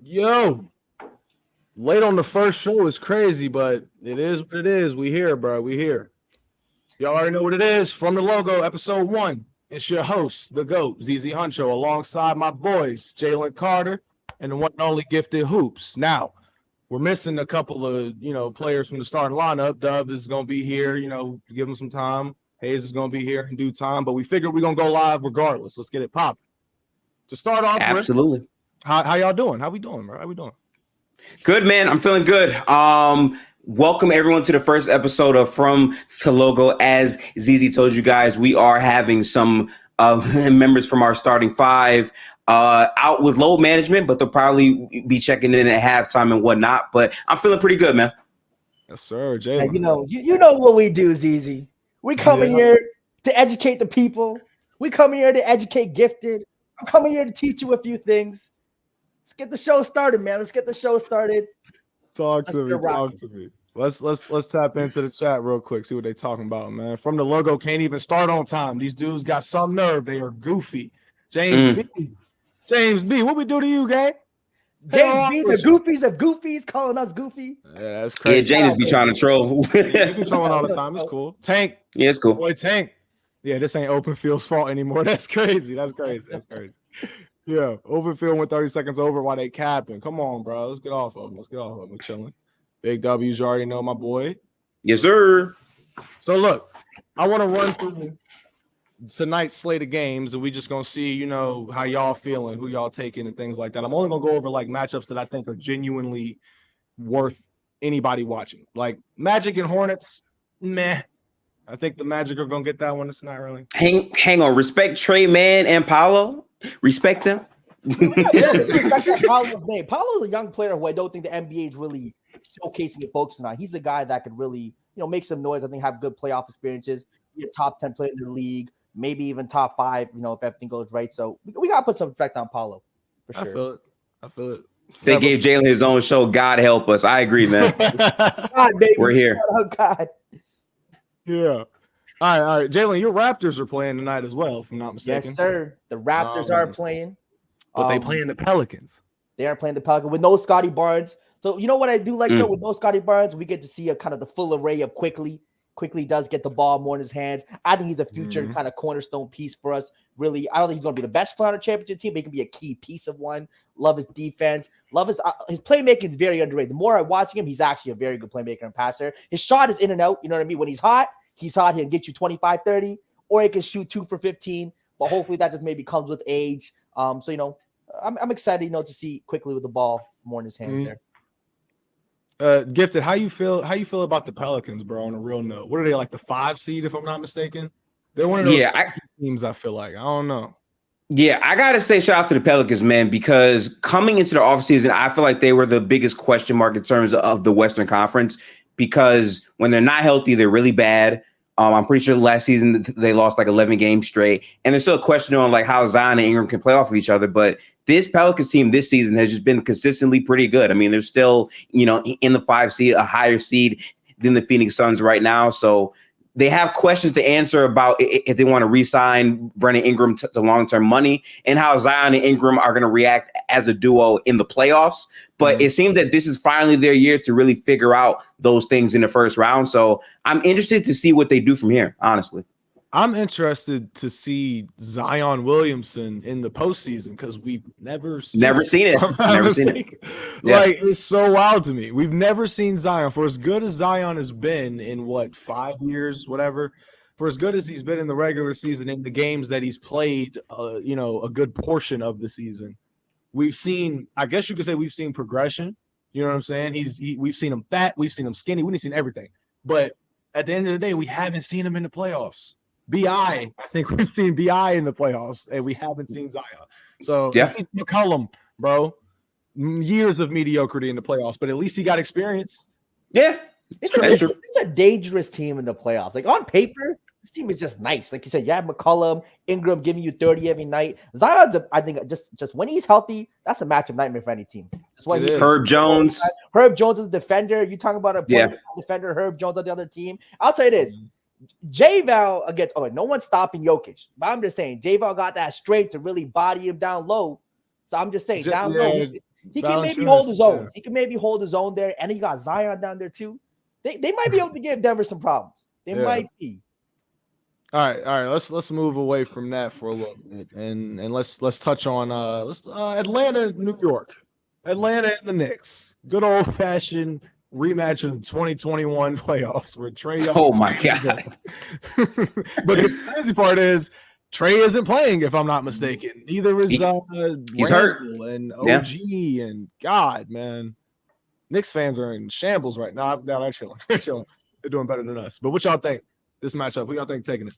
Yo, late on the first show is crazy, but it is what it is. We here, bro. We here. Y'all already know what it is. From the logo, episode 1. It's your host, the GOAT, ZZ Huncho, alongside my boys, Jalen Carter, and the one and only Gifted Hoops. Now, we're missing a couple of, players from the starting lineup. Dub is going to be here, give him some time. Hayes is going to be here in due time, but we figured we're going to go live regardless. Let's get it popping. To start off, Absolutely. Rick, how y'all doing? How we doing, bro? How we doing? Good, man. I'm feeling good. Welcome everyone to the first episode of From the Logo. As ZZ told you guys, we are having some members from our starting five out with load management, but they'll probably be checking in at halftime and whatnot. But I'm feeling pretty good, man. Yes, sir, Jalen. You know what we do, ZZ. We come in here to educate the people. We come here to educate Gifted. I'm coming here to teach you a few things. Let's get the show started, man. Let's get the show started. Talk to me. Let's tap into the chat real quick. See what they talking about, man. From the logo, can't even start on time. These dudes got some nerve. They are goofy. James B, what we do to you, gang? James B, the goofies of goofies, calling us goofy. Yeah, that's crazy. Yeah, James be trying to troll. He be trolling all the time. It's cool. Tank. Yeah, it's cool. Boy, Tank. Yeah, this ain't Open Field's fault anymore. That's crazy. That's crazy. Yeah, Open Field went 30 seconds over while they capping. Come on, bro. Let's get off of them. We're chilling. Big W's, you already know my boy. Yes, sir. So look, I want to run through tonight's slate of games, and we just gonna see, how y'all feeling, who y'all taking, and things like that. I'm only gonna go over like matchups that I think are genuinely worth anybody watching. Like Magic and Hornets, meh. I think the Magic are gonna get that one. It's not really. Hang on. Respect Trey Man and Paolo. Respect them. Paolo's name. Paolo's a young player who I don't think the NBA is really showcasing and focusing on. He's the guy that could really, make some noise. I think have good playoff experiences. Be a top 10 player in the league, maybe even top 5. If everything goes right. So we gotta put some respect on Paolo for sure. I feel it. They gave Jalen his own show. God help us. I agree, man. God, baby, we're here. Oh God. Yeah. All right. Jalen, your Raptors are playing tonight as well, if I'm not mistaken. Yes, sir. The Raptors are playing. But they playing the Pelicans. They are playing the Pelicans with no Scotty Barnes. So you know what I do like though with no Scotty Barnes? We get to see a kind of the full array of Quickly. Quickly does get the ball more in his hands. I think he's a future kind of cornerstone piece for us. Really, I don't think he's going to be the best player on a championship team, but he can be a key piece of one. Love his defense. Love his playmaking is very underrated. The more I'm watching him, he's actually a very good playmaker and passer. His shot is in and out. You know what I mean? When he's hot, he'll get you 25, 30, or he can shoot 2 for 15. But hopefully that just maybe comes with age. I'm excited, to see Quickly with the ball more in his hands there. Gifted, how you feel about the Pelicans, bro, on a real note? What are they, like the 5 seed, if I'm not mistaken? They're one of those teams, I feel like. I don't know. Yeah, I got to say shout out to the Pelicans, man, because coming into the offseason, I feel like they were the biggest question mark in terms of the Western Conference, because when they're not healthy, they're really bad. I'm pretty sure last season they lost like 11 games straight, and there's still a question on like how Zion and Ingram can play off of each other. But this Pelicans team this season has just been consistently pretty good. I mean, they're still, in the 5 seed, a higher seed than the Phoenix Suns right now. So they have questions to answer about if they want to re-sign Brandon Ingram to long-term money and how Zion and Ingram are going to react as a duo in the playoffs. But it seems that this is finally their year to really figure out those things in the first round. So I'm interested to see what they do from here, honestly. I'm interested to see Zion Williamson in the postseason because we've never seen it. Yeah. Like, it's so wild to me. We've never seen Zion. For as good as Zion has been in 5 years, whatever, for as good as he's been in the regular season, in the games that he's played, a good portion of the season, we've seen, I guess you could say we've seen progression. You know what I'm saying? We've seen him fat, we've seen him skinny, we've seen everything. But at the end of the day, we haven't seen him in the playoffs. I think we've seen BI in the playoffs, and we haven't seen Zion. So it's McCollum, bro. Years of mediocrity in the playoffs, but at least he got experience. Yeah, it's a dangerous team in the playoffs. Like on paper, this team is just nice. Like you said, you have McCollum, Ingram giving you 30 every night. Zion's, I think, just when he's healthy, that's a matchup nightmare for any team. Herb Jones. Herb Jones is a defender. You talking about a defender, Herb Jones on the other team. I'll tell you this. J-Val against no one's stopping Jokic, but I'm just saying J-Val got that strength to really body him down low. So I'm just saying down low, He can maybe hold his own. Yeah. He can maybe hold his own there, and he got Zion down there too. They might be able to give Denver some problems. They might be. All right. Let's move away from that for a little bit, and let's touch on Atlanta, New York, Atlanta and the Knicks. Good old fashioned rematch of the 2021 playoffs where Trae Young. Oh my god! But the crazy part is Trae isn't playing, if I'm not mistaken. Neither is he's Randall hurt and OG and God, man. Knicks fans are in shambles right now. Now they're chilling. They're doing better than us. But what y'all think this matchup? Who y'all think taking it?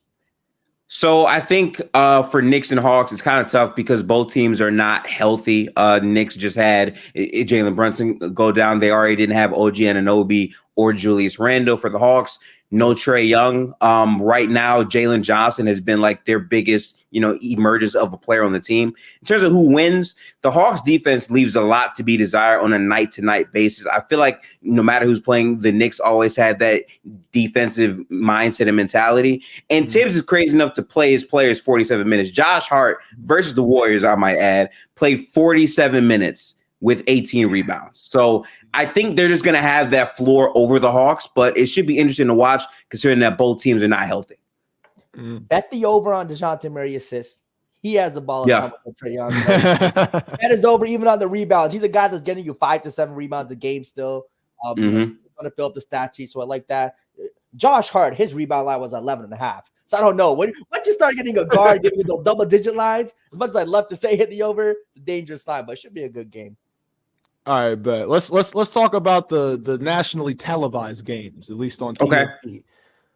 So I think for Knicks and Hawks, it's kind of tough because both teams are not healthy. Knicks just had Jalen Brunson go down. They already didn't have OG Anunoby or Julius Randle. For the Hawks, no Trae Young. Right now, Jalen Johnson has been like their biggest, emergence of a player on the team. In terms of who wins, the Hawks defense leaves a lot to be desired on a night-to-night basis. I feel like no matter who's playing, the Knicks always had that defensive mindset and mentality. And Tibbs is crazy enough to play his players 47 minutes. Josh Hart versus the Warriors, I might add, played 47 minutes with 18 rebounds. So I think they're just going to have that floor over the Hawks, but it should be interesting to watch considering that both teams are not healthy. Bet the over on DeJounte Murray assist. He has a ball of time with Trae Young. Bet is over even on the rebounds. He's a guy that's getting you 5 to 7 rebounds a game still. Going to fill up the stat sheet, so I like that. Josh Hart, his rebound line was 11.5. So I don't know. Once you start getting a guard giving you those double-digit lines, as much as I'd love to say hit the over, it's a dangerous line, but it should be a good game. All right, but let's talk about the nationally televised games, at least on TV. Okay.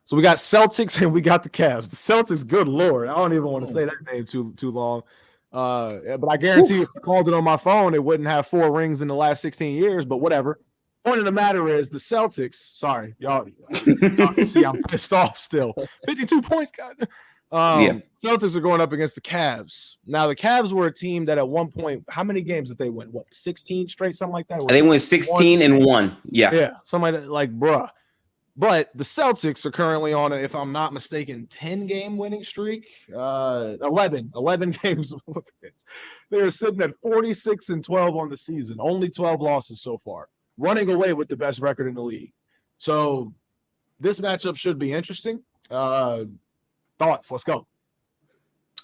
So we got Celtics and we got the Cavs. The Celtics, good Lord, I don't even want to say that name too long. But I guarantee you, if I called it on my phone, it wouldn't have 4 rings in the last 16 years. But whatever. Point of the matter is the Celtics. Sorry, y'all can see I'm pissed off still. 52 points, God. Celtics are going up against the Cavs. Now, the Cavs were a team that at one point, how many games did they win? 16 straight, something like that? They went 16 and 1. Yeah, something like bruh. But the Celtics are currently on, if I'm not mistaken, 10-game winning streak. 11 games. They're sitting at 46-12 on the season. Only 12 losses so far. Running away with the best record in the league. So this matchup should be interesting. Thoughts? Let's go.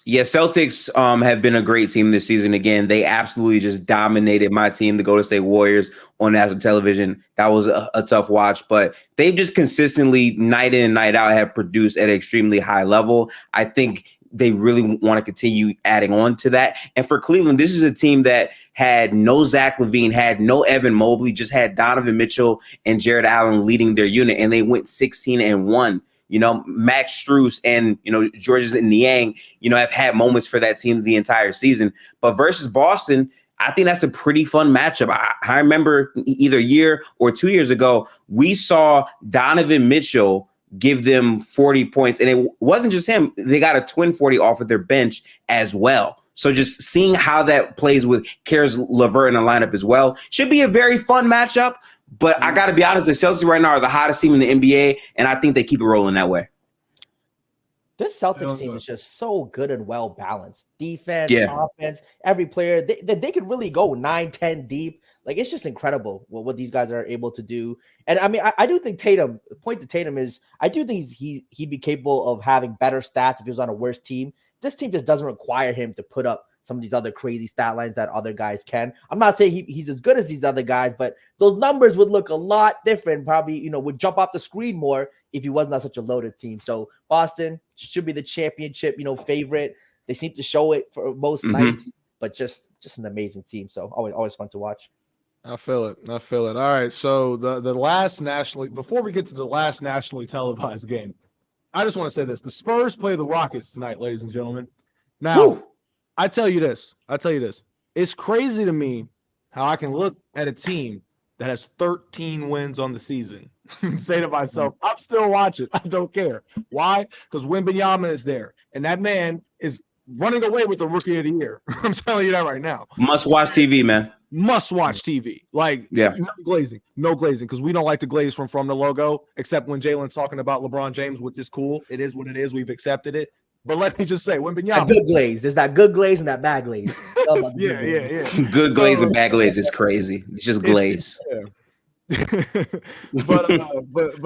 Yeah, Celtics have been a great team this season. Again, they absolutely just dominated my team, the Golden State Warriors, on national television. That was a tough watch, but they've just consistently, night in and night out, have produced at an extremely high level. I think they really want to continue adding on to that. And for Cleveland, this is a team that had no Zach LaVine, had no Evan Mobley, just had Donovan Mitchell and Jared Allen leading their unit, and they went 16-1. Max Strus and, Georges Niang, have had moments for that team the entire season. But versus Boston, I think that's a pretty fun matchup. I remember either a year or 2 years ago, we saw Donovan Mitchell give them 40 points. And it wasn't just him. They got a twin 40 off of their bench as well. So just seeing how that plays with Caris LeVert in the lineup as well should be a very fun matchup. But I got to be honest, the Celtics right now are the hottest team in the NBA, and I think they keep it rolling that way. This Celtics team is just so good and well balanced. Defense, offense, every player. They could really go 9-10 deep. Like, it's just incredible what these guys are able to do. And, I mean, I do think Tatum, the point to Tatum is I do think he'd be capable of having better stats if he was on a worse team. This team just doesn't require him to put up some of these other crazy stat lines that other guys can. I'm not saying he's as good as these other guys, but those numbers would look a lot different. Probably, would jump off the screen more if he wasn't on such a loaded team. So Boston should be the championship, favorite. They seem to show it for most nights, but just an amazing team. So always fun to watch. I feel it. All right. So the last before we get to the last nationally televised game, I just want to say this. The Spurs play the Rockets tonight, ladies and gentlemen. Now, I tell you this. It's crazy to me how I can look at a team that has 13 wins on the season and say to myself, I'm still watching. I don't care. Why? Because Wembanyama is there. And that man is running away with the Rookie of the Year. I'm telling you that right now. Must watch TV, man. Must watch TV. No glazing, because we don't like to glaze from the logo, except when Jalen's talking about LeBron James, which is cool. It is what it is. We've accepted it. But let me just say, That Wembanyama. good glaze. There's that good glaze and that bad glaze. Yeah. Good glaze and bad glaze is crazy. It's just glaze. but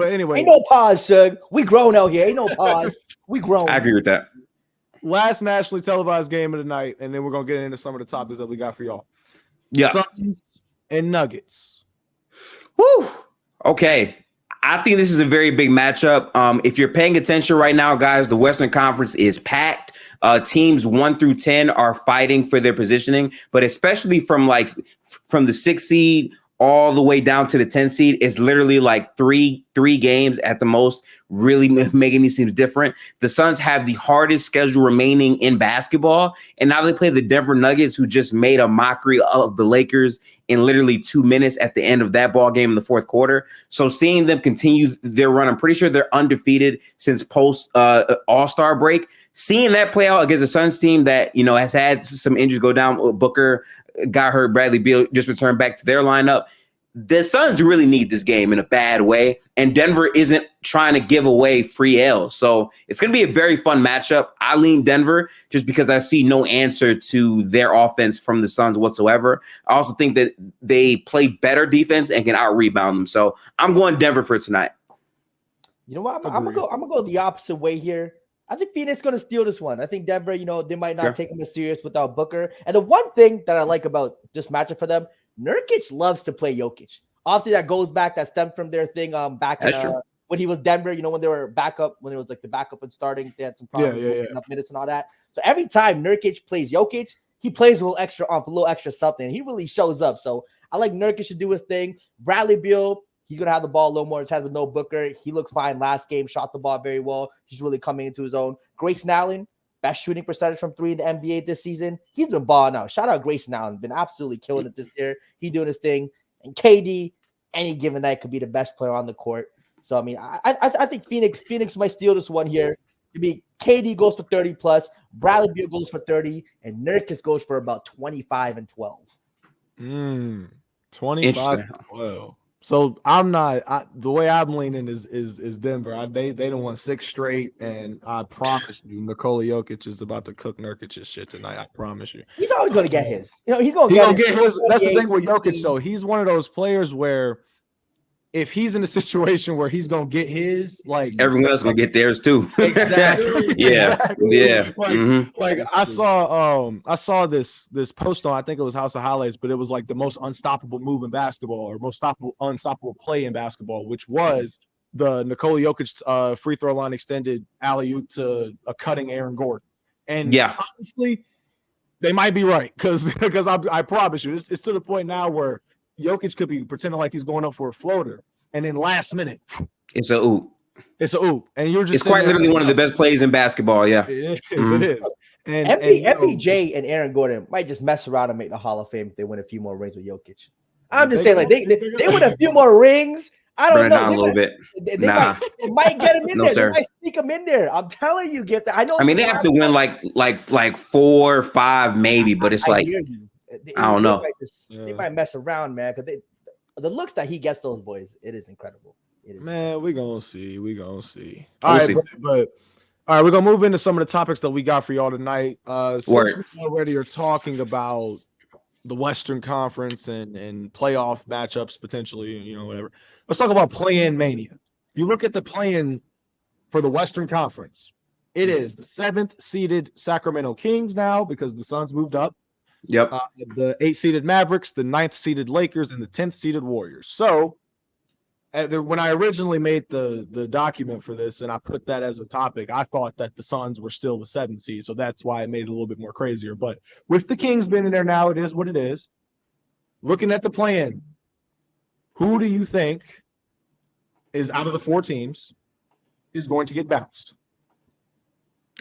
anyway, ain't no pause, Shug. We grown out here. Ain't no pause. We grown. I agree with that. Last nationally televised game of the night, and then we're gonna get into some of the topics that we got for y'all. Yeah. Suns and Nuggets. Whew. Okay. I think this is a very big matchup. If you're paying attention right now, guys, the Western Conference is packed. Teams 1 through 10 are fighting for their positioning, but especially from the 6 seed all the way down to the 10 seed, it's literally like three games at the most, really making these teams different. The Suns have the hardest schedule remaining in basketball, and now they play the Denver Nuggets, who just made a mockery of the Lakers in literally 2 minutes at the end of that ball game in the fourth quarter. So seeing them continue their run, I'm pretty sure they're undefeated since post All-Star break. Seeing that play out against a Suns team that, has had some injuries go down, Booker got hurt, Bradley Beal just returned back to their lineup. The Suns really need this game in a bad way, and Denver isn't trying to give away free L's. So it's going to be a very fun matchup. I lean Denver just because I see no answer to their offense from the Suns whatsoever. I also think that they play better defense and can out-rebound them. So I'm going Denver for tonight. You know what? I'm gonna go the opposite way here. I think Phoenix is going to steal this one. I think Denver, they might not take them as serious without Booker. And the one thing that I like about this matchup for them, Nurkic loves to play Jokic. Obviously, that goes back, that stemmed from their thing back when he was Denver, when they were backup, when it was like the backup and starting, they had some problems with enough minutes and all that. So every time Nurkic plays Jokic, he plays a little extra something. He really shows up. So I like Nurkic to do his thing. Bradley Beal, he's going to have the ball a little more in his head with no Booker. He looked fine last game, shot the ball very well. He's really coming into his own. Grayson Allen, best shooting percentage from 3 in the NBA this season. He's been balling out. Shout out Grayson Allen. Been absolutely killing it this year. He doing his thing. And KD, any given night, could be the best player on the court. So, I think Phoenix might steal this one here. It'd be KD goes for 30+, Bradley Beal goes for 30, and Nurkic goes for about 25 and 12. 25 and 12. So the way I'm leaning is Denver. They don't won 6 straight, and I promise you, Nikola Jokic is about to cook Nurkic's shit tonight. I promise you. He's always going to get his. He's going to get his. That's the thing with Jokic, though. He's one of those players where if he's in a situation where he's going to get his, like everyone else going to get theirs too. Exactly. Yeah. I saw this post on, I think it was House of Highlights, but it was like the most unstoppable move in basketball, or most unstoppable play in basketball, which was the Nikola Jokic free throw line extended alley-oop to a cutting Aaron Gordon. And honestly, they might be right because I promise you, it's to the point now where Jokic could be pretending like he's going up for a floater, and then last minute, it's a oop. And you're just—it's quite literally one of the best plays in basketball. Yeah, it is. It is. And MPJ and Aaron Gordon might just mess around and make the Hall of Fame if they win a few more rings with Jokic. I'm just saying, like they win a few more rings. I don't know. A little bit. They might get him in there. Sir. They might sneak him in there. I'm telling you, get that. I know. They have to win like 4 or 5 maybe, but it's like. I don't know. They might mess around, man, because the looks that he gets those boys, it is incredible. Man, we're gonna see. All right, but all right, we're gonna move into some of the topics that we got for y'all tonight. Since we already are talking about the Western Conference and playoff matchups potentially, whatever. Let's talk about play-in mania. If you look at the play-in for the Western Conference, it is the 7th seeded Sacramento Kings now because the Suns moved up. Yep. The 8th seeded Mavericks, the 9th seeded Lakers, and the 10th seeded Warriors. So when I originally made the document for this and I put that as a topic, I thought that the Suns were still the 7th seed. So that's why I made it a little bit more crazier. But with the Kings being in there now, it is what it is. Looking at the play-in, who do you think is out of the 4 teams is going to get bounced?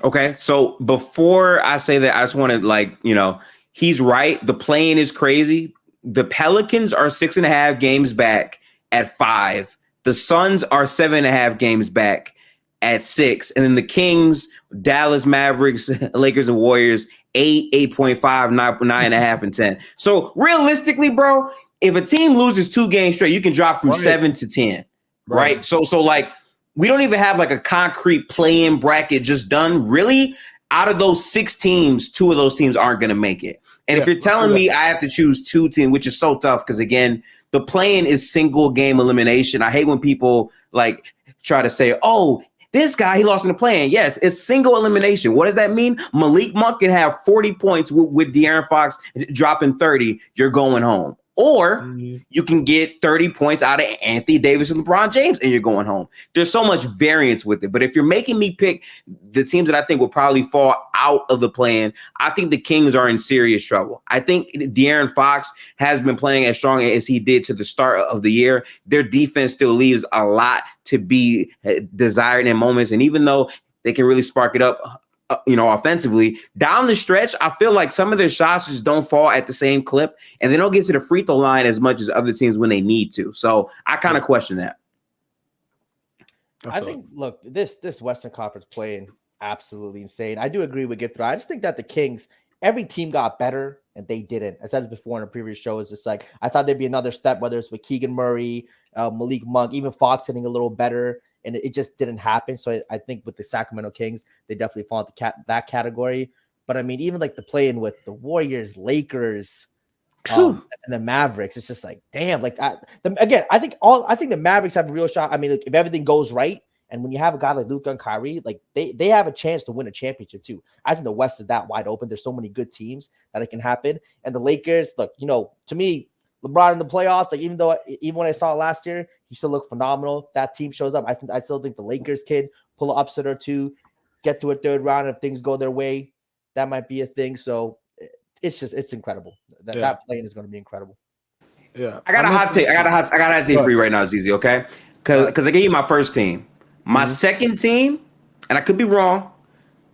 Okay. So before I say that, I just want to he's right. The play-in is crazy. The Pelicans are 6.5 games back at 5. The Suns are 7.5 games back at 6. And then the Kings, Dallas Mavericks, Lakers, and Warriors, 8, 8.5, 9.5, and 10. So realistically, bro, if a team loses 2 games straight, you can drop from 7 to 10. Right? So we don't even have like a concrete play-in bracket just done. Really, out of those 6 teams, 2 of those teams aren't going to make it. And if you're telling me I have to choose 2 teams, which is so tough because, again, the play-in is single game elimination. I hate when people like try to say, oh, this guy, he lost in the play-in. Yes, it's single elimination. What does that mean? Malik Monk can have 40 points with De'Aaron Fox dropping 30. You're going home. Or you can get 30 points out of Anthony Davis and LeBron James, and you're going home. There's so much variance with it. But if you're making me pick the teams that I think will probably fall out of the play-in, I think the Kings are in serious trouble. I think De'Aaron Fox has been playing as strong as he did to the start of the year. Their defense still leaves a lot to be desired in moments. And even though they can really spark it up, offensively, down the stretch, I feel like some of their shots just don't fall at the same clip, and they don't get to the free throw line as much as other teams when they need to. So I kind of question that. I think, look, this Western Conference playing absolutely insane. I do agree with Gift. I just think that the Kings, every team got better, and they didn't. I said this before in a previous show. It's just like I thought there'd be another step, whether it's with Keegan Murray, Malik Monk, even Fox hitting a little better. And it just didn't happen. So I think with the Sacramento Kings, they definitely fall into that category. But I mean, even like the play-in with the Warriors, Lakers, and the Mavericks, it's just like, damn. Like again, I think the Mavericks have a real shot. I mean, if everything goes right, and when you have a guy like Luka and Kyrie, like they have a chance to win a championship too. I think the West is that wide open. There's so many good teams that it can happen. And the Lakers, look, to me, LeBron in the playoffs, like even when I saw it last year, he still looked phenomenal. That team shows up. I still think the Lakers kid pull an upset or two, get to a third round if things go their way. That might be a thing. So it's incredible. That play-in is going to be incredible. Yeah, I got a hot take. I got a hot take for you right now, Zizi. Okay, because I gave you my first team, my second team, and I could be wrong,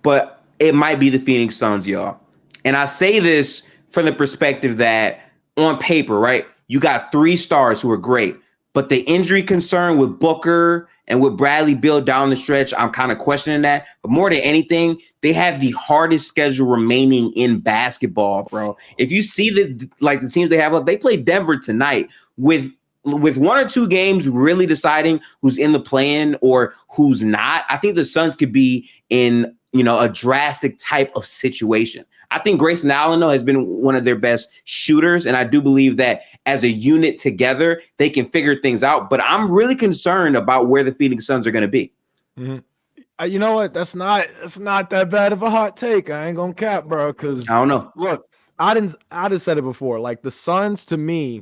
but it might be the Phoenix Suns, y'all. And I say this from the perspective that on paper, right, you got 3 stars who are great. But the injury concern with Booker and with Bradley Beal down the stretch, I'm kind of questioning that. But more than anything, they have the hardest schedule remaining in basketball, bro. If you see the teams they have, they play Denver tonight with 1 or 2 games really deciding who's in the play-in or who's not. I think the Suns could be in a drastic type of situation. I think Grayson Allen, though, has been one of their best shooters, and I do believe that as a unit together, they can figure things out. But I'm really concerned about where the Phoenix Suns are going to be. Mm-hmm. You know what? That's not that bad of a hot take. I ain't gonna cap, bro. Because I don't know. Look, I just said it before. Like the Suns, to me,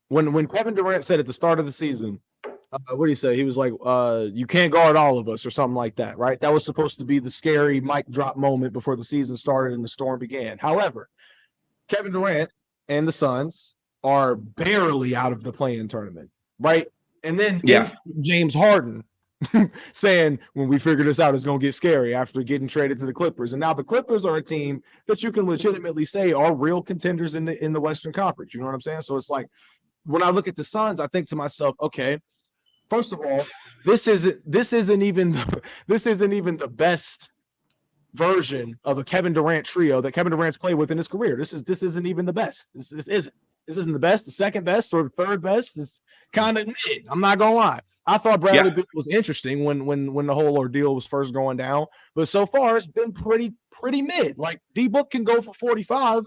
when Kevin Durant said at the start of the season, what did he say? He was like, you can't guard all of us or something like that, right? That was supposed to be the scary mic drop moment before the season started and the storm began. However, Kevin Durant and the Suns are barely out of the play-in tournament, right? And then James Harden saying, when we figure this out, it's going to get scary after getting traded to the Clippers. And now the Clippers are a team that you can legitimately say are real contenders in the Western Conference. You know what I'm saying? So it's like, when I look at the Suns, I think to myself, okay, first of all, this isn't even the best version of a Kevin Durant trio that Kevin Durant's played with in his career. This isn't even the best. This isn't the best, the second best, or the third best. It's kind of mid. I'm not gonna lie. I thought Bradley Beal was interesting when the whole ordeal was first going down, but so far it's been pretty mid. Like D-Book can go for 45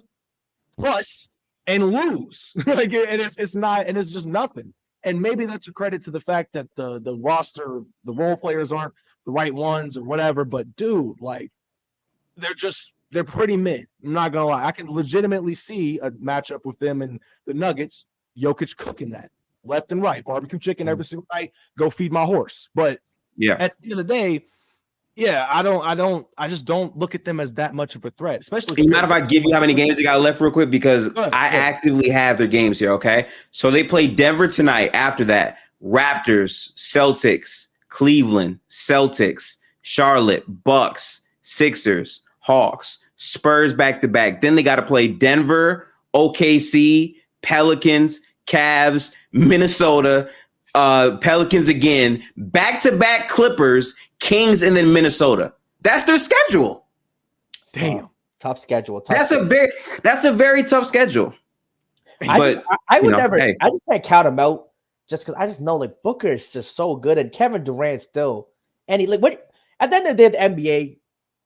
plus and lose. Like it's not, and it's just nothing. And maybe that's a credit to the fact that the roster, the role players aren't the right ones or whatever. But dude, like they're pretty mid. I'm not gonna lie. I can legitimately see a matchup with them and the Nuggets. Jokic cooking that left and right, barbecue chicken every single night. Go feed my horse. But at the end of the day, I just don't look at them as that much of a threat, especially. Do you mind if I give you how many games they got left real quick? Because I actively have their games here, okay? So they play Denver tonight. After that, Raptors, Celtics, Cleveland, Celtics, Charlotte, Bucks, Sixers, Hawks, Spurs back-to-back. Then they got to play Denver, OKC, Pelicans, Cavs, Minnesota, Pelicans again, back-to-back Clippers, Kings, and then Minnesota. That's their schedule. Damn. Tough schedule. That's a very tough schedule. I just can't count them out just because I just know like Booker is just so good and Kevin Durant still And he like what at the end of the day, the NBA,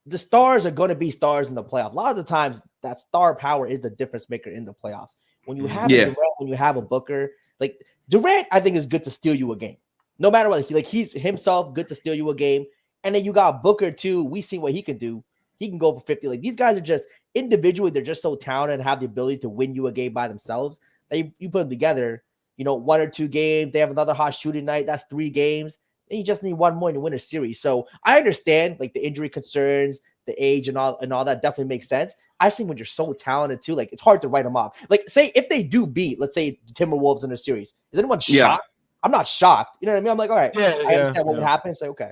the stars are going to be stars in the playoffs. A lot of the times, that star power is the difference maker in the playoffs. When you have a Durant, when you have a Booker, like Durant, I think is good to steal you a game, no matter what. He's himself good to steal you a game, and then you got Booker too. We see what he can do. He can go for 50. Like these guys are just individually, they're just so talented and have the ability to win you a game by themselves. That you put them together, 1 or 2 games. They have another hot shooting night. That's 3 games. And you just need one more to win a series. So I understand like the injury concerns, the age and all that definitely makes sense. I think when you're so talented too, like it's hard to write them off. Like say if they do beat, let's say the Timberwolves in a series, is anyone shocked? I'm not shocked. You know what I mean? I'm like, all right, I understand what would happen. Say, okay.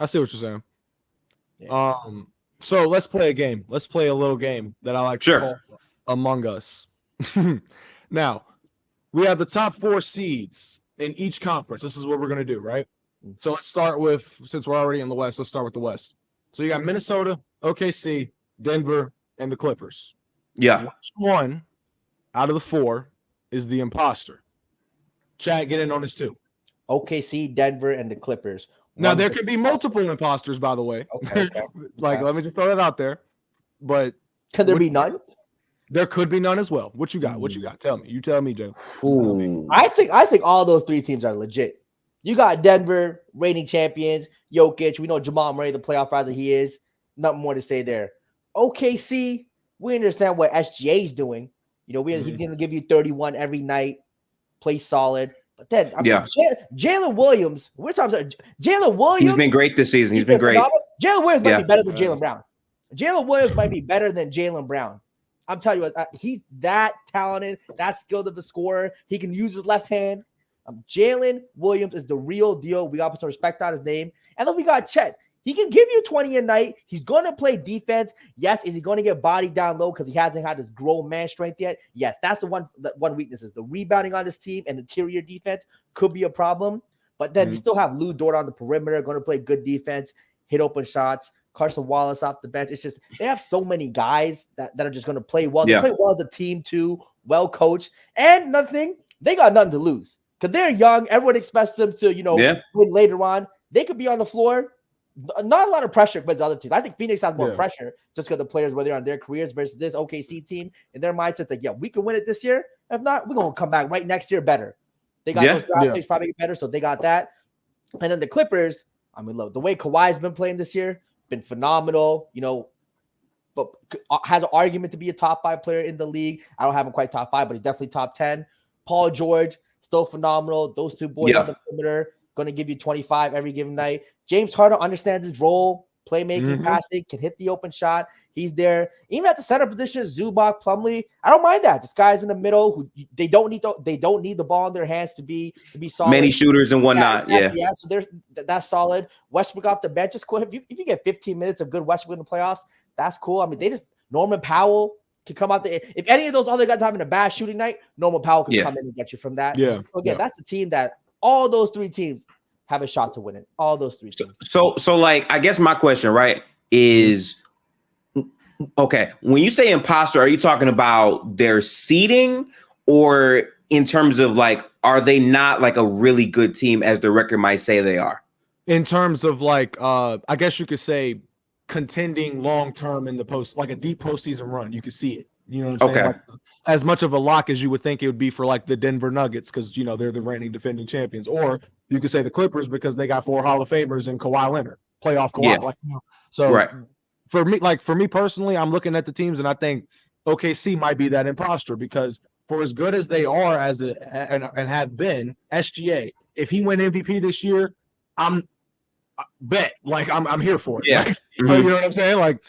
I see what you're saying. Yeah. So let's play a game. Let's play a little game that I like to call Among Us. Now, we have the top 4 seeds in each conference. This is what we're going to do, right? So let's start with, since we're already in the West, let's start with the West. So you got Minnesota, OKC, Denver, and the Clippers. Yeah. Which one out of the 4 is the imposter? Chad, get in on this too. OKC, Denver, and the Clippers. Now, there could be multiple imposters, by the way. Okay. Let me just throw that out there. But could there be none? There could be none as well. What you got? What you got? Tell me. You tell me, Joe. I think all those 3 teams are legit. You got Denver, reigning champions, Jokic. We know Jamal Murray, the playoff riser he is. Nothing more to say there. OKC, we understand what SGA is doing. He's going to give you 31 every night, play solid. But then, Jalen Williams, we're talking about Jalen Williams. He's been great this season. He's been great. Jalen Williams might be better than Jaylen Brown. Jalen Williams might be better than Jaylen Brown. I'm telling you, he's that talented, that skilled of a scorer. He can use his left hand. Jalen Williams is the real deal. We got to put some respect on his name. And then we got Chet. He can give you 20 a night. He's going to play defense. Yes. Is he going to get bodied down low because he hasn't had his grown man strength yet? Yes. That's the one weakness is the rebounding on this team and interior defense could be a problem. But then you still have Lou Dort on the perimeter, going to play good defense, hit open shots. Carson Wallace off the bench. It's just they have so many guys that are just going to play well. They play well as a team too, well coached. And another thing, they got nothing to lose because they're young. Everyone expects them to, win later on. They could be on the floor. Not a lot of pressure with the other teams. I think Phoenix has more pressure just because the players where they're on their careers versus this OKC team. And their mindset's like, we can win it this year. If not, we're going to come back right next year better. They got those draft picks probably better, so they got that. And then the Clippers, I mean, look, the way Kawhi's been playing this year, been phenomenal, but has an argument to be a top 5 player in the league. I don't have him quite top 5, but he's definitely top 10. Paul George, still phenomenal. Those 2 boys on the perimeter, going to give you 25 every given night. James Harden understands his role, playmaking, passing, can hit the open shot. He's there. Even at the center position, Zubac, Plumlee, I don't mind that. Just guys in the middle who they don't need the ball in their hands to be solid. Many shooters and whatnot. Yeah. So that's solid. Westbrook off the bench is cool. If you get 15 minutes of good Westbrook in the playoffs, that's cool. I mean, Norman Powell can come out there. If any of those other guys having a bad shooting night, Norman Powell can come in and get you from that. Yeah. So again, that's a team that all those 3 teams have a shot to win it. All those 3 teams. So like, I guess my question, right, is okay. When you say imposter, are you talking about their seeding or in terms of like, are they not like a really good team as the record might say they are? In terms of like, I guess you could say contending long-term in the like a deep postseason run, you could see it. You know what I'm saying? Like, as much of a lock as you would think it would be for like the Denver Nuggets because, they're the reigning defending champions. Or you could say the Clippers because they got 4 Hall of Famers and Kawhi Leonard, playoff Kawhi. Yeah. For me personally, I'm looking at the teams and I think OKC might be that imposter because for as good as they are and have been, SGA, if he win MVP this year, I'm here for it. Yeah. Like, you know what I'm saying? Like,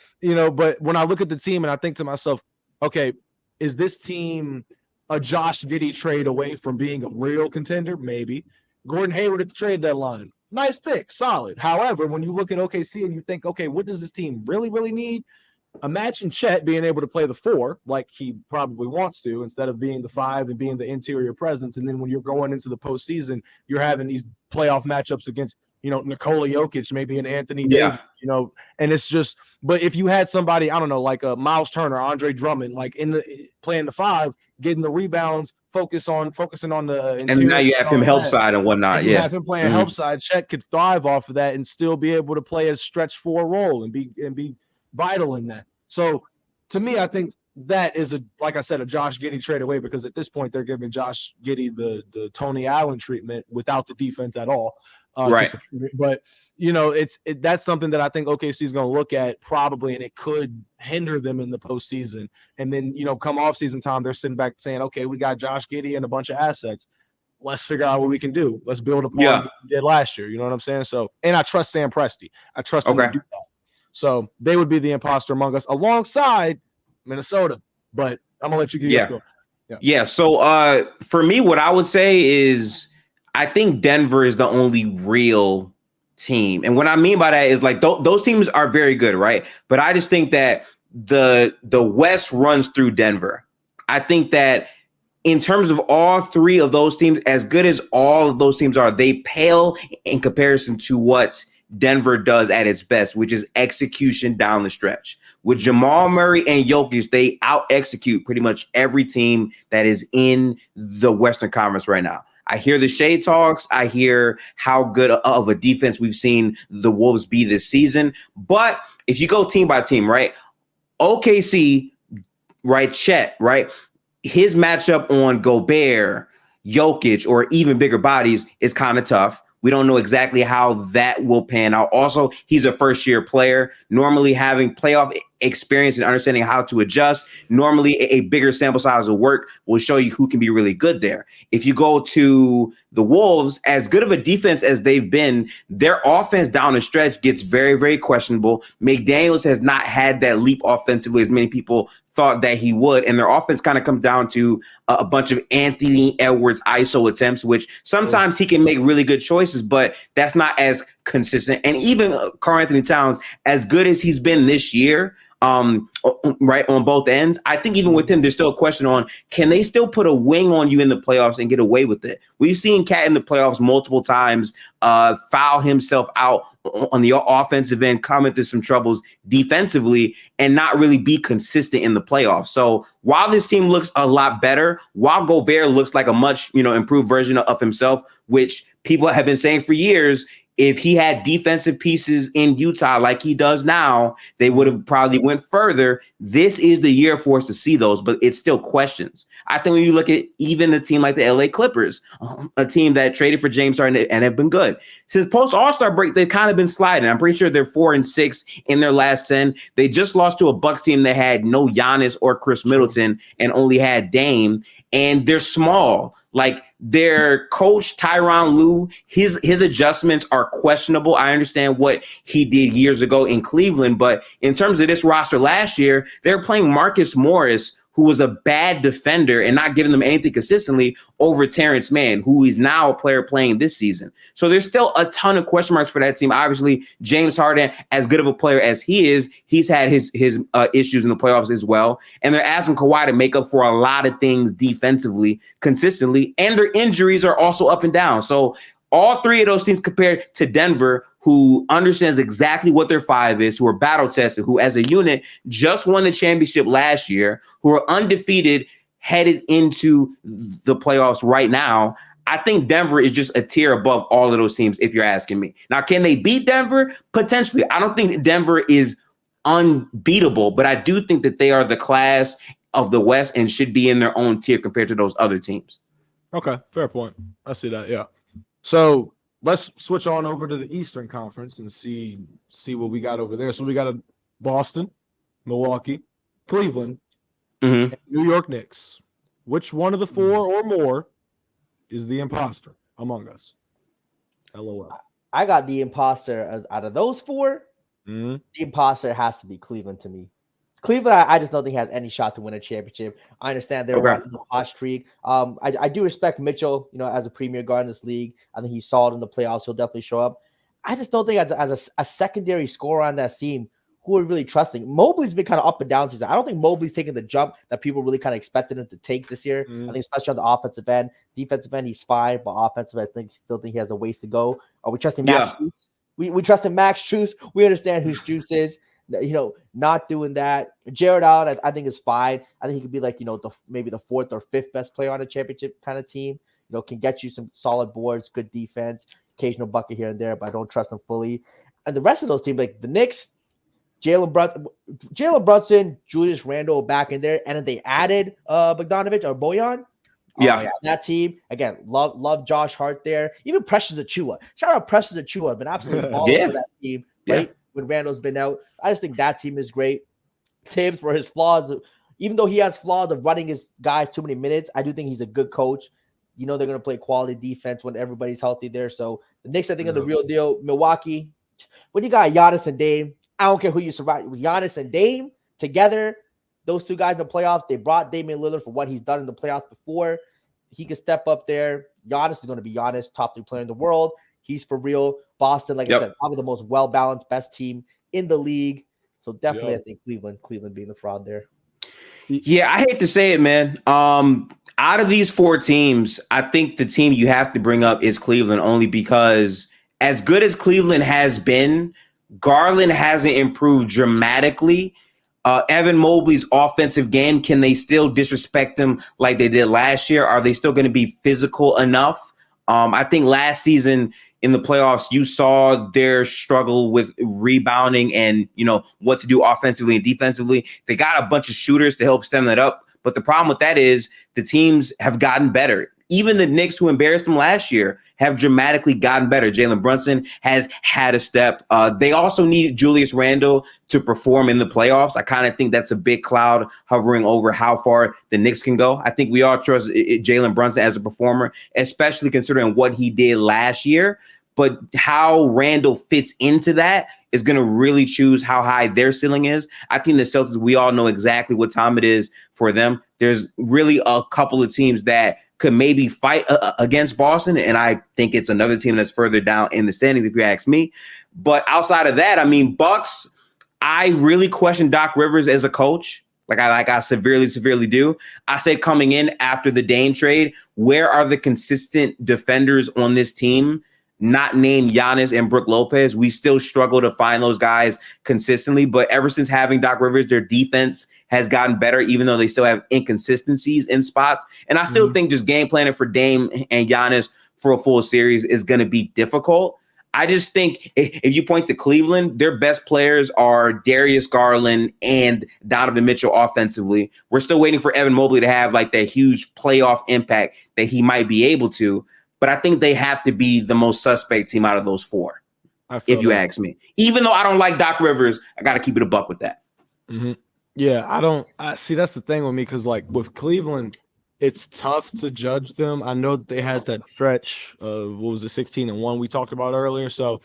but when I look at the team and I think to myself, okay, is this team a Josh Giddey trade away from being a real contender? Maybe. Gordon Hayward at the trade deadline. Nice pick, solid. However, when you look at OKC and you think, okay, what does this team really, really need? Imagine Chet being able to play the 4 like he probably wants to instead of being the 5 and being the interior presence. And then when you're going into the postseason, you're having these playoff matchups against, Nikola Jokic, maybe an Anthony Yeah. Davis, and it's just. But if you had somebody, I don't know, like a Miles Turner, Andre Drummond, like playing the 5, getting the rebounds, focusing on the interior. And now you have him help side and whatnot. And you Yeah. have him playing help side. Chet could thrive off of that and still be able to play a stretch 4 role and be vital in that. So to me, I think that is like I said, a Josh Giddey trade away, because at this point they're giving Josh Giddey the Tony Allen treatment without the defense at all. Right. But that's something that I think OKC is going to look at probably, and it could hinder them in the postseason. And then come off season time, they're sitting back saying, okay, we got Josh Giddey and a bunch of assets. Let's figure out what we can do. Let's build upon what we did last year. You know what I'm saying? So, and I trust Sam Presti. I trust him to do that. So they would be the imposter among us alongside Minnesota. But I'm gonna let you get your score. Yeah. So for me, what I would say is I think Denver is the only real team. And what I mean by that is like those teams are very good, right? But I just think that the West runs through Denver. I think that in terms of all 3 of those teams, as good as all of those teams are, they pale in comparison to what Denver does at its best, which is execution down the stretch. With Jamal Murray and Jokic, they out-execute pretty much every team that is in the Western Conference right now. I hear the shade talks. I hear how good of a defense we've seen the Wolves be this season. But if you go team by team, right, OKC, right, Chet, right, his matchup on Gobert, Jokic, or even bigger bodies is kind of tough. We don't know exactly how that will pan out. Also, he's a first-year player. Normally having playoff experience and understanding how to adjust, normally a bigger sample size of work will show you who can be really good there. If you go to the Wolves, as good of a defense as they've been, their offense down the stretch gets very, very questionable. McDaniels has not had that leap offensively as many people thought that he would, and their offense kind of comes down to a bunch of Anthony Edwards ISO attempts, which sometimes he can make really good choices, but that's not as consistent. And even Karl Anthony Towns, as good as he's been this year, right on both ends, I think even with him, there's still a question on, can they still put a wing on you in the playoffs and get away with it? We've seen Cat in the playoffs multiple times foul himself out on the offensive end, come into some troubles defensively, and not really be consistent in the playoffs. So while this team looks a lot better, while Gobert looks like a much improved version of himself, which people have been saying for years, if he had defensive pieces in Utah like he does now, they would have probably went further. This is the year for us to see those, but it's still questions. I think when you look at even a team like the LA Clippers, a team that traded for James Harden and have been good. Since post-All-Star break, they've kind of been sliding. I'm pretty sure they're 4-6 in their last 10. They just lost to a Bucks team that had no Giannis or Chris Middleton and only had Dame, and they're small. Like their coach, Tyronn Lue, his adjustments are questionable. I understand what he did years ago in Cleveland, but in terms of this roster last year, they're playing Marcus Morris, who was a bad defender and not giving them anything consistently, over Terrence Mann, who is now a player playing this season. So there's still a ton of question marks for that team. Obviously, James Harden, as good of a player as he is, he's had his issues in the playoffs as well. And they're asking Kawhi to make up for a lot of things defensively, consistently, and their injuries are also up and down. So all 3 of those teams compared to Denver, who understands exactly what their 5 is, who are battle tested, who as a unit just won the championship last year, who are undefeated headed into the playoffs right now. I think Denver is just a tier above all of those teams, if you're asking me. Now, can they beat Denver? Potentially. I don't think Denver is unbeatable, but I do think that they are the class of the West and should be in their own tier compared to those other teams. Okay, fair point. I see that, yeah. So let's switch on over to the Eastern Conference and see what we got over there. So we got a Boston, Milwaukee, Cleveland, and New York Knicks. Which one of the 4 or more is the imposter among us? LOL. I got the imposter out of those 4. The imposter has to be Cleveland to me. Cleveland, I just don't think has any shot to win a championship. I understand they're on a hot streak. I do respect Mitchell, as a premier guard in this league. I think he's solid in the playoffs. He'll definitely show up. I just don't think as a secondary scorer on that team who are really trusting. Mobley's been kind of up and down season. I don't think Mobley's taking the jump that people really kind of expected him to take this year. I think especially on the offensive end. Defensive end, he's fine, but offensive, I still think he has a ways to go. Are we trusting Max Strus? We trust in Max Strus. We understand who Strus is. Not doing that. Jared Allen, I think is fine. I think he could be like, maybe the 4th or 5th best player on a championship kind of team. Can get you some solid boards, good defense, occasional bucket here and there, but I don't trust him fully. And the rest of those teams, like the Knicks, Jalen Brunson, Julius Randle back in there, and then they added Bogdanovic or Bojan. Yeah. That team again. Love Josh Hart there. Even Precious Achua. Shout out Precious Achua. Been absolutely balling for that team. Right when Randle's been out, I just think that team is great. Tibbs for his flaws, even though he has flaws of running his guys too many minutes, I do think he's a good coach. They're going to play quality defense when everybody's healthy there. So the Knicks, I think, are the real deal. Milwaukee, when you got Giannis and Dame, I don't care who you survive with. Giannis and Dame together, those two guys in the playoffs, they brought Damian Lillard for what he's done in the playoffs before. He can step up there. Giannis is going to be Giannis, top 3 player in the world. He's for real. Boston, like I said, probably the most well-balanced, best team in the league. So definitely, I think Cleveland being the fraud there. Yeah, I hate to say it, man. Out of these 4 teams, I think the team you have to bring up is Cleveland, only because as good as Cleveland has been, Garland hasn't improved dramatically. Evan Mobley's offensive game, can they still disrespect him like they did last year? Are they still going to be physical enough? I think last season in the playoffs, you saw their struggle with rebounding and, what to do offensively and defensively. They got a bunch of shooters to help stem that up. But the problem with that is the teams have gotten better. Even the Knicks, who embarrassed them last year, have dramatically gotten better. Jalen Brunson has had a step. They also need Julius Randle to perform in the playoffs. I kind of think that's a big cloud hovering over how far the Knicks can go. I think we all trust Jalen Brunson as a performer, especially considering what he did last year. But how Randle fits into that is going to really choose how high their ceiling is. I think the Celtics, we all know exactly what time it is for them. There's really a couple of teams that could maybe fight against Boston, and I think it's another team that's further down in the standings, if you ask me. But outside of that, Bucks, I really question Doc Rivers as a coach. Like I severely do. I said coming in after the Dame trade, where are the consistent defenders on this team? Not named Giannis and Brook Lopez. We still struggle to find those guys consistently, but ever since having Doc Rivers, their defense has gotten better, even though they still have inconsistencies in spots. And I still think just game planning for Dame and Giannis for a full series is going to be difficult. I just think if you point to Cleveland, their best players are Darius Garland and Donovan Mitchell offensively. We're still waiting for Evan Mobley to have like that huge playoff impact that he might be able to. But I think they have to be the most suspect team out of those 4, if you ask me. Even though I don't like Doc Rivers, I got to keep it a buck with that. Mm-hmm. Yeah, I see. That's the thing with me, because like with Cleveland, it's tough to judge them. I know they had that stretch of 16-1 we talked about earlier. So,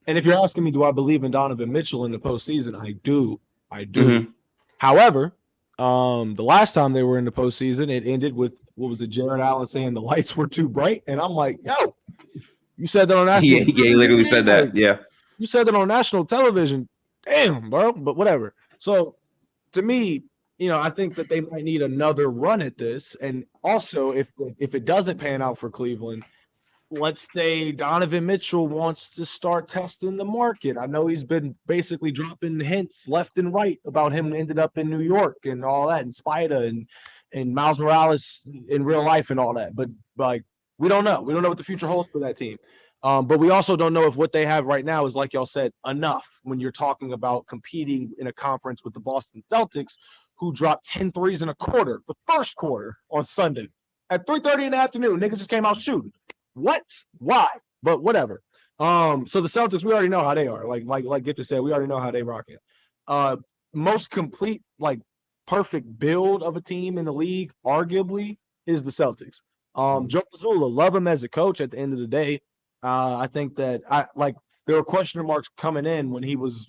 and if you're asking me, do I believe in Donovan Mitchell in the postseason? I do. Mm-hmm. However, the last time they were in the postseason, it ended with Jared Allen saying the lights were too bright, and I'm like, yo, you said that on national. Yeah, he literally said that. Yeah, you said that on national television. Damn, bro. But whatever. So, to me, I think that they might need another run at this, and also if it doesn't pan out for Cleveland, let's say Donovan Mitchell wants to start testing the market. I know he's been basically dropping hints left and right about him ended up in New York and all that, and Spida and Miles Morales in real life and all that. But like, we don't know. We don't know what the future holds for that team. But we also don't know if what they have right now is, like y'all said, enough when you're talking about competing in a conference with the Boston Celtics, who dropped 10 threes in a quarter, the first quarter on Sunday at 3:30 in the afternoon. Niggas just came out shooting. What? Why? But whatever. So the Celtics, we already know how they are. Like Gifted said, we already know how they rock it. Most complete, like perfect build of a team in the league, arguably, is the Celtics. Joe Mazzulla, love him as a coach. At the end of the day, I think that there were question marks coming in when he was,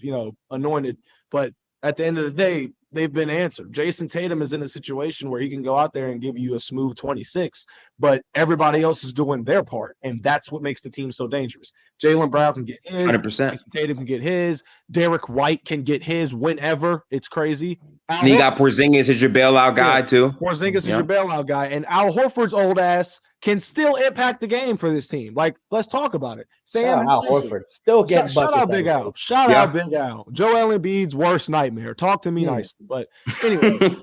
anointed. But at the end of the day, they've been answered. Jason Tatum is in a situation where he can go out there and give you a smooth 26, but everybody else is doing their part, and that's what makes the team so dangerous. Jaylen Brown can get his. 100%. Jason Tatum can get his. Derek White can get his whenever. It's crazy. And you got Porzingis as your bailout guy too. Porzingis is your bailout guy, and Al Horford's old ass can still impact the game for this team. Like, let's talk about it. Shout out Al Horford, still getting shout out Big Al. Shout out Big Al. Joel Embiid's worst nightmare. Talk to me nicely. But anyway,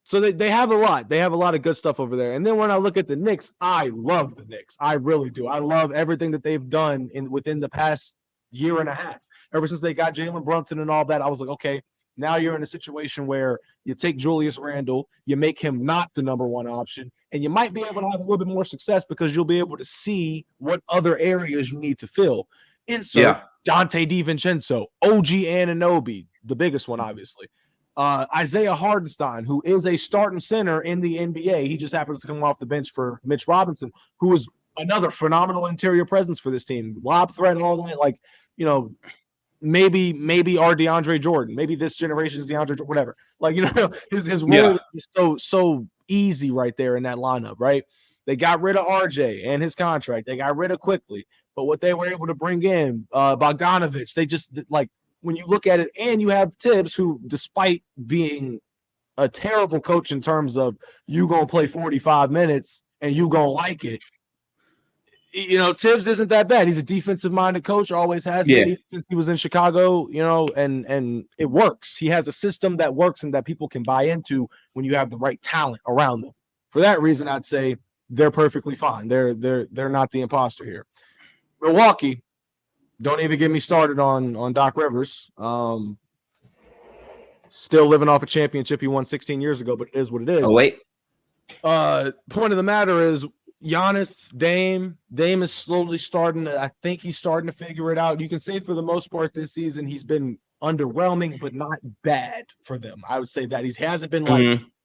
so they have a lot. They have a lot of good stuff over there. And then when I look at the Knicks, I love the Knicks. I really do. I love everything that they've done within the past year and a half. Ever since they got Jalen Brunson and all that, I was like, okay, now you're in a situation where you take Julius Randle, you make him not the number one option, and you might be able to have a little bit more success because you'll be able to see what other areas you need to fill. Insert Dante DiVincenzo, OG Anunoby, the biggest one, obviously. Isaiah Hardenstein, who is a starting center in the NBA. He just happens to come off the bench for Mitch Robinson, who is another phenomenal interior presence for this team. Lob threat and all that, like, you know, maybe our DeAndre Jordan, maybe this generation's DeAndre Jordan, whatever. Like, you know, his role is so easy right there in that lineup, right? They got rid of RJ and his contract. They got rid of Quickly. But what they were able to bring in, Bogdanovich, they just, like, when you look at it, and you have Tibbs, who, despite being a terrible coach in terms of you going to play 45 minutes and you going to like it, you know, Tibbs isn't that bad. He's a defensive-minded coach, always has been since he was in Chicago, you know, and it works. He has a system that works and that people can buy into when you have the right talent around them. For that reason, I'd say they're perfectly fine. They're not the imposter here. Milwaukee, don't even get me started on Doc Rivers. Still living off a championship he won 16 years ago, but it is what it is. Oh, wait. Point of the matter is, Giannis, Dame is slowly starting to, I think he's starting to figure it out. You can say for the most part this season he's been underwhelming, but not bad for them. I would say that he hasn't been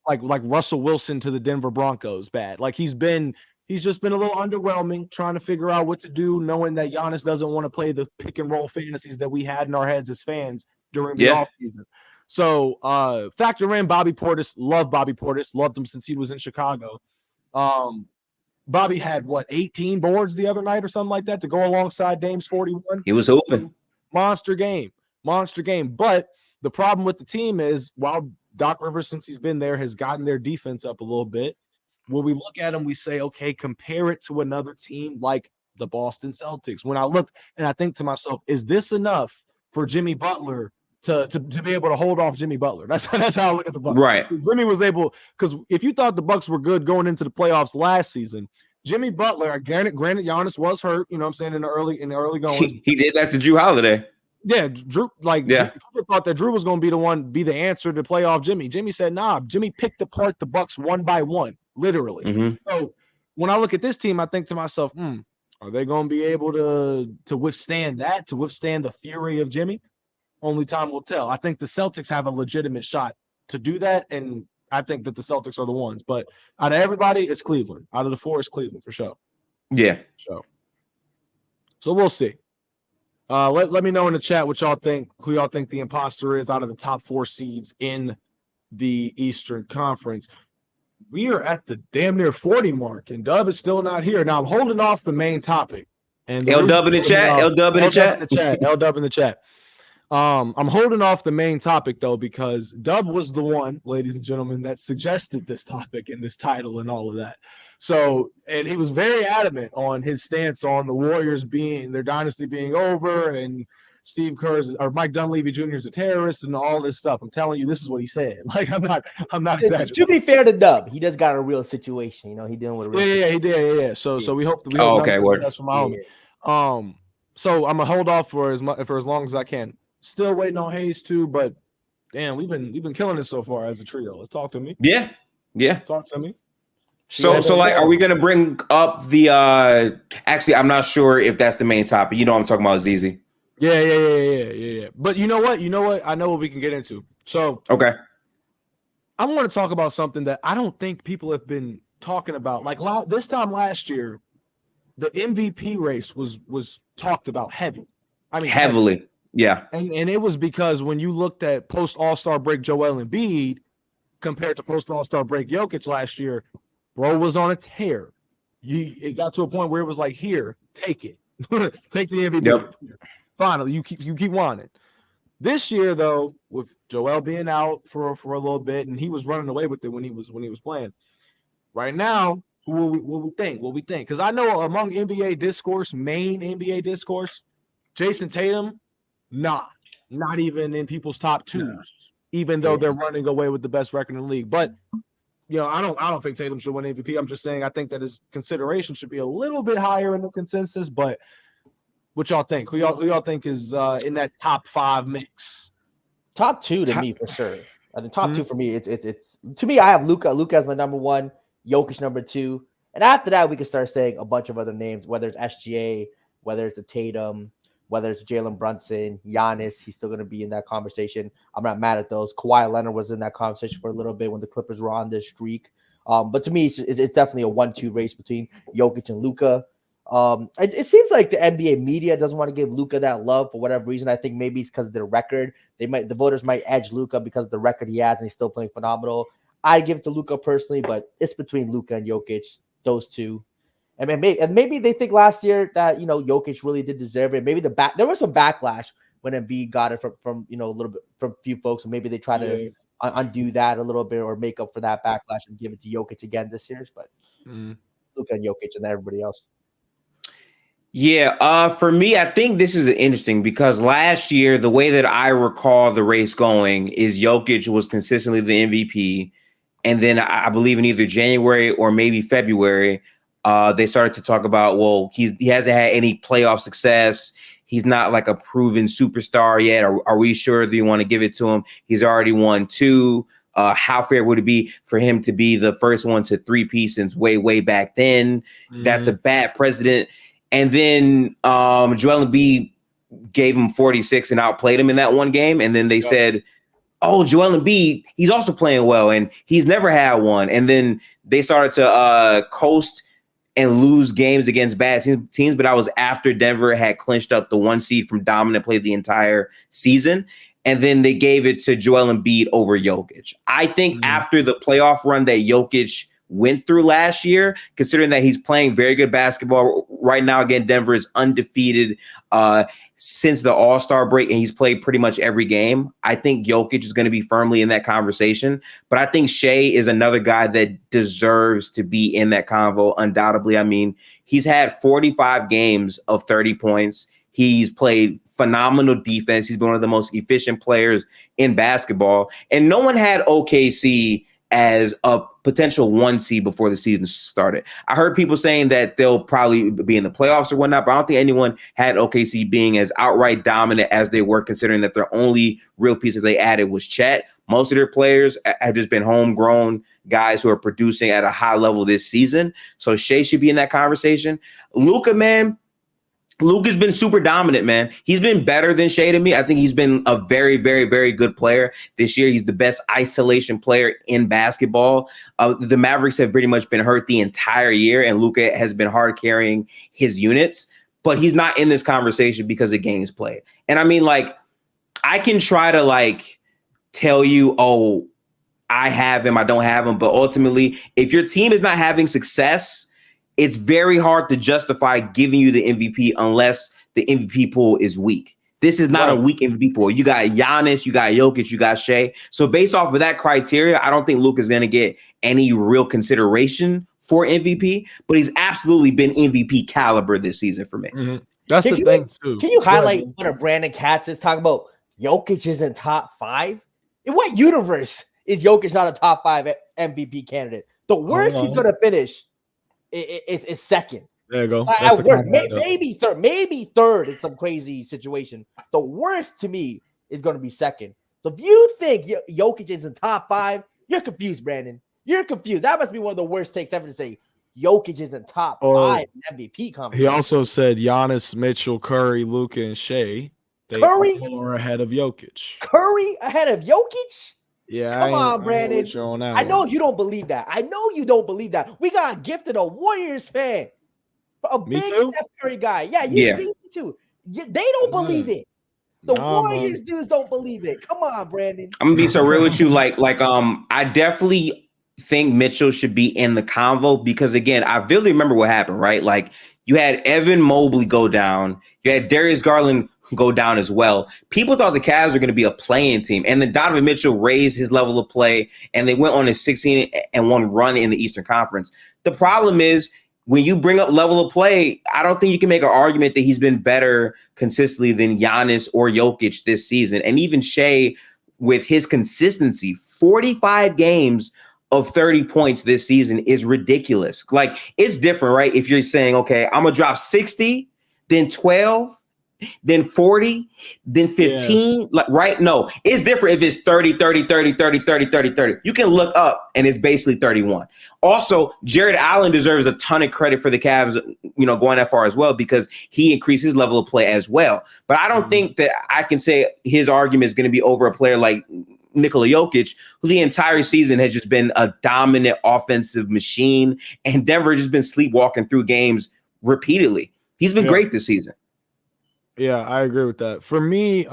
like Russell Wilson to the Denver Broncos bad. Like he's just been a little underwhelming, trying to figure out what to do, knowing that Giannis doesn't want to play the pick and roll fantasies that we had in our heads as fans during the offseason. So factor in Bobby Portis. Love Bobby Portis. Loved him since he was in Chicago. Bobby had 18 boards the other night or something like that to go alongside Dame's 41. He was open. Monster game. But the problem with the team is, while Doc Rivers, since he's been there, has gotten their defense up a little bit, when we look at him, we say, okay, compare it to another team like the Boston Celtics. When I look and I think to myself, is this enough for Jimmy Butler to be able to hold off Jimmy Butler? That's how I look at the Bucks. Right. Jimmy was able, because if you thought the Bucks were good going into the playoffs last season, Jimmy Butler, granted Giannis was hurt, you know what I'm saying, in the early going. He did that to Drew Holiday. Yeah, Drew, people thought that Drew was going to be the answer to play off Jimmy. Jimmy said, nah, Jimmy picked apart the Bucks one by one, literally. Mm-hmm. So when I look at this team, I think to myself, are they going to be able to withstand that, to withstand the fury of Jimmy? Only time will tell. I think the Celtics have a legitimate shot to do that, and I think that the Celtics are the ones. But out of everybody, it's Cleveland. Out of the four, it's Cleveland for sure. Yeah. So we'll see. Let me know in the chat what y'all think, who y'all think the imposter is out of the top four seeds in the Eastern Conference. We are at the damn near 40 mark, and Dub is still not here. Now I'm holding off the main topic. And L-Dub in the chat. L-Dub in the chat. L-Dub in the chat. I'm holding off the main topic though, because Dub was the one, ladies and gentlemen, that suggested this topic and this title and all of that. So, and he was very adamant on his stance on the Warriors their dynasty being over, and Steve Kerr's or Mike Dunleavy Jr. is a terrorist and all this stuff. I'm telling you, this is what he said. Like, I'm not exaggerating. To be fair to Dub, he just got a real situation. You know, he dealing with a real situation. He did. Yeah. So we hope that that's from my homie. So I'm gonna hold off for as long as I can. Still waiting on Hayes too, but damn, we've been killing it so far as a trio. Let's talk to me. Yeah. Talk to me. So like, are we gonna bring up the? Actually, I'm not sure if that's the main topic. You know, what I'm talking about ZZ. Yeah. But you know what? I know what we can get into. So okay, I want to talk about something that I don't think people have been talking about. Like this time last year, the MVP race was talked about heavy. I mean, heavily. Yeah. And it was because when you looked at post All-Star break Joel Embiid compared to post All-Star break Jokic last year, bro was on a tear. It got to a point where it was like, here, take it. Take the MVP. Yep. Finally, you keep wanting. This year, though, with Joel being out for a little bit, and he was running away with it when he was playing. Right now, what we think? Because I know among NBA discourse, main NBA discourse, Jason Tatum, not even in people's top twos, even though they're running away with the best record in the league. But I don't think Tatum should win MVP. I'm just saying I think that his consideration should be a little bit higher in the consensus. But what y'all think? Who y'all think is in that top 5 mix? Top 2 to me for sure. The top 2 for me, it's to me. I have Luka. Luka as my number 1, Jokic number 2, and after that we can start saying a bunch of other names, whether it's SGA, whether it's a Tatum, whether it's Jalen Brunson, Giannis. He's still going to be in that conversation. I'm not mad at those. Kawhi Leonard was in that conversation for a little bit when the Clippers were on this streak. But to me, it's definitely a 1-2 race between Jokic and Luka. It seems like the NBA media doesn't want to give Luka that love for whatever reason. I think maybe it's because of their record. The voters might edge Luka because of the record he has, and he's still playing phenomenal. I give it to Luka personally, but it's between Luka and Jokic, those two. And maybe they think last year that Jokic really did deserve it. Maybe there was some backlash when Embiid got it from a little bit from a few folks, and maybe they try to undo that a little bit or make up for that backlash and give it to Jokic again this year. But Luka and Jokic and everybody else. Yeah, for me, I think this is interesting because last year, the way that I recall the race going is Jokic was consistently the MVP. And then I believe in either January or maybe February, they started to talk about, well, he hasn't had any playoff success. He's not like a proven superstar yet. Are we sure that you want to give it to him? He's already won 2. How fair would it be for him to be the first one to 3-peat since way back then? That's a bad precedent. And then Joel Embiid gave him 46 and outplayed him in that one game. And then they said, oh, Joel Embiid, he's also playing well, and he's never had one. And then they started to coast and lose games against bad teams. But that was after Denver had clinched up the 1 seed from dominant play the entire season. And then they gave it to Joel Embiid over Jokic. I think after the playoff run that Jokic went through last year, considering that he's playing very good basketball right now. Again, Denver is undefeated since the All-Star break, and he's played pretty much every game. I think Jokic is going to be firmly in that conversation, but I think Shea is another guy that deserves to be in that convo, undoubtedly. I mean, he's had 45 games of 30 points. He's played phenomenal defense. He's been one of the most efficient players in basketball, and no one had OKC as a potential 1 seed before the season started. I heard people saying that they'll probably be in the playoffs or whatnot, but I don't think anyone had OKC being as outright dominant as they were, considering that their only real piece that they added was Chet. Most of their players have just been homegrown guys who are producing at a high level this season. So Shea should be in that conversation. Luka, man, Luka's been super dominant, man. He's been better than Shea to me. I think he's been a very, very, very good player this year. He's the best isolation player in basketball. The Mavericks have pretty much been hurt the entire year, and Luka has been hard carrying his units. But he's not in this conversation because the game's played. And I mean, like, I can try to tell you, oh, I have him, I don't have him. But ultimately, if your team is not having success, it's very hard to justify giving you the MVP unless the MVP pool is weak. This is not a weak MVP pool. You got Giannis, you got Jokic, you got Shea. So based off of that criteria, I don't think Luka is going to get any real consideration for MVP, but he's absolutely been MVP caliber this season for me. That's the thing, too. Can you highlight what Brandon Katz is talking about? Jokic isn't top 5? In what universe is Jokic not a top 5 MVP candidate? The worst he's going to finish is second. There you go. Maybe third in some crazy situation. The worst to me is going to be second. So if you think Jokic is in top 5, you're confused, Brandon. You're confused. That must be one of the worst takes ever to say Jokic is in top 5 MVP conversation. He also said Giannis, Mitchell, Curry, Luka, and Shea. Curry are ahead of Jokic. Curry ahead of Jokic? Yeah, come on, Brandon. I know you don't believe that. We got gifted a Warriors fan, a big Steph Curry guy. Yeah, you see it too. They don't believe it. The Nah, Warriors dudes don't believe it. Come on, Brandon. I'm gonna be so real with you. I definitely think Mitchell should be in the convo because again, I vividly remember what happened, right? Like you had Evan Mobley go down, you had Darius Garland go down as well. People thought the Cavs were going to be a playing team, and then Donovan Mitchell raised his level of play, and they went on a 16-1 run in the Eastern Conference. The problem is when you bring up level of play, I don't think you can make an argument that he's been better consistently than Giannis or Jokic this season, and even Shea with his consistency, 45 games of 30 points this season is ridiculous. Like it's different, right? If you're saying, okay, I'm gonna drop 60, then 12, then 40, then 15. Yeah. Like right? No, it's different if it's 30, 30, 30, 30, 30, 30, 30. You can look up and it's basically 31. Also, Jared Allen deserves a ton of credit for the Cavs, going that far as well, because he increased his level of play as well. But I don't think that I can say his argument is going to be over a player like Nikola Jokic, who the entire season has just been a dominant offensive machine, and Denver has just been sleepwalking through games repeatedly. He's been great this season. Yeah, I agree with that. For me,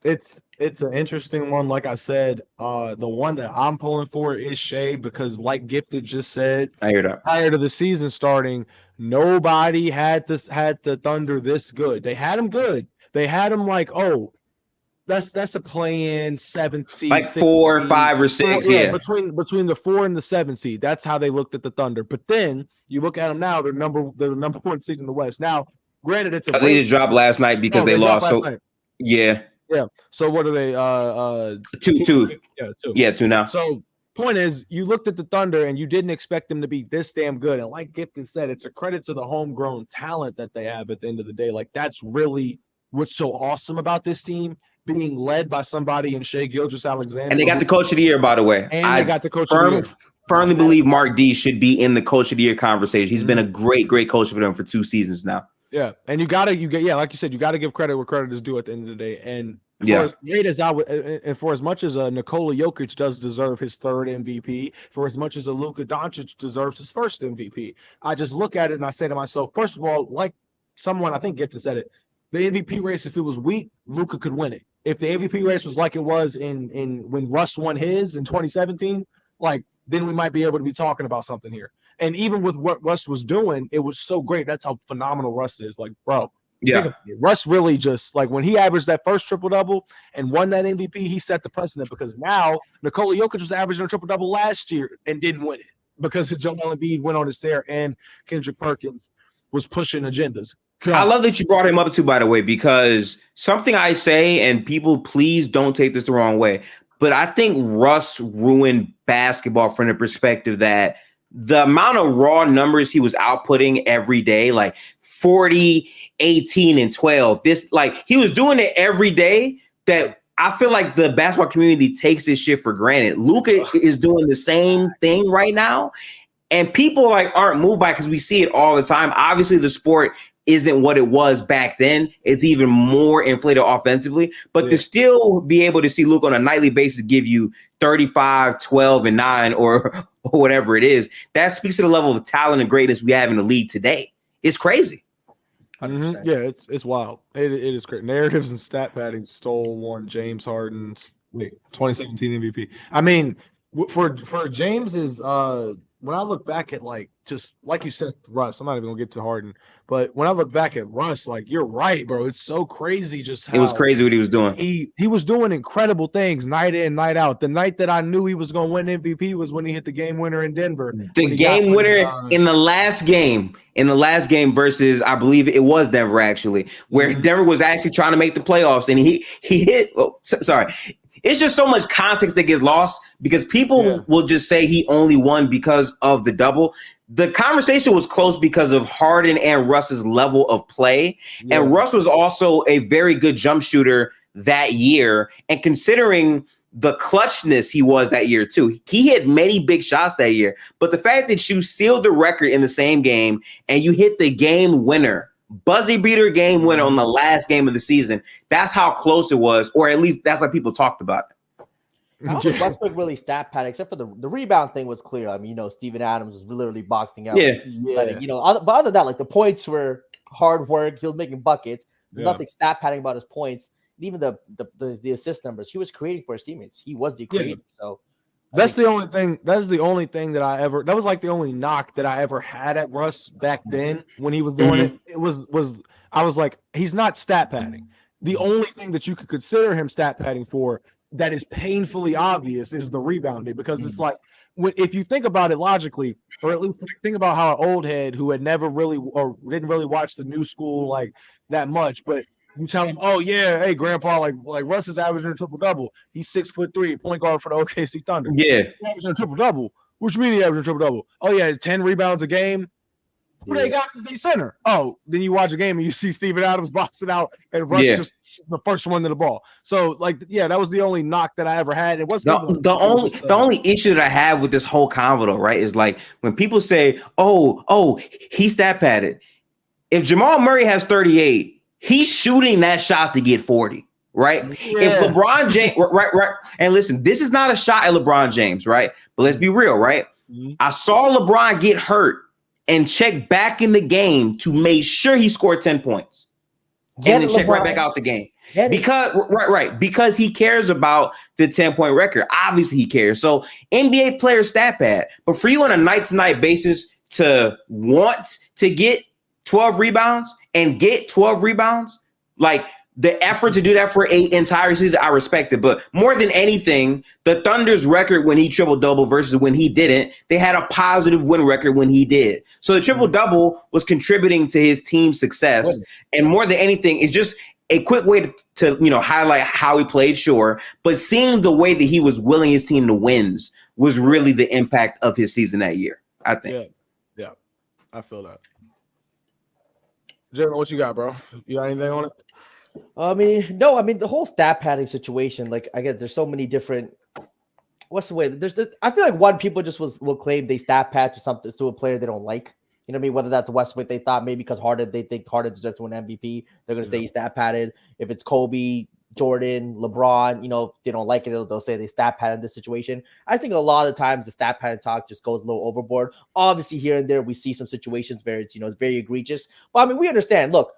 it's an interesting one. Like I said, the one that I'm pulling for is Shea because, like Gifted just said, I hear that. Prior to the season starting, nobody had the Thunder this good. They had them good. They had them like, oh, that's a play-in 7th seed, like 4, 5, or 6. Yeah, between the 4 and the 7 seed. That's how they looked at the Thunder. But then you look at them now; they're the number 1 seed in the West. Now, granted, it's they just dropped last night because they lost. So yeah. So what are they? 2. Yeah, 2 now. So point is, you looked at the Thunder and you didn't expect them to be this damn good. And like Gifted said, it's a credit to the homegrown talent that they have at the end of the day. Like that's really what's so awesome about this team, being led by somebody in Shea Gilgeous-Alexander. And they got the coach of the year, by the way. And they got the coach of the year. Firmly believe Mark D should be in the coach of the year conversation. He's been a great coach for them for 2 seasons now. Yeah, and like you said, you got to give credit where credit is due at the end of the day. And for as great as and for as much as Nikola Jokic does deserve his 3rd MVP, for as much as Luka Doncic deserves his 1st MVP, I just look at it and I say to myself, first of all, like someone I think Gifted said it, the MVP race, if it was weak, Luka could win it. If the MVP race was like it was in when Russ won his in 2017, like then we might be able to be talking about something here. And even with what Russ was doing, it was so great. That's how phenomenal Russ is. Like, bro, Russ really just like when he averaged that first triple-double and won that MVP, he set the precedent because now Nikola Jokic was averaging a triple-double last year and didn't win it because Joel Embiid went on his tear and Kendrick Perkins was pushing agendas. I love that you brought him up too, by the way, because something I say, and people please don't take this the wrong way, but I think Russ ruined basketball from the perspective that the amount of raw numbers he was outputting every day, like 40, 18, and 12, he was doing it every day that I feel like the basketball community takes this shit for granted. Luka is doing the same thing right now, and people aren't moved by it because we see it all the time. Obviously, the sport isn't what it was back then. It's even more inflated offensively, but to still be able to see Luka on a nightly basis give you 35, 12, and 9 or whatever it is, that speaks to the level of talent and greatness we have in the league today. It's crazy. Mm-hmm. Yeah, it's wild. It is great. Narratives and stat padding stole one James Harden's 2017 MVP. I mean, for James's when I look back at just like you said, Russ, I'm not even gonna get to Harden, but when I look back at Russ, you're right, bro. It's so crazy just how it was crazy what he was doing. He was doing incredible things night in, night out. The night that I knew he was gonna win MVP was when he hit the game winner in Denver. The game winner in the last game versus I believe it was Denver actually, where Denver was actually trying to make the playoffs and he hit. Oh, sorry. It's just so much context that gets lost because people will just say he only won because of the double. The conversation was close because of Harden and Russ's level of play. Yeah. And Russ was also a very good jump shooter that year. And considering the clutchness he was that year too, he hit many big shots that year. But the fact that you sealed the record in the same game and you hit the game winner, buzzer beater game winner on the last game of the season. That's how close it was, or at least that's how people talked about it. I don't think Westbrook really stat pad, except for the rebound thing was clear. I mean, Steven Adams was literally boxing out. Yeah. But other than that, the points were hard work. He was making buckets. nothing stat padding about his points. Even the assist numbers, he was creating for his teammates. He was the creator. So that's the only thing. That's the only thing that I ever. That was like the only knock that I ever had at Russ back then when he was doing it. It was I was like, he's not stat padding. The only thing that you could consider him stat padding for that is painfully obvious is the rebounding, because it's like, if you think about it logically, or at least think about how an old head who had never really or didn't really watch the new school like that much, but you tell him, oh yeah, hey grandpa, like Russ is averaging a triple-double. He's 6'3", point guard for the OKC Thunder. Yeah. He's averaging a triple-double. What you mean he averaging a triple-double? Oh yeah, 10 rebounds a game. Who they got as the center? Oh, then you watch a game and you see Steven Adams boxing out and Russ just the first one to the ball. So that was the only knock that I ever had. It wasn't the only issue that I have with this whole convo though, right, is like when people say, oh, he stat padded. If Jamal Murray has 38, he's shooting that shot to get 40, right? Yeah. If LeBron James, right, and listen, this is not a shot at LeBron James, right? But let's be real, right? Mm-hmm. I saw LeBron get hurt and check back in the game to make sure he scored 10 points. And then check right back out the game. Because he cares about the 10-point record. Obviously he cares. So NBA players stat pad. But for you on a night-to-night basis to want to get 12 rebounds and get 12 rebounds, like the effort to do that for an entire season, I respect it. But more than anything, the Thunder's record when he triple-double versus when he didn't, they had a positive win record when he did. So the triple-double was contributing to his team's success. And more than anything, it's just a quick way to highlight how he played, sure. But seeing the way that he was willing his team to wins was really the impact of his season that year, I think. Yeah, I feel that. Jeremy, what you got, bro? You got anything on it? The whole stat padding situation, like I get, there's so many different. What's the way? I feel like people just will claim they stat pad to something to a player they don't like. You know what I mean? Whether that's Westbrook, they thought maybe because they think Harden deserves to win MVP, they're gonna say he's stat padded. If it's Kobe, Jordan, LeBron, if they don't like it, they'll say they stat padded in this situation. I think a lot of the times the stat padding talk just goes a little overboard. Obviously, here and there we see some situations where it's it's very egregious. But we understand. Look,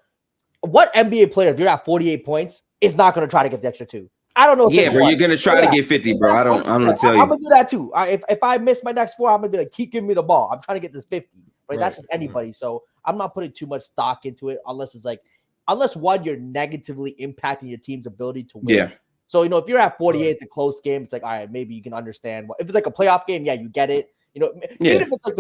what NBA player, if you're at 48 points, is not going to try to get the extra 2? I don't know. Bro, you're going to try to get 50, bro. I'm going to tell you. I'm going to do that too. If I miss my next 4, I'm going to be like, keep giving me the ball. I'm trying to get this 50. Right? That's just anybody. So I'm not putting too much stock into it unless one, you're negatively impacting your team's ability to win. Yeah. So, if you're at 48, it's a close game. It's like, all right, maybe you can understand. If it's like a playoff game, yeah, you get it. Even if it's like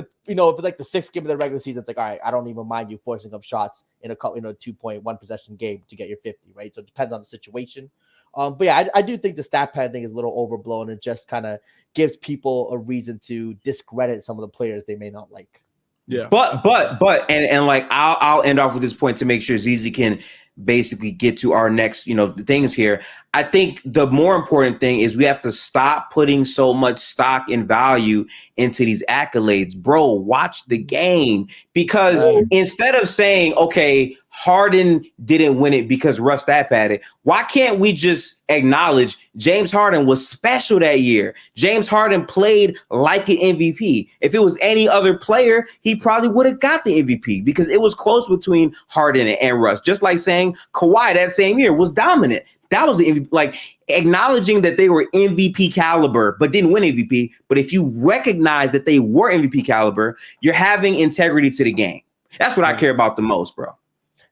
the 6th game of the regular season, it's like, all right, I don't even mind you forcing up shots in a 2-point, 1-possession game to get your 50, right? So it depends on the situation. But yeah, I do think the stat pad thing is a little overblown and just kind of gives people a reason to discredit some of the players they may not like. Yeah. But like I'll end off with this point to make sure ZZ can basically get to our next, the things here. I think the more important thing is we have to stop putting so much stock and value into these accolades. Bro, watch the game, because instead of saying, okay, Harden didn't win it because Russ stat padded, why can't we just acknowledge James Harden was special that year? James Harden played like an MVP. If it was any other player, he probably would have got the MVP because it was close between Harden and Russ. Just like saying Kawhi that same year was dominant. That was the MVP, like acknowledging that they were MVP caliber, but didn't win MVP. But if you recognize that they were MVP caliber, you're having integrity to the game. That's what I care about the most, bro.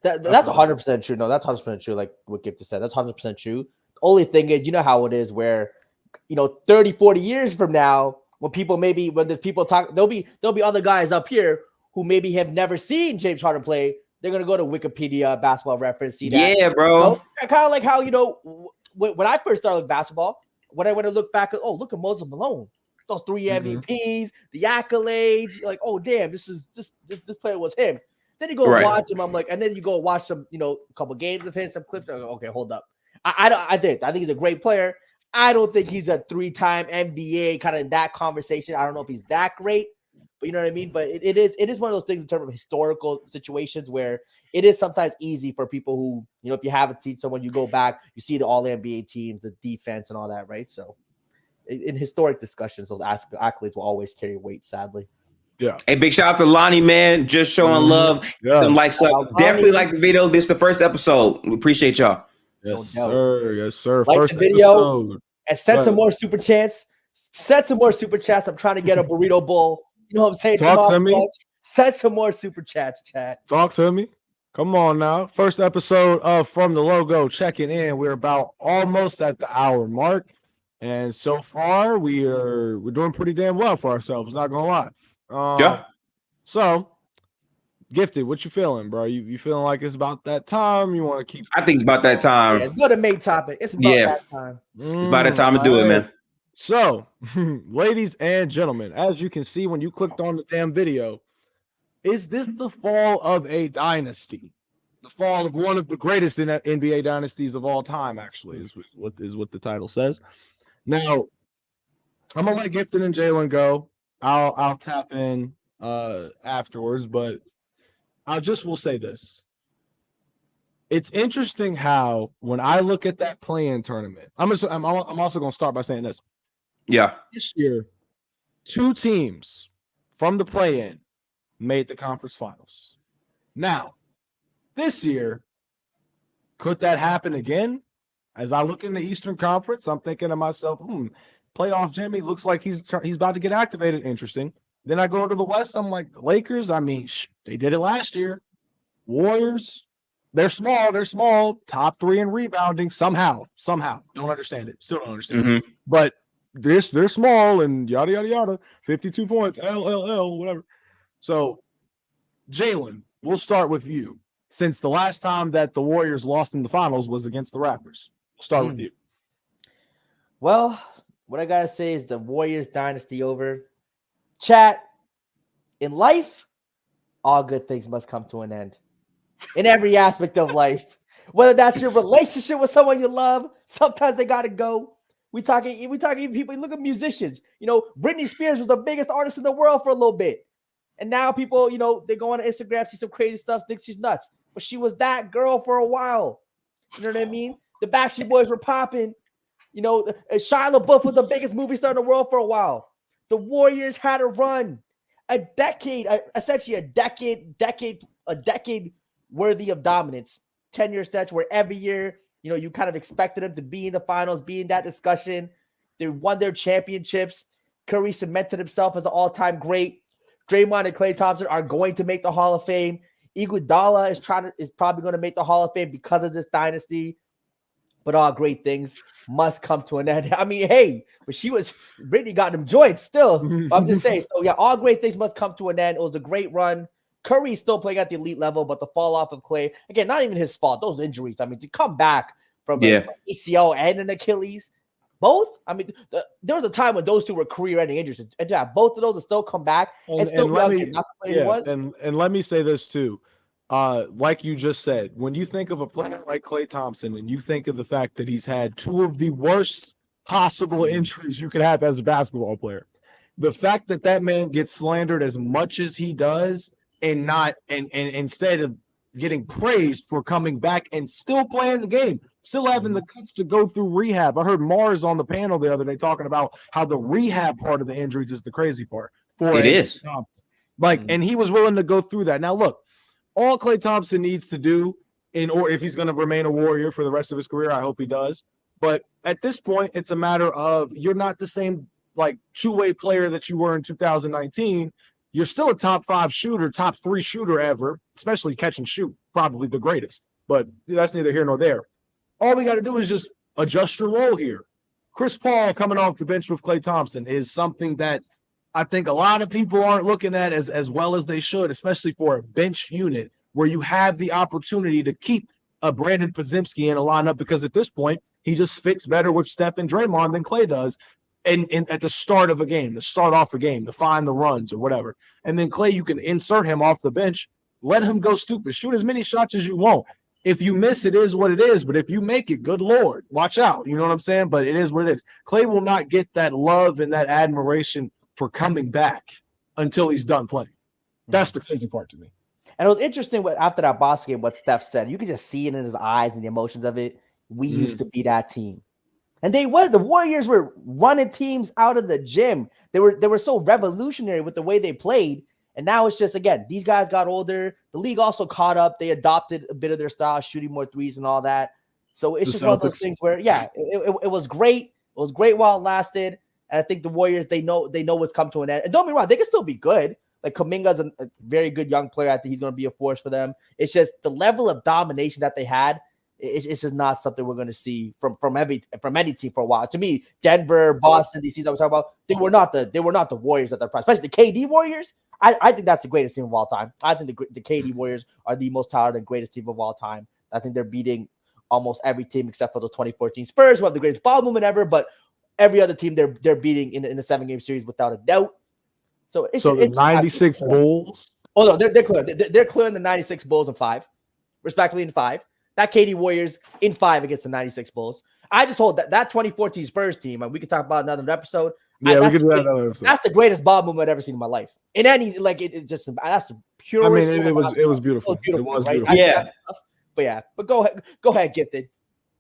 That's 100% true. No, that's 100% true. Like what Gift said, that's 100% true. The only thing is, how it is where, 30, 40 years from now, when there's people talk, there'll be other guys up here who maybe have never seen James Harden play. They're going to go to Wikipedia, Basketball Reference, see that. Yeah, bro. Kind of like how, when I first started with basketball, when I went to look back, look at Moses Malone. Those 3 MVPs, the accolades. You're like, oh, damn, this player was him. Then you go and watch him. I'm like, and then you go watch some, a couple games of his, some clips. Like, okay, hold up. I think he's a great player. I don't think he's a 3-time NBA kind of in that conversation. I don't know if he's that great. But you know what I mean? But it is one of those things in terms of historical situations where it is sometimes easy for people who, if you haven't seen someone, you go back, you see the all-NBA teams, the defense and all that, right? So in historic discussions, those accolades will always carry weight, sadly. Yeah. Hey, big shout out to Lonnie, man. Just showing love. Yeah. Them likes up. Definitely like the video. This is the first episode. We appreciate y'all. Yes, sir. Yes, sir. Like First the video episode. and send some more super chats. Send some more super chats. I'm trying to get a burrito bowl. You know what I'm saying? Talk to me. Send some more super chats, chat. Talk to me. Come on now. First episode of From the Logo checking in. We're about almost at the hour mark. And so far we're doing pretty damn well for ourselves, not gonna lie. Yeah. So Gifted, what you feeling, bro? You feeling like it's about that time? You want to keep I think it's about that time. Yeah, go to main topic. It's about that time. It's about that time to do it, man. So, ladies and gentlemen, as you can see when you clicked on the damn video, is this the fall of a dynasty? The fall of one of the greatest NBA dynasties of all time, actually, is what the title says. Now, I'm gonna let Gifted and Jalen go. I'll tap in afterwards, but will say this. It's interesting how when I look at that play-in tournament, I'm also gonna start by saying this. Yeah. This year, 2 teams from the play-in made the conference finals. Now, this year, could that happen again? As I look in the Eastern Conference, I'm thinking to myself, playoff Jimmy looks like he's about to get activated. Interesting. Then I go to the West, I'm like, the Lakers, they did it last year. Warriors, they're small, top 3 in rebounding somehow. Don't understand it. Still don't understand it. But they're small and yada, yada, yada. 52 points, whatever. So, Jalen, we'll start with you. Since the last time that the Warriors lost in the finals was against the Raptors. We'll start with you. Well, what I got to say is the Warriors dynasty over. Chat, in life, all good things must come to an end. In every aspect of life. Whether that's your relationship with someone you love, sometimes they got to go. We talking people, look at musicians. You know, Britney Spears was the biggest artist in the world for a little bit. And now people, they go on Instagram, see some crazy stuff, think she's nuts. But she was that girl for a while. You know what I mean? The Backstreet Boys were popping. Shia LaBeouf was the biggest movie star in the world for a while. The Warriors had a run. Essentially a decade worthy of dominance. 10-year stretch where every year, you kind of expected them to be in the finals, be in that discussion. They won their championships. Curry cemented himself as an all-time great. Draymond and Klay Thompson are going to make the Hall of Fame. Iguodala is probably going to make the Hall of Fame because of this dynasty. But all great things must come to an end. I mean, hey, but Britney got them joints still. I'm just saying. So yeah, all great things must come to an end. It was a great run. Curry's still playing at the elite level, but the fall off of Klay, again, not even his fault. Those injuries. I mean, to come back from an ACL and an Achilles, both. I mean, there was a time when those two were career-ending injuries, and to have both of those to still come back and still let me say this too. Like you just said, when you think of a player like Klay Thompson and you think of the fact that he's had 2 of the worst possible injuries you could have as a basketball player, the fact that man gets slandered as much as he does and instead of getting praised for coming back and still playing the game, still having the guts to go through rehab. I heard Mars on the panel the other day talking about how the rehab part of the injuries is the crazy part. It is. And he was willing to go through that. Now, look, all Klay Thompson needs to do if he's going to remain a Warrior for the rest of his career, I hope he does. But at this point, it's a matter of you're not the same two-way player that you were in 2019. You're still a top 5 shooter, top 3 shooter ever, especially catch and shoot, probably the greatest. But that's neither here nor there. All we got to do is just adjust your role here. Chris Paul coming off the bench with Klay Thompson is something that I think a lot of people aren't looking at as well as they should, especially for a bench unit where you have the opportunity to keep a Brandon Podziemski in a lineup because at this point, he just fits better with Steph and Draymond than Klay does. And at the start of a game, to start off a game, to find the runs or whatever. And then Klay, you can insert him off the bench, let him go stupid, shoot as many shots as you want. If you miss, it is what it is. But if you make it, good Lord, watch out. You know what I'm saying? But it is what it is. Klay will not get that love and that admiration for coming back until he's done playing. That's the crazy part to me. And it was interesting after that Boston game, what Steph said. You could just see it in his eyes and the emotions of it. We used to be that team. And the Warriors were running teams out of the gym. They were so revolutionary with the way they played. And now it's just, again, these guys got older. The league also caught up. They adopted a bit of their style, shooting more threes and all that. So it's just one of those things where, it was great. It was great while it lasted. And I think the Warriors, they know what's come to an end. And don't be wrong, they can still be good. Like Kuminga's a very good young player. I think he's going to be a force for them. It's just the level of domination that they had. It's just not something we're going to see from any team for a while. To me, Denver, Boston, these teams that we're talking about, they were not the Warriors at their prime, especially the KD Warriors. I think that's the greatest team of all time. I think the KD Warriors are the most talented, greatest team of all time. I think they're beating almost every team except for the 2014 Spurs, who have the greatest ball movement ever. But every other team they're beating in the 7-game series without a doubt. So it's the 96 Bulls. Oh no, they're clear. They're clearing the 96 Bulls in 5, respectively in 5. That KD Warriors in 5 against the 96 Bulls. I just hold that 2014 Spurs team, and we could talk about another episode. Yeah, we could do that another episode. That's the greatest ball movement I've ever seen in my life. In any, like, that's the purest. I mean, it was beautiful. It was right? beautiful. Yeah. But go ahead, Gifted.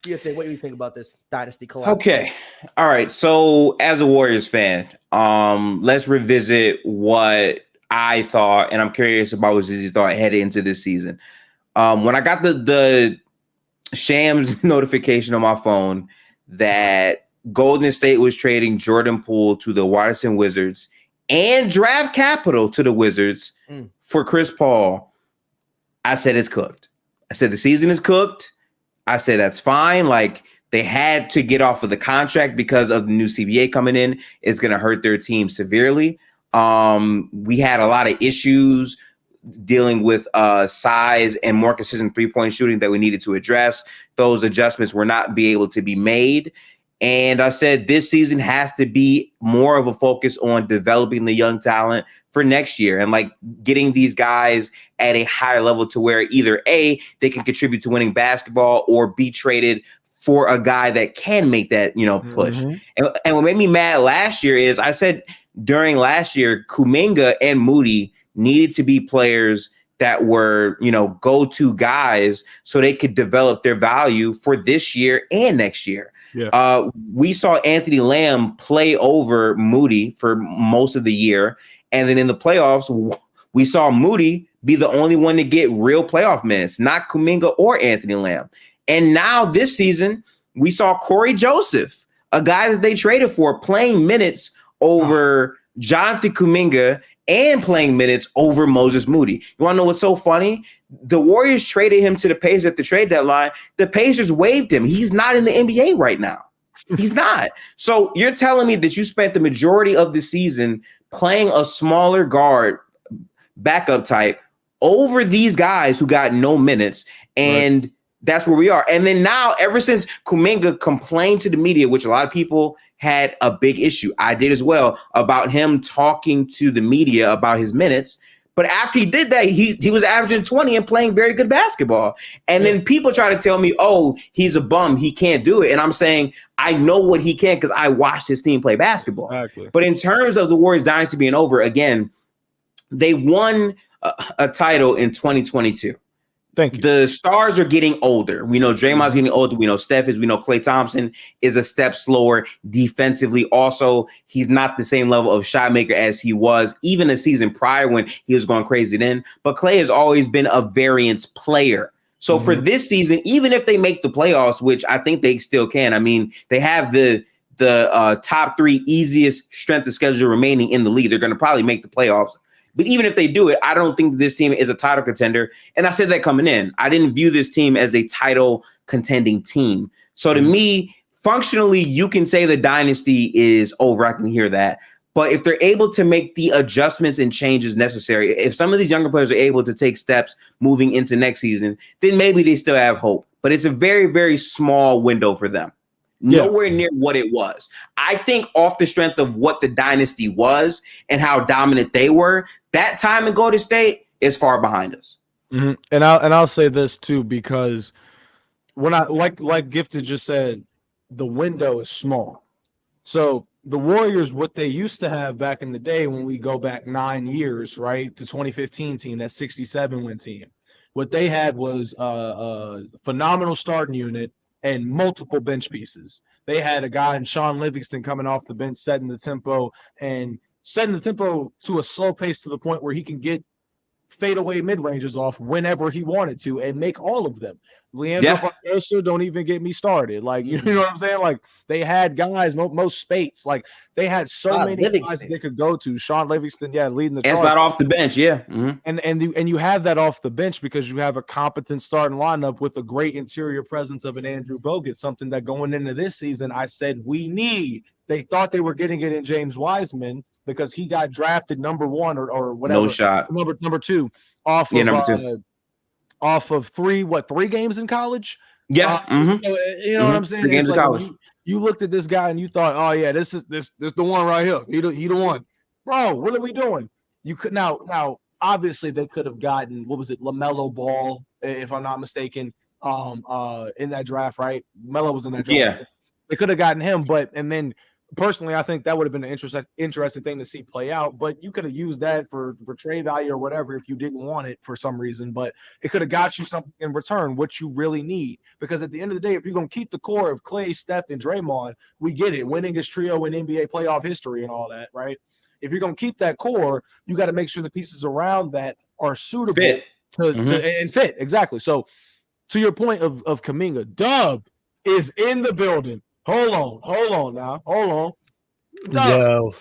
Do you think? What do you think about this Dynasty collapse? Okay. All right. So as a Warriors fan, let's revisit what I thought, and I'm curious about what Zizzy thought headed into this season. When I got the Shams notification on my phone that Golden State was trading Jordan Poole to the Washington Wizards and draft capital to the Wizards for Chris Paul, I said it's cooked. I said the season is cooked. I said that's fine. Like, they had to get off of the contract because of the new CBA coming in. It's going to hurt their team severely. We had a lot of issues dealing with size and more consistent three-point shooting that we needed to address. Those adjustments were not be able to be made. And I said this season has to be more of a focus on developing the young talent for next year and like getting these guys at a higher level to where either A, they can contribute to winning basketball, or be traded for a guy that can make that, push. Mm-hmm. And what made me mad last year is I said during last year, Kuminga and Moody needed to be players that were, go-to guys so they could develop their value for this year and next year. Yeah. We saw Anthony Lamb play over Moody for most of the year. And then in the playoffs, we saw Moody be the only one to get real playoff minutes, not Kuminga or Anthony Lamb. And now this season, we saw Corey Joseph, a guy that they traded for, playing minutes over Jonathan Kuminga and playing minutes over Moses Moody. You want to know what's so funny? The Warriors traded him to the Pacers at the trade deadline. The Pacers waived him. He's not in the NBA right now. He's not. So you're telling me that you spent the majority of the season playing a smaller guard backup type over these guys who got no minutes, and that's where we are. And then now, ever since Kuminga complained to the media, which a lot of people had a big issue, I did as well, about him talking to the media about his minutes. But after he did that, he was averaging 20 and playing very good basketball. And then people try to tell me, oh, he's a bum, he can't do it. And I'm saying, I know what he can because I watched his team play basketball. Exactly. But in terms of the Warriors dynasty being over, again, they won a title in 2022. Thank you. The stars are getting older. We know Draymond's getting older. We know Steph is. We know Klay Thompson is a step slower defensively. Also, he's not the same level of shot maker as he was even a season prior when he was going crazy then. But Klay has always been a variance player. So for this season, even if they make the playoffs, which I think they still can, I mean, they have the top 3 easiest strength of schedule remaining in the league. They're going to probably make the playoffs. But even if they do it, I don't think this team is a title contender. And I said that coming in. I didn't view this team as a title contending team. So to me, functionally, you can say the dynasty is over. I can hear that. But if they're able to make the adjustments and changes necessary, if some of these younger players are able to take steps moving into next season, then maybe they still have hope. But it's a very, very small window for them. Nowhere near what it was. I think off the strength of what the dynasty was and how dominant they were, that time in Golden State is far behind us. Mm-hmm. And I'll say this too, because when I like Gifted just said, the window is small. So the Warriors, what they used to have back in the day, when we go back 9 years, right, to 2015 team, that 67 win team, what they had was a phenomenal starting unit and multiple bench pieces. They had a guy in Sean Livingston coming off the bench, setting the tempo to a slow pace to the point where he can get fadeaway mid-ranges off whenever he wanted to and make all of them. Leandro Barbosa, don't even get me started. Like, you know what I'm saying? Like, they had guys, most Spates. Like, they had so many guys they could go to. Sean Livingston, leading the charge. It's not off the bench, And you have that off the bench because you have a competent starting lineup with a great interior presence of an Andrew Bogut, something that going into this season, I said we need. They thought they were getting it in James Wiseman because he got drafted number 1 or whatever. No shot. Number 2 off of number 2. Off of 3 games in college? Yeah. You know what I'm saying? 3 games in college. You looked at this guy and you thought, oh yeah, this is the one right here. He the one. Bro, what are we doing? You could now obviously they could have gotten, what was it, LaMelo Ball, if I'm not mistaken, in that draft, right? Melo was in that draft. Yeah. They could have gotten him, and then personally, I think that would have been an interesting thing to see play out. But you could have used that for trade value or whatever if you didn't want it for some reason. But it could have got you something in return, what you really need. Because at the end of the day, if you're going to keep the core of Clay, Steph, and Draymond, we get it. Winningest trio in NBA playoff history and all that, right? If you're going to keep that core, you got to make sure the pieces around that are suitable and fit. Exactly. So to your point of Kuminga, Dub is in the building. Hold on now. Hold on. Yo,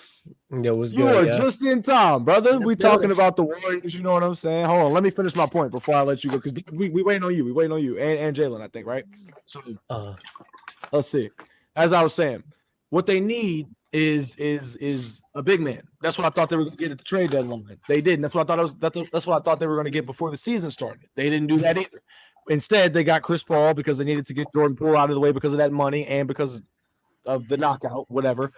what's good? You are just in time, brother. We talking about the Warriors, you know what I'm saying? Hold on, let me finish my point before I let you go, because we waiting on you. We waiting on you and Jalen, I think, right? So let's see. As I was saying, what they need is a big man. That's what I thought they were going to get at the trade deadline. They didn't. That's what I thought they were going to get before the season started. They didn't do that either. Instead, they got Chris Paul because they needed to get Jordan Poole out of the way because of that money and because of the knockout, whatever.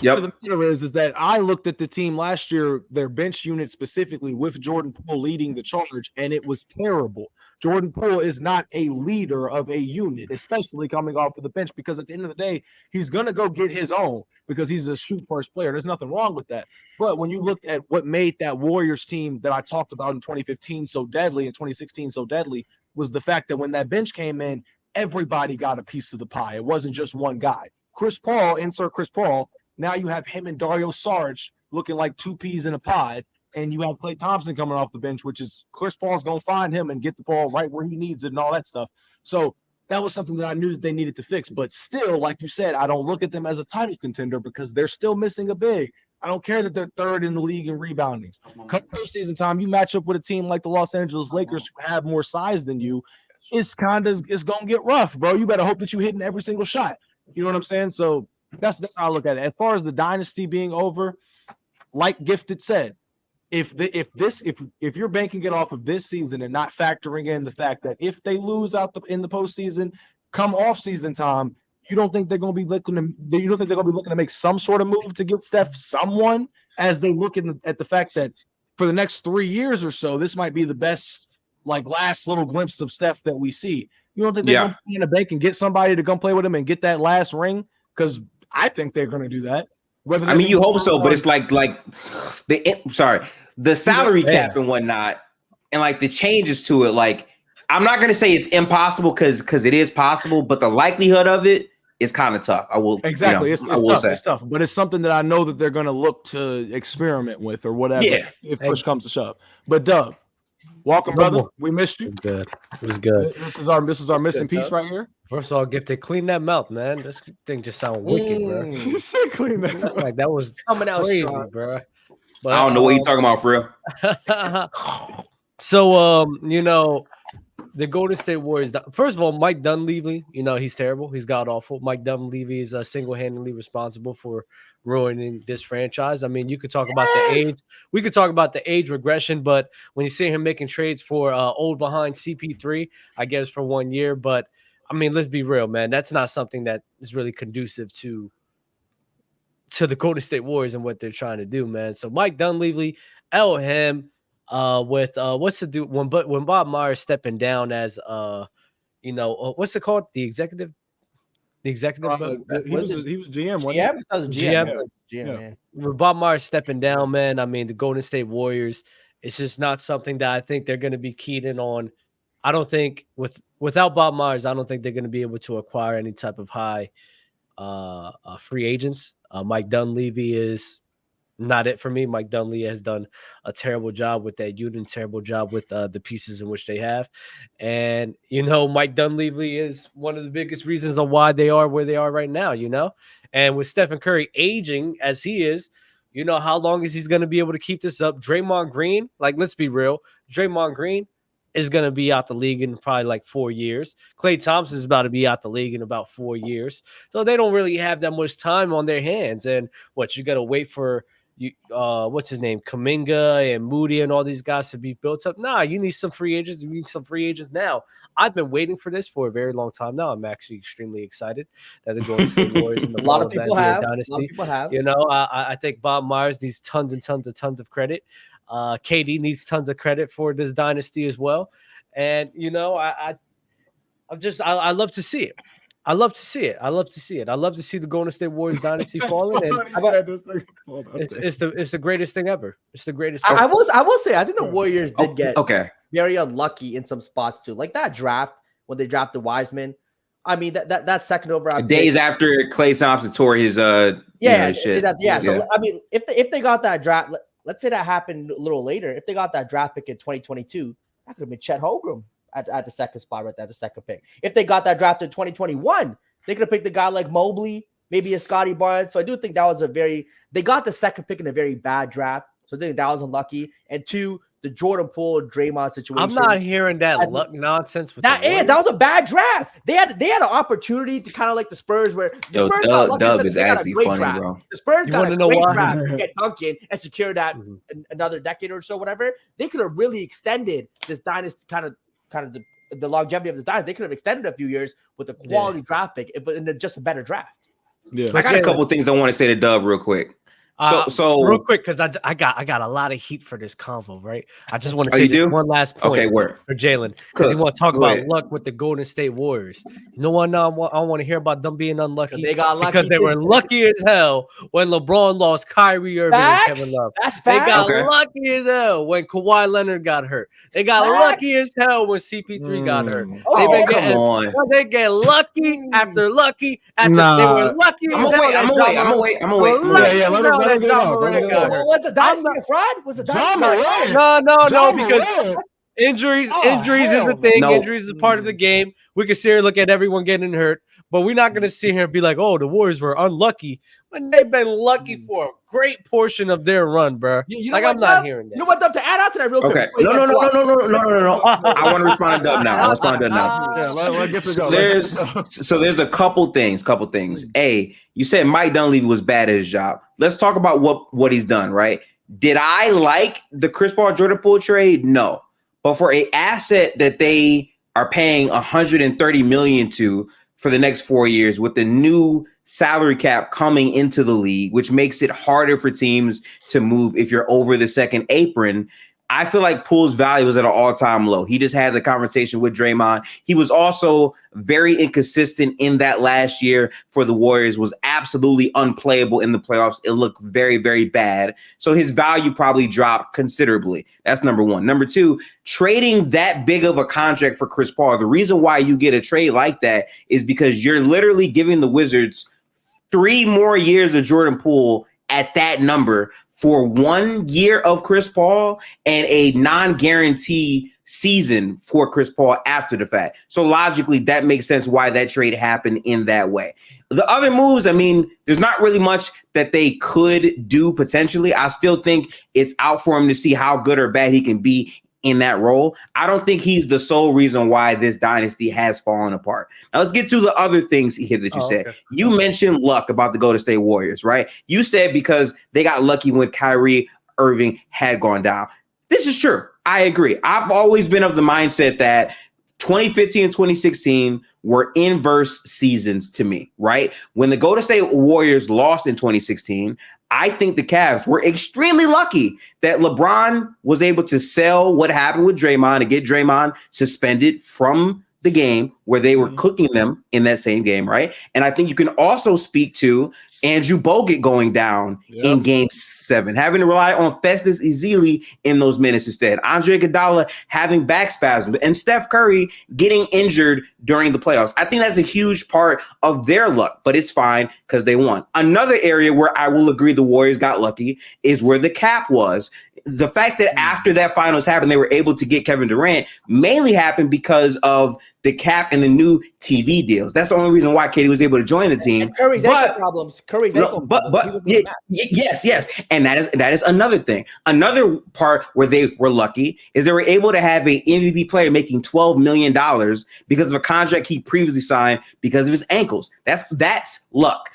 Yep. The matter is that I looked at the team last year, their bench unit specifically, with Jordan Poole leading the charge, and it was terrible. Jordan Poole is not a leader of a unit, especially coming off of the bench, because at the end of the day, he's going to go get his own because he's a shoot-first player. There's nothing wrong with that. But when you look at what made that Warriors team that I talked about in 2015 so deadly, in 2016 so deadly, was the fact that when that bench came in, everybody got a piece of the pie. It wasn't just one guy. Chris Paul, insert Chris Paul. Now you have him and Dario Saric looking like 2 peas in a pod, and you have Klay Thompson coming off the bench, which is Chris Paul's going to find him and get the ball right where he needs it and all that stuff. So that was something that I knew that they needed to fix. But still, like you said, I don't look at them as a title contender because they're still missing a big. I don't care that they're 3rd in the league in rebounding. Come postseason time, you match up with a team like the Los Angeles Lakers who have more size than you, it's going to get rough, bro. You better hope that you're hitting every single shot. You know what I'm saying? So that's how I look at it. As far as the dynasty being over, like Gifted said, if you're banking it off of this season and not factoring in the fact that if they lose out in the postseason, come off season time, you don't think they're going to be looking to make some sort of move to get Steph someone, as they look at the fact that for the next 3 years or so, this might be the best last little glimpse of Steph that we see. You don't think they're going to be in the bank and get somebody to come play with him and get that last ring? Because I think they're going to do that. I mean, you hope so, but it's the salary cap and whatnot, and the changes to it. I'm not going to say it's impossible because it is possible, but the likelihood of it is kind of tough. I will exactly. It's tough. It's tough, but it's something that I know that they're going to look to experiment with or whatever. Yeah. If push comes to shove. But Doug, welcome, brother. We missed you. Good. It was good. This is our missing piece right here. First of all, Gifted, clean that mouth, man. This thing just sounded wicked, bro. You said clean that mouth. That was coming out crazy, strong, bro. But, I don't know what you're talking about, for real. So, the Golden State Warriors. First of all, Mike Dunleavy, he's terrible. He's god awful. Mike Dunleavy is single-handedly responsible for ruining this franchise. I mean, you could talk about the age. We could talk about the age regression, but when you see him making trades for old behind CP3, I guess for 1 year. But I mean, let's be real, man. That's not something that is really conducive to the Golden State Warriors and what they're trying to do, man. So Mike Dunleavy, him. With what's the do when Bob Myers stepping down as what's it called, the executive he was GM, wasn't he? That was GM. Yeah. With Bob Myers stepping down, man, I mean the Golden State Warriors, it's just not something that I think they're going to be keyed in on. I don't think without Bob Myers, I don't think they're going to be able to acquire any type of high free agents. Mike Dunleavy is not it for me. Mike Dunleavy has done a terrible job with that unit, terrible job with the pieces in which they have. And, Mike Dunleavy is one of the biggest reasons on why they are where they are right now, And with Stephen Curry aging as he is, how long is he going to be able to keep this up? Draymond Green, let's be real. Draymond Green is going to be out the league in probably 4 years. Klay Thompson is about to be out the league in about 4 years. So they don't really have that much time on their hands. And you got to wait for what's his name, Kuminga and Moody and all these guys to be built up. Nah, you need some free agents. You need some free agents now. I've been waiting for this for a very long time now. I'm actually extremely excited that they're going to State Warriors in the A lot of people have. Dynasty. A lot of people have. I think Bob Myers needs tons of credit. KD needs tons of credit for this dynasty as well. And I love to see it. I love to see it. I love to see the Golden State Warriors dynasty falling. And it's the greatest thing ever. It's the greatest. I will say I think the Warriors did get very unlucky in some spots too. Like that draft when they drafted Wiseman. I mean that second overall days after Klay Thompson tore his shit. So I mean if they got that draft, let's say that happened a little later. If they got that draft pick in 2022, that could have been Chet Holmgren at the second spot right there, the second pick. If they got that draft in 2021, they could have picked a guy like Mobley, maybe a Scotty Barnes. So I do think that was they got the second pick in a very bad draft. So I think that was unlucky. And two, the Jordan Poole, Draymond situation. I'm not hearing that luck nonsense. That was a bad draft. They had an opportunity to kind of like the Spurs where the Spurs Dub is actually funny, draft. bro. The Spurs got a great draft to get Duncan and secure that another decade or so, whatever. They could have really extended this dynasty kind of the longevity of this dynasty. They could have extended a few years with a quality draft pick, but in just a better draft. Yeah, I got a couple things I want to say to Dub real quick. So real quick, because I got a lot of heat for this convo, right? I just want to say this one last point for Jalen, because you want to talk about luck with the Golden State Warriors. You know what? Now I want to hear about them being unlucky. They got lucky because they were lucky as hell when LeBron lost Kyrie Irving and Kevin Love. They got lucky as hell when Kawhi Leonard got hurt. They got lucky as hell when CP3 got hurt. They get lucky after lucky after they were lucky as hell. I'm gonna wait. Was the dynasty a fraud? Was the dynasty? No, because injuries is the thing. No. Injuries is part of the game. We can sit here and look at everyone getting hurt, but we're not going to sit here and be like, oh, the Warriors were unlucky when they've been lucky for a great portion of their run, bro. I'm not hearing that. You know what, Dub? To add on to that real quick. Okay. No. I want to respond to Dub now. Let's go. There's a couple things. A, you said Mike Dunleavy was bad at his job. Let's talk about what he's done, right? Did I like the Chris Paul Jordan Poole trade? No. But for an asset that they are paying $130 million to for the next 4 years with the new salary cap coming into the league, which makes it harder for teams to move if you're over the second apron, I feel like Poole's value was at an all-time low. He just had the conversation with Draymond. He was also very inconsistent in that last year for the Warriors, was absolutely unplayable in the playoffs. It looked very, very bad. So his value probably dropped considerably. That's number one. Number two, trading that big of a contract for Chris Paul. The reason why you get a trade like that is because you're literally giving the Wizards 3 more years of Jordan Poole at that number for 1 year of Chris Paul and a non-guarantee season for Chris Paul after the fact. So logically, that makes sense why that trade happened in that way. The other moves, I mean, there's not really much that they could do potentially. I still think it's out for him to see how good or bad he can be in that role. I don't think he's the sole reason why this dynasty has fallen apart. Now let's get to the other things here that you said. Okay. You mentioned luck about the Golden State Warriors, right? You said because they got lucky when Kyrie Irving had gone down. This is true. I agree. I've always been of the mindset that 2015 and 2016 were inverse seasons to me, right? When the Golden State Warriors lost in 2016, I think the Cavs were extremely lucky that LeBron was able to sell what happened with Draymond and get Draymond suspended from the game where they were cooking them in that same game, right? And I think you can also speak to Andrew Bogut going down in Game 7, having to rely on Festus Ezeli in those minutes instead. Andre Iguodala having back spasms, and Steph Curry getting injured during the playoffs. I think that's a huge part of their luck, but it's fine because they won. Another area where I will agree the Warriors got lucky is where the cap was. The fact that after that finals happened, they were able to get Kevin Durant mainly happened because of the cap and the new TV deals. That's the only reason why Katie was able to join the team. And Curry's ankle problems. Yes. And that is another thing. Another part where they were lucky is they were able to have a MVP player making $12 million because of a contract he previously signed because of his ankles. That's luck.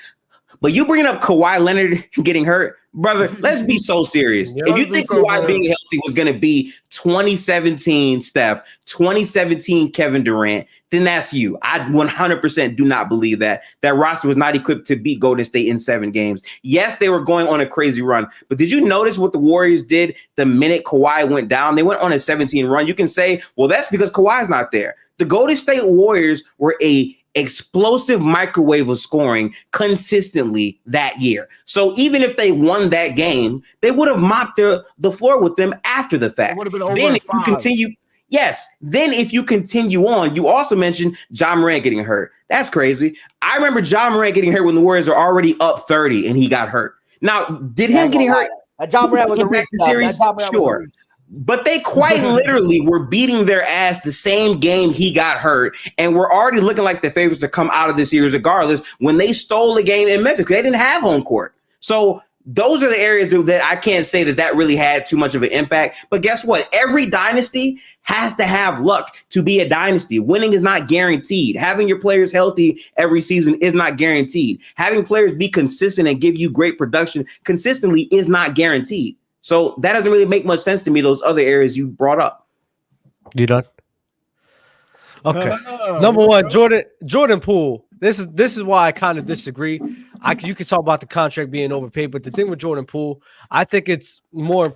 But you bringing up Kawhi Leonard getting hurt, brother, let's be so serious. If you think Kawhi being healthy was going to be 2017 Steph, 2017 Kevin Durant, then that's you. I 100% do not believe that. That roster was not equipped to beat Golden State in 7 games. Yes, they were going on a crazy run, but did you notice what the Warriors did the minute Kawhi went down? They went on a 17 run. You can say, well, that's because Kawhi's not there. The Golden State Warriors were a explosive microwave of scoring consistently that year. So even if they won that game, they would have mopped the floor with them after the fact. Then if you continue, then if you continue on, you also mentioned John Morant getting hurt. That's crazy. I remember John Morant getting hurt when the Warriors were already up 30 and he got hurt. Now, did him getting hurt? John Morant was a series? Sure. But they quite literally were beating their ass the same game he got hurt, and we're already looking like the favorites to come out of this series regardless when they stole the game in Memphis because they didn't have home court. So those are the areas that I can't say that really had too much of an impact. But guess what? Every dynasty has to have luck to be a dynasty. Winning is not guaranteed. Having your players healthy every season is not guaranteed. Having players be consistent and give you great production consistently is not guaranteed. So that doesn't really make much sense to me, those other areas you brought up. You done? Okay. Number one, Jordan Poole. This is why I kind of disagree. You can talk about the contract being overpaid, but the thing with Jordan Poole, I think it's more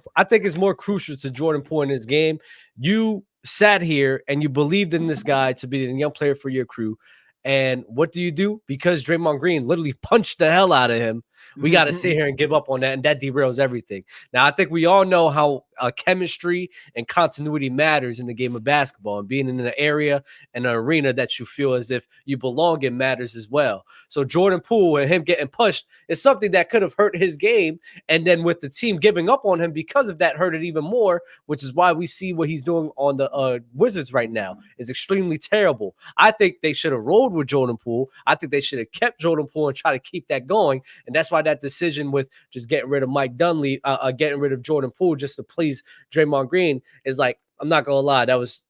crucial to Jordan Poole in his game. You sat here and you believed in this guy to be a young player for your crew. And what do? Because Draymond Green literally punched the hell out of him. We got to sit here and give up on that, and that derails everything. Now, I think we all know how chemistry and continuity matters in the game of basketball, and being in an area and an arena that you feel as if you belong in matters as well. So Jordan Poole and him getting pushed is something that could have hurt his game, and then with the team giving up on him because of that hurt it even more, which is why we see what he's doing on the Wizards right now is extremely terrible. I think they should have rolled with Jordan Poole. I think they should have kept Jordan Poole and try to keep that going, and that's why that decision with just getting rid of Mike Dunleavy, getting rid of Jordan Poole just to please Draymond Green is like, I'm not gonna lie, that was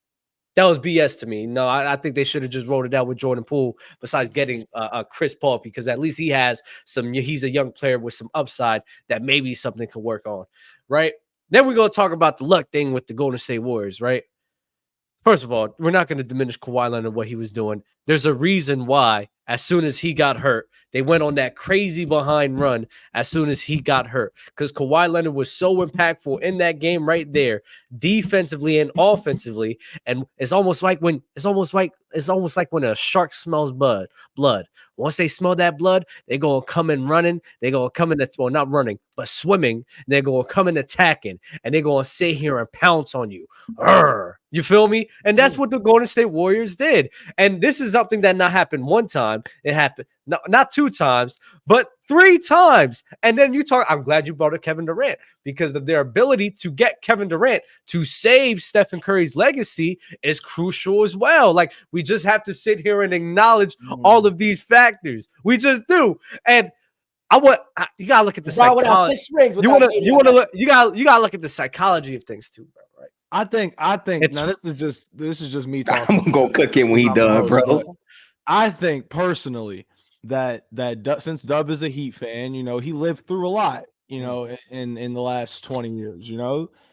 BS to me. No, I think they should have just rolled it out with Jordan Poole. Besides getting Chris Paul, because at least he's a young player with some upside that maybe something could work on, right? Then we're gonna talk about the luck thing with the Golden State Warriors, right? First of all, we're not going to diminish Kawhi Leonard what he was doing. There's a reason why, as soon as he got hurt, they went on that crazy behind run as soon as he got hurt. Because Kawhi Leonard was so impactful in that game right there, defensively and offensively. And it's almost like when a shark smells blood. Once they smell that blood, they're going to come in running. They're going to come in, well, not running, but swimming. They're going to come in attacking, and they're going to sit here and pounce on you. You feel me? And that's what the Golden State Warriors did. And this is something that not happened one time. It happened not 2 times, but 3 times. And then I'm glad you brought up Kevin Durant, because of their ability to get Kevin Durant to save Stephen Curry's legacy is crucial as well. Like, we just have to sit here and acknowledge all of these factors. We just do. And you gotta look at the psychology. 6 rings. You gotta look at the psychology of things too, bro. Right? I think now this is just me talking. I'm gonna cook him when he done, bro. I think personally that since Dub is a Heat fan, he lived through a lot, in the last 20 years.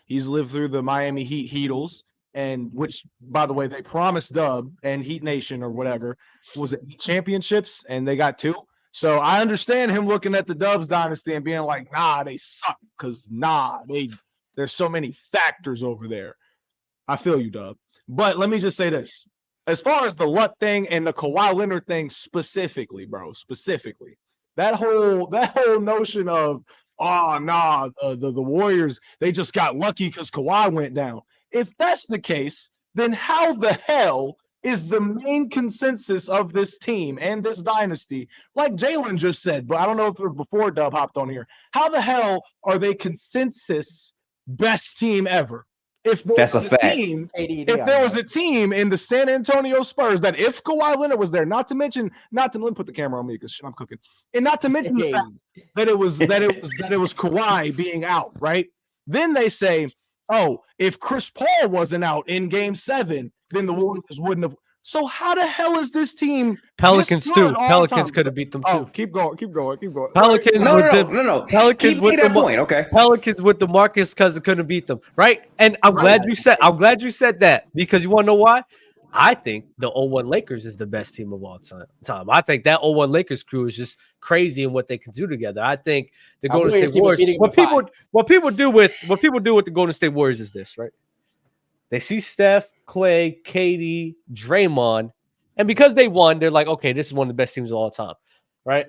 He's lived through the Miami Heat Heatles, and which, by the way, they promised Dub and Heat Nation or whatever was it championships, and they got 2. So I understand him looking at the Dubs dynasty and being like, nah, they suck, because there's so many factors over there. I feel you, Dub. But let me just say this. As far as the luck thing and the Kawhi Leonard thing specifically, That whole notion of the Warriors, they just got lucky because Kawhi went down. If that's the case, then how the hell is the main consensus of this team and this dynasty, like Jalen just said, but I don't know if it was before Dub hopped on here. How the hell are they consensus best team ever? If That's a fact. If there was a team in the San Antonio Spurs that if Kawhi Leonard was there, not to let me put the camera on me because I'm cooking, and not to mention the fact that it was Kawhi being out, right? Then they say, oh, if Chris Paul wasn't out in Game 7, then the Warriors wouldn't have. So how the hell is this team? Pelicans too. Pelicans could have beat them too. Oh, keep going. Pelicans. No. Pelicans with that point. Okay. Pelicans with DeMarcus Cousins couldn't beat them, right? And I'm glad you said that because you want to know why? I think the 0-1 Lakers is the best team of all time. I think that 0-1 Lakers crew is just crazy in what they can do together. I think the Golden State Warriors. What people do with the Golden State Warriors is this, right? They see Steph, Clay, KD, Draymond, and because they won, they're like, okay, this is one of the best teams of all time, right?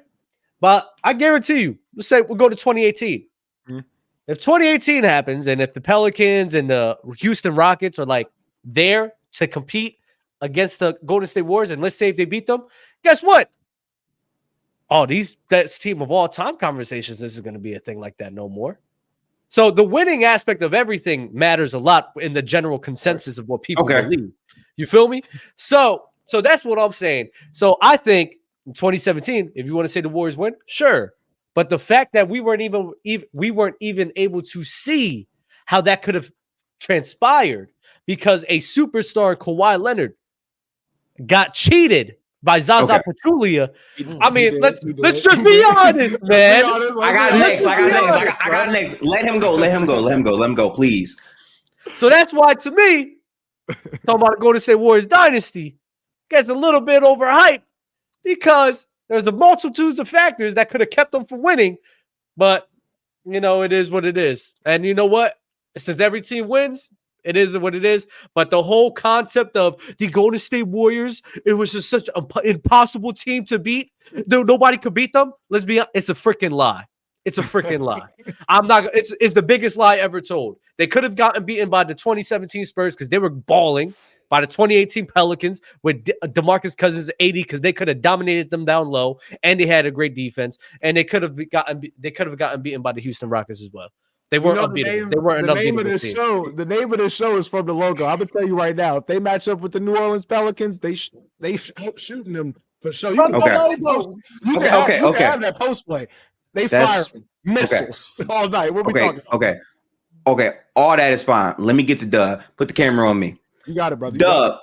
But I guarantee you, let's say we'll go to 2018. Mm-hmm. If 2018 happens, and if the Pelicans and the Houston Rockets are like there to compete against the Golden State Warriors, and let's say if they beat them, guess what? Oh, that's team of all time conversations. This is going to be a thing like that no more. So the winning aspect of everything matters a lot in the general consensus of what people believe. You feel me? So that's what I'm saying. So I think in 2017, if you want to say the Warriors win, sure. But the fact that we weren't even able to see how that could have transpired because a superstar Kawhi Leonard got cheated by Zaza Pachulia. I mean, let's just be honest, man. I got next. Let him go, please. So that's why, to me, talking about Golden State Warriors dynasty gets a little bit overhyped because there's a multitudes of factors that could have kept them from winning. But, it is what it is. And you know what? Since every team wins, it is what it is. But the whole concept of the Golden State Warriors, it was just such an impossible team to beat. Nobody could beat them. Let's be honest. It's a freaking lie. It's a freaking lie. It's the biggest lie ever told. They could have gotten beaten by the 2017 Spurs because they were balling, by the 2018 Pelicans with DeMarcus Cousins 80 because they could have dominated them down low and they had a great defense, and they could have gotten beaten by the Houston Rockets as well. They weren't unbeatable. They weren't unbeatable. The name of the show is from the logo. I'm gonna tell you right now. If they match up with the New Orleans Pelicans, they shooting them for sure. You can have that post play. They fire missiles all night. What we talking about? Okay. All that is fine. Let me get to Dub. Put the camera on me. You got it, brother. Dub.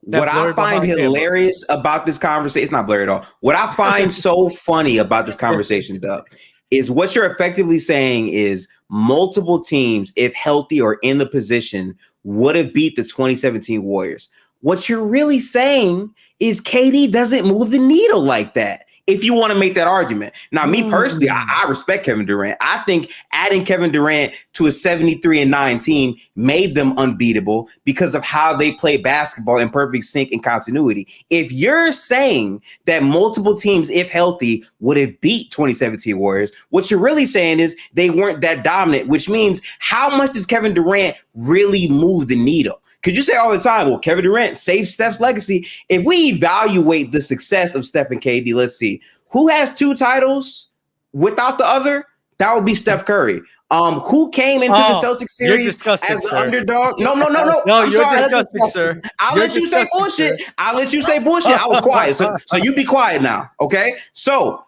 What I find hilarious about this conversation, it's not blurry at all. What I find so funny about this conversation, Dub, is what you're effectively saying is multiple teams, if healthy or in the position, would have beat the 2017 Warriors. What you're really saying is KD doesn't move the needle like that. If you want to make that argument. Now, me personally, I respect Kevin Durant. I think adding Kevin Durant to a 73-9 team made them unbeatable because of how they play basketball in perfect sync and continuity. If you're saying that multiple teams, if healthy, would have beat 2017 Warriors, what you're really saying is they weren't that dominant, which means how much does Kevin Durant really move the needle? Because you say all the time, well, Kevin Durant saved Steph's legacy. If we evaluate the success of Steph and KD, let's see. Who has 2 titles without the other? That would be Steph Curry. Who came into the Celtics series as the underdog? No. I'm you're sorry. Disgusting, sir. I'll let you say bullshit. I'll let you say bullshit. I was quiet. So you be quiet now, okay? So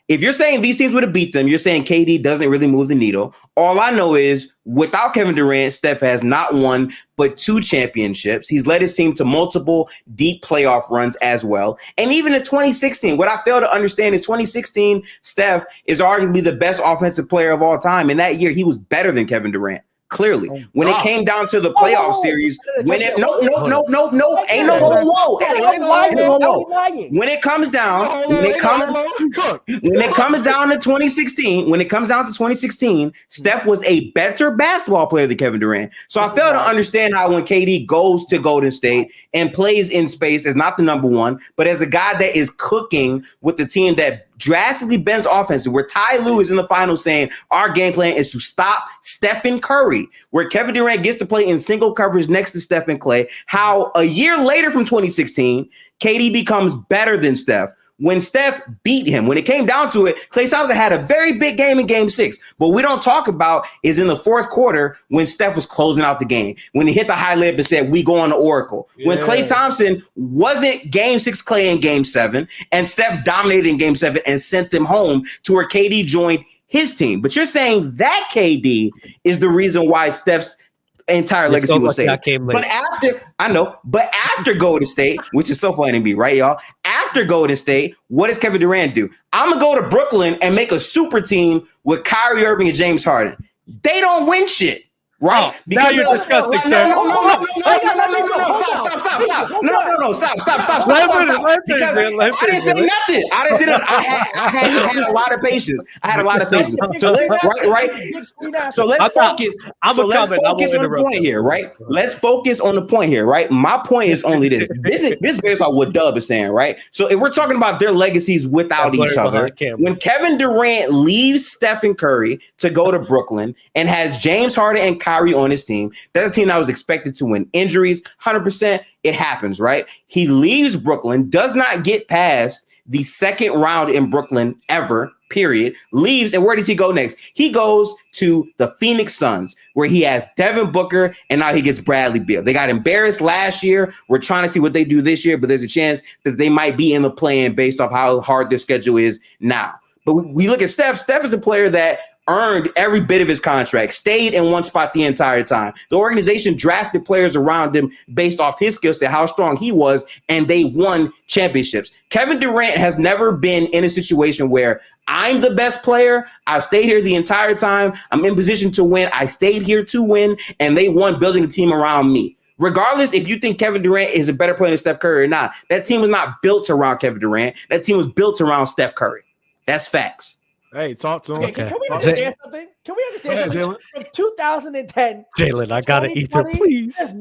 if you're saying these teams would have beat them, you're saying KD doesn't really move the needle. All I know is without Kevin Durant, Steph has not won but 2 championships. He's led his team to multiple deep playoff runs as well. And even in 2016, what I fail to understand is 2016, Steph is arguably the best offensive player of all time. And that year, he was better than Kevin Durant. Clearly, when it came down to the playoff series, when it no, ain't no whoa. When it comes down to 2016, Steph was a better basketball player than Kevin Durant. So I fail to understand how when KD goes to Golden State and plays in space as not the number one, but as a guy that is cooking with the team that drastically bends offense, where Ty Lue is in the finals saying our game plan is to stop Stephen Curry, where Kevin Durant gets to play in single coverage next to Steph and Clay, how a year later from 2016, KD becomes better than Steph. When Steph beat him, when it came down to it, Klay Thompson had a very big game in game 6. But what we don't talk about is in the fourth quarter when Steph was closing out the game, when he hit the high lip and said, we go on the Oracle. Yeah. When Klay Thompson wasn't game 6 Klay in game 7, and Steph dominated in game 7 and sent them home to where KD joined his team. But you're saying that KD is the reason why Steph's entire legacy was saved. But after Golden State, which is so funny to me, right, y'all? After Golden State, what does Kevin Durant do? I'm gonna go to Brooklyn and make a super team with Kyrie Irving and James Harden. They don't win shit. Right? Because now you're disgusting, sir. Stop. Because I didn't say nothing. I had a lot of patience. So let's focus. So let's focus on the point here, right? Let's focus on the point here, right? My point is only this. This is based on what Dub is saying, right? So if we're talking about their legacies without each other, when Kevin Durant leaves Stephen Curry to go to Brooklyn and has James Harden and Kyrie on his team, that's a team that was expected to win. Injuries, 100%, it happens, right? He leaves Brooklyn, does not get past the second round in Brooklyn ever, period, leaves, and where does he go next? He goes to the Phoenix Suns, where he has Devin Booker, and now he gets Bradley Beal. They got embarrassed last year. We're trying to see what they do this year, but there's a chance that they might be in the play-in based off how hard their schedule is now. But we look at Steph. Steph is a player that earned every bit of his contract, stayed in one spot the entire time. The organization drafted players around him based off his skill set, how strong he was, and they won championships. Kevin Durant has never been in a situation where I'm the best player. I've stayed here the entire time. I'm in position to win. I stayed here to win, and they won building a team around me. Regardless if you think Kevin Durant is a better player than Steph Curry or not, that team was not built around Kevin Durant. That team was built around Steph Curry. That's facts. Hey, talk to him. Okay. Can we understand something? From 2010, Jalen, I gotta eat her, please. There's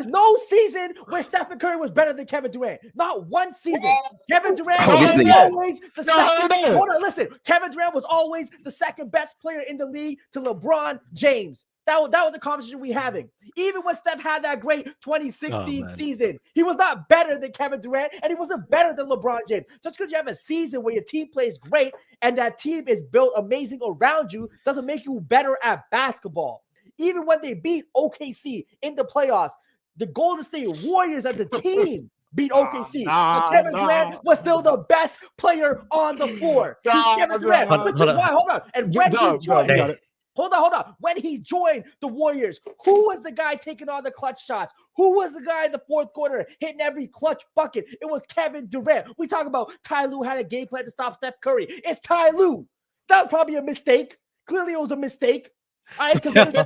no season where Stephen Curry was better than Kevin Durant. Not one season. Kevin Durant was always the second. Hold on, listen. Kevin Durant was always the second best player in the league to LeBron James. That was the conversation we're having. Even when Steph had that great 2016 season, he was not better than Kevin Durant, and he wasn't better than LeBron James. Just because you have a season where your team plays great and that team is built amazing around you doesn't make you better at basketball. Even when they beat OKC in the playoffs, the Golden State Warriors as a team beat OKC. Kevin Durant was still the best player on the floor. He's Kevin Durant, which is why, hold on. And when he joined, Hold on. When he joined the Warriors, who was the guy taking all the clutch shots? Who was the guy in the fourth quarter hitting every clutch bucket? It was Kevin Durant. We talk about Ty Lue had a game plan to stop Steph Curry. It's Ty Lue. That was probably a mistake. Clearly, it was a mistake. All right, because Kevin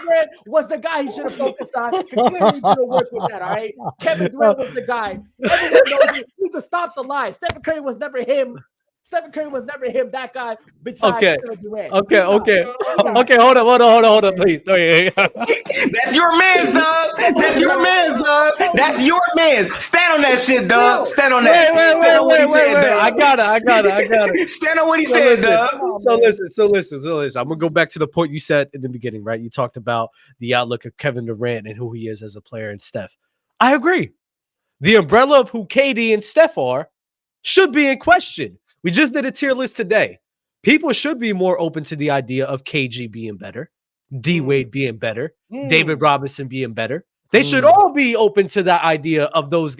Durant was the guy he should have focused on. Clearly, didn't work with that. All right, Kevin Durant was the guy. Everyone knows he needs to stop the lie. Stephen Curry was never him. That guy besides Kevin Durant. Okay, hold on, please. That's your man's, dog. That's your man's. Stand on that shit, dog. Stand on that. Stand on what he said, dog. I got it. Stand on what he said, dog. So listen. I'm gonna go back to the point you said in the beginning, right? You talked about the outlook of Kevin Durant and who he is as a player and Steph. I agree. The umbrella of who KD and Steph are should be in question. We just did a tier list today. People should be more open to the idea of KG being better, D Wade being better, David Robinson being better. They should all be open to that idea of those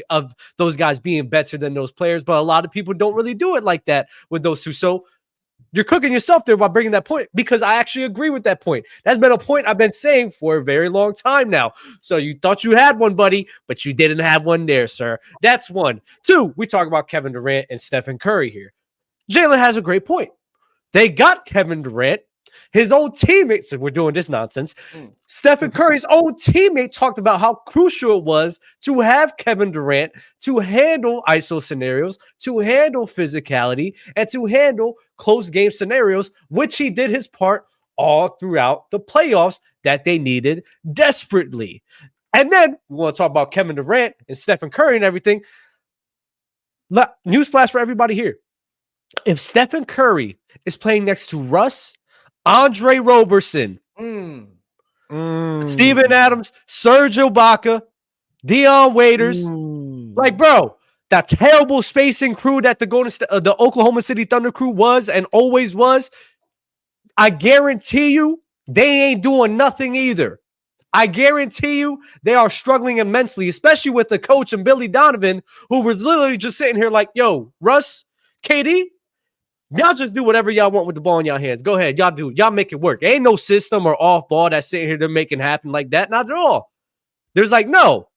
guys being better than those players. But a lot of people don't really do it like that with those two. So you're cooking yourself there by bringing that point, because I actually agree with that point. That's been a point I've been saying for a very long time now. So you thought you had one, buddy, but you didn't have one there, sir. That's one. Two, we talk about Kevin Durant and Stephen Curry here. Jalen has a great point. They got Kevin Durant. His old teammates, if we're doing this nonsense, Stephen Curry's old teammate talked about how crucial it was to have Kevin Durant to handle ISO scenarios, to handle physicality, and to handle close game scenarios, which he did his part all throughout the playoffs that they needed desperately. And then we want to talk about Kevin Durant and Stephen Curry and everything. newsflash for everybody here. If Stephen Curry is playing next to Russ, Andre Roberson, Steven Adams, Serge Ibaka, Dion Waiters, like, bro, that terrible spacing crew that the Oklahoma City Thunder crew was and always was, I guarantee you they ain't doing nothing either. I guarantee you they are struggling immensely, especially with the coach and Billy Donovan, who was literally just sitting here like, yo, Russ, KD, y'all just do whatever y'all want with the ball in y'all hands. Go ahead. Y'all do. Y'all make it work. There ain't no system or off ball that's sitting here to make it happen like that. Not at all. There's like, no,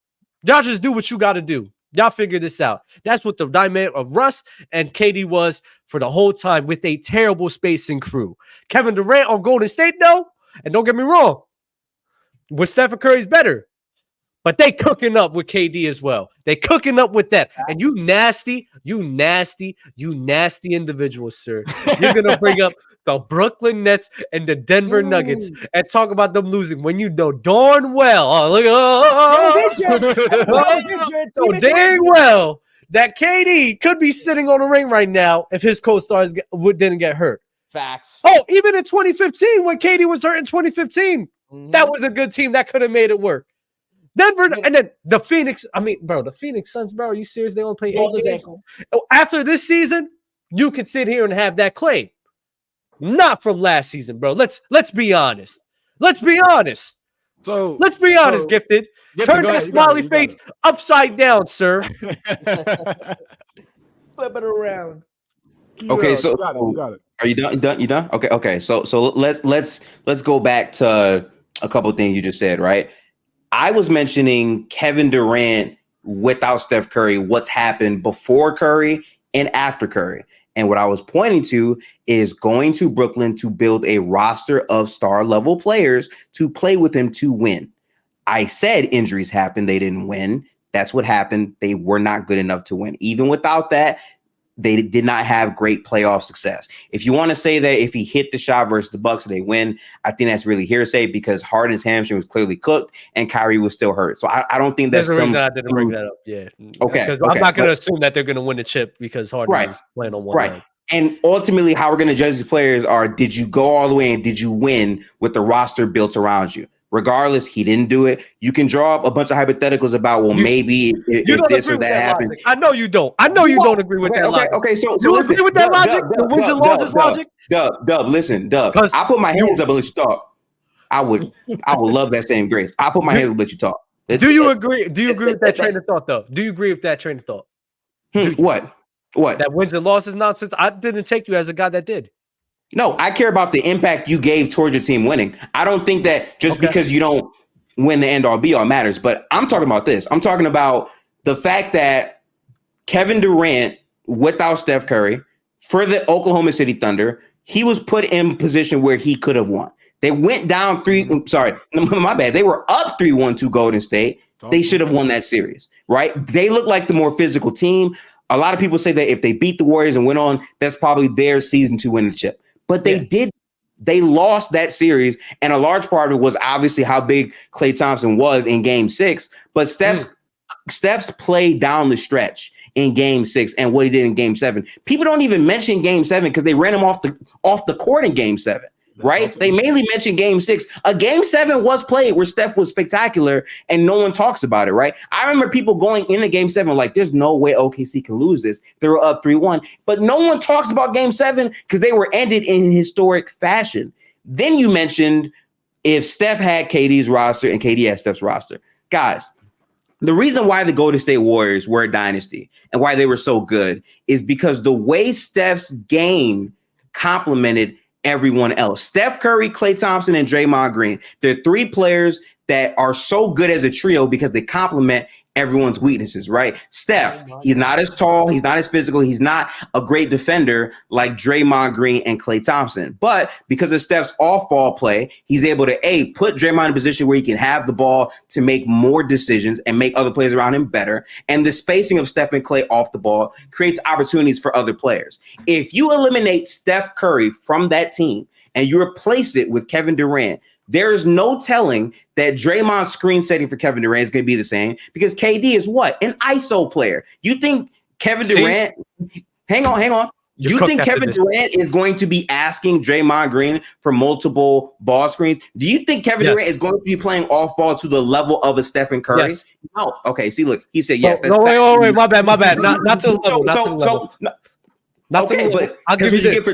y'all just do what you got to do. Y'all figure this out. That's what the dynamic of Russ and KD was for the whole time with a terrible spacing crew. Kevin Durant on Golden State, though, and don't get me wrong, with Stephen Curry's better. But they cooking up with KD as well. They cooking up with that. And you nasty individuals, sir. You're going to bring up the Brooklyn Nets and the Denver Nuggets and talk about them losing when you know darn well, dang well that KD could be sitting on a ring right now if his co-stars didn't get hurt. Facts. Oh, even in 2015 when KD was hurt in 2015, that was a good team that could have made it work. Denver, and then the Phoenix. I mean, bro, the Phoenix Suns, bro. Are you serious? They only play 8 games. After this season, you can sit here and have that claim. Not from last season, bro. Let's be honest. Let's be honest. Gifted. Turn that smiley face upside down, sir. Flip it around. Okay, so you got it. Are you done? You done? Okay. So let's go back to a couple of things you just said, right? I was mentioning Kevin Durant without Steph Curry, what's happened before Curry and after Curry. And what I was pointing to is going to Brooklyn to build a roster of star level players to play with him to win. I said injuries happened. They didn't win. That's what happened. They were not good enough to win. Even without that, they did not have great playoff success. If you want to say that if he hit the shot versus the Bucks, they win, I think that's really hearsay because Harden's hamstring was clearly cooked and Kyrie was still hurt. So I don't think that's the reason I didn't bring that up. Yeah. Okay. Because I'm not going to assume that they're going to win the chip because Harden is playing on one leg. And ultimately, how we're going to judge these players are, did you go all the way and did you win with the roster built around you? Regardless, he didn't do it. You can draw up a bunch of hypotheticals about, maybe if this or that happened. Logic. I know you don't. I know you don't agree with that logic. Okay, so you agree with that logic? The wins and losses logic? Dub, listen, I put my hands up and let you talk. I would love that same grace. I put my hands up and let you talk. Do you agree? Do you agree with that train of thought, though? Do you agree with that train of thought? What? That wins and losses nonsense? I didn't take you as a guy that did. No, I care about the impact you gave towards your team winning. I don't think that just because you don't win the end all be all matters. But I'm talking about this. I'm talking about the fact that Kevin Durant, without Steph Curry, for the Oklahoma City Thunder, he was put in position where he could have won. They went down my bad. They were up 3-1 to Golden State. They should have won that series, right? They look like the more physical team. A lot of people say that if they beat the Warriors and went on, that's probably their season to win the chip. But they did. They lost that series, and a large part of it was obviously how big Klay Thompson was in Game 6. But Steph's play down the stretch in Game 6 and what he did in Game 7. People don't even mention Game 7 because they ran him off the court in Game 7. Right? They mainly mention Game 6. A Game 7 was played where Steph was spectacular and no one talks about it, right? I remember people going into Game 7 like, there's no way OKC can lose this. They were up 3-1. But no one talks about Game 7 because they were ended in historic fashion. Then you mentioned if Steph had KD's roster and KD had Steph's roster. Guys, the reason why the Golden State Warriors were a dynasty and why they were so good is because the way Steph's game complemented everyone else. Steph Curry, Klay Thompson, and Draymond Green. They're three players that are so good as a trio because they complement everyone's weaknesses, right? Steph, he's not as tall, he's not as physical, he's not a great defender like Draymond Green and Klay Thompson. But because of Steph's off-ball play, he's able to put Draymond in a position where he can have the ball to make more decisions and make other players around him better. And the spacing of Steph and Klay off the ball creates opportunities for other players. If you eliminate Steph Curry from that team and you replace it with Kevin Durant, there is no telling that Draymond's screen setting for Kevin Durant is going to be the same because KD is what? An ISO player. You think Kevin Durant, hang on. You think Kevin Durant is going to be asking Draymond Green for multiple ball screens? Do you think Kevin Durant is going to be playing off ball to the level of a Stephen Curry? Yes. No. Okay. See, look, he said yes. No, wait. My bad. Not to the level. But I'll give you this.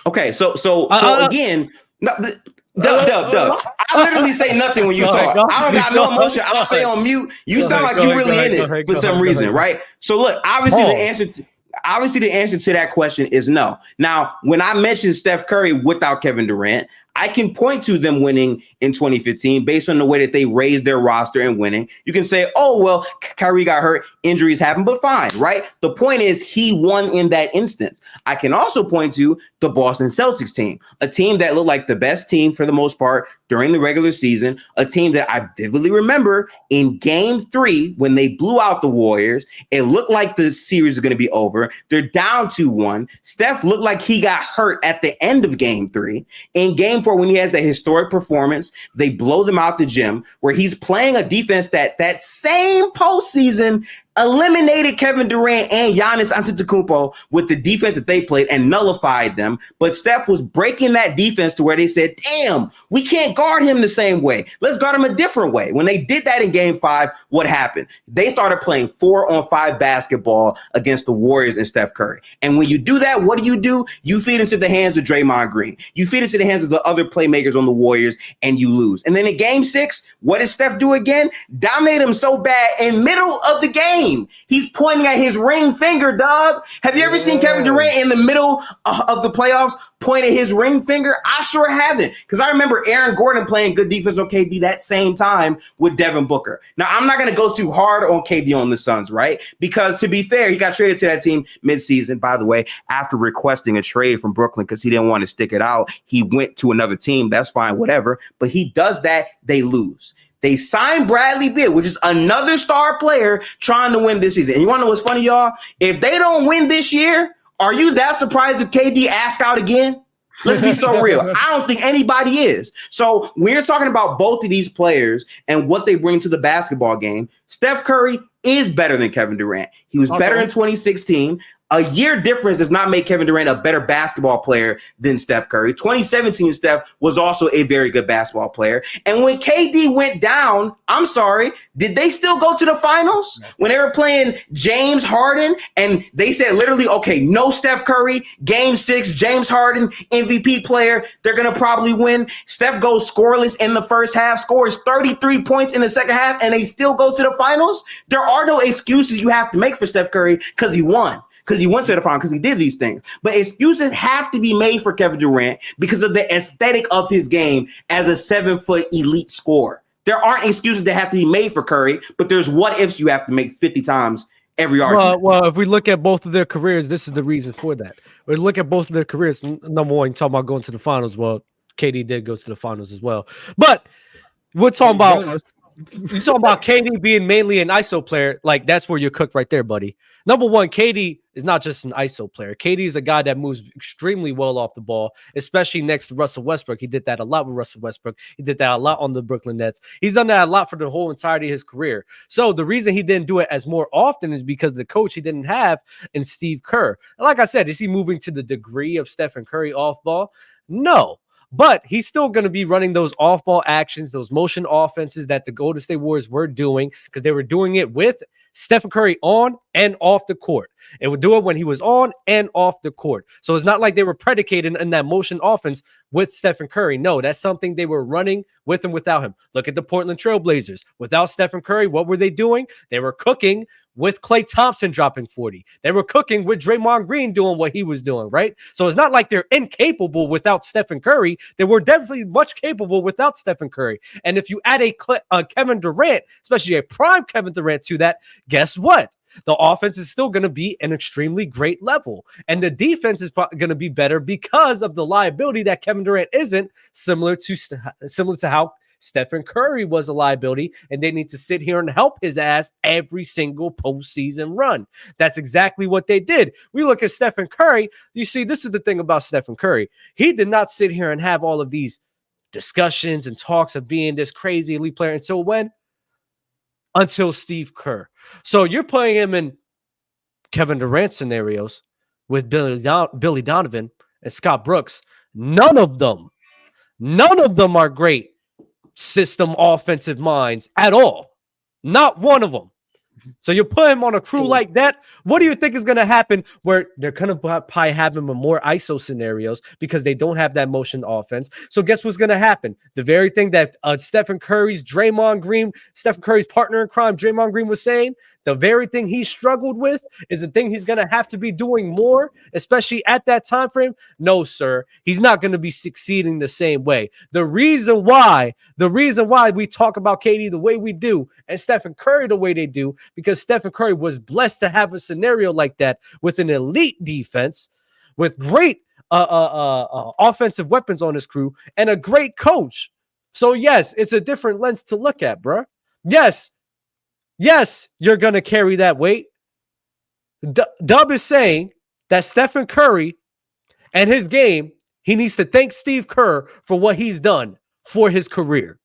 Okay. So again, Dub. I literally say nothing when you talk. I don't got no emotion. I'll stay on mute. You sound like you really in it for some reason, right? So look, obviously the answer to that question is no. Now, when I mentioned Steph Curry without Kevin Durant, I can point to them winning in 2015 based on the way that they raised their roster and winning. You can say, oh, well, Kyrie got hurt, injuries happen, but fine, right? The point is he won in that instance. I can also point to the Boston Celtics team, a team that looked like the best team for the most part during the regular season, a team that I vividly remember in game 3 when they blew out the Warriors. It looked like the series is going to be over. They're down 2-1. Steph looked like he got hurt at the end of game 3. In game 4, when he has the historic performance, they blow them out the gym where he's playing a defense that same postseason eliminated Kevin Durant and Giannis Antetokounmpo with the defense that they played and nullified them. But Steph was breaking that defense to where they said, damn, we can't guard him the same way. Let's guard him a different way. When they did that in game 5, what happened? They started playing 4-on-5 basketball against the Warriors and Steph Curry. And when you do that, what do? You feed into the hands of Draymond Green. You feed into the hands of the other playmakers on the Warriors and you lose. And then in game 6, what did Steph do again? Dominate him so bad in middle of the game. He's pointing at his ring finger, dog. Have you ever seen Kevin Durant in the middle of the playoffs point at his ring finger? I sure haven't, because I remember Aaron Gordon playing good defense on KD that same time with Devin Booker. Now, I'm not going to go too hard on KD on the Suns, right? Because to be fair, he got traded to that team midseason, by the way, after requesting a trade from Brooklyn because he didn't want to stick it out. He went to another team. That's fine, whatever. But he does that, they lose. They signed Bradley Beal, which is another star player trying to win this season. And you want to know what's funny, y'all? If they don't win this year, are you that surprised if KD asked out again? Let's be so real. I don't think anybody is. So when you're talking about both of these players and what they bring to the basketball game, Steph Curry is better than Kevin Durant. He was better in 2016. A year difference does not make Kevin Durant a better basketball player than Steph Curry. 2017 Steph was also a very good basketball player. And when KD went down, I'm sorry, did they still go to the finals? When they were playing James Harden and they said literally, okay, no Steph Curry, game 6, James Harden, MVP player, they're going to probably win. Steph goes scoreless in the first half, scores 33 points in the second half, and they still go to the finals? There are no excuses you have to make for Steph Curry because he won. Because he went to the final, because he did these things. But excuses have to be made for Kevin Durant because of the aesthetic of his game as a 7-foot elite scorer. There aren't excuses that have to be made for Curry, but there's what ifs you have to make 50 times every argument. Well, if we look at both of their careers, this is the reason for that. We look at both of their careers. Number one, talking about going to the finals. Well, KD did go to the finals as well. But we're talking about you're talking about KD being mainly an ISO player. Like, that's where you're cooked right there, buddy. Number one, KD is not just an ISO player. KD is a guy that moves extremely well off the ball, especially next to Russell Westbrook. He did that a lot with Russell Westbrook. He did that a lot on the Brooklyn Nets. He's done that a lot for the whole entirety of his career. So the reason he didn't do it as more often is because the coach he didn't have in Steve Kerr. And like I said, is he moving to the degree of Stephen Curry off ball? No. But he's still going to be running those off-ball actions, those motion offenses that the Golden State Warriors were doing, because they were doing it with Stephen Curry on and off the court. It would do it when he was on and off the court. So it's not like they were predicated in that motion offense with Stephen Curry. No, that's something they were running with and without him. Look at the Portland Trail Blazers. Without Stephen Curry, what were they doing? They were cooking with Klay Thompson dropping 40. They were cooking with Draymond Green doing what he was doing, right? So it's not like they're incapable without Stephen Curry. They were definitely much capable without Stephen Curry. And if you add a Kevin Durant, especially a prime Kevin Durant to that, guess what? The offense is still going to be an extremely great level. And the defense is going to be better because of the liability that Kevin Durant isn't, similar to how Stephen Curry was a liability, and they need to sit here and help his ass every single postseason run. That's exactly what they did. We look at Stephen Curry. You see, this is the thing about Stephen Curry. He did not sit here and have all of these discussions and talks of being this crazy elite player until when? Until Steve Kerr. So you're putting him in Kevin Durant scenarios with Billy Donovan and Scott Brooks, none of them are great system offensive minds at all. Not one of them. So you put him on a crew like that. What do you think is going to happen where they're going to probably have him in more ISO scenarios because they don't have that motion offense? So guess what's going to happen? The very thing that Stephen Curry's partner in crime, Draymond Green, was saying, the very thing he struggled with is the thing he's going to have to be doing more, especially at that time frame. No, sir, he's not going to be succeeding the same way. The reason why we talk about KD the way we do and Stephen Curry the way they do, because Stephen Curry was blessed to have a scenario like that with an elite defense, with great offensive weapons on his crew, and a great coach. So yes, it's a different lens to look at, bro. Yes, you're going to carry that weight. Dub is saying that Stephen Curry and his game, he needs to thank Steve Kerr for what he's done for his career.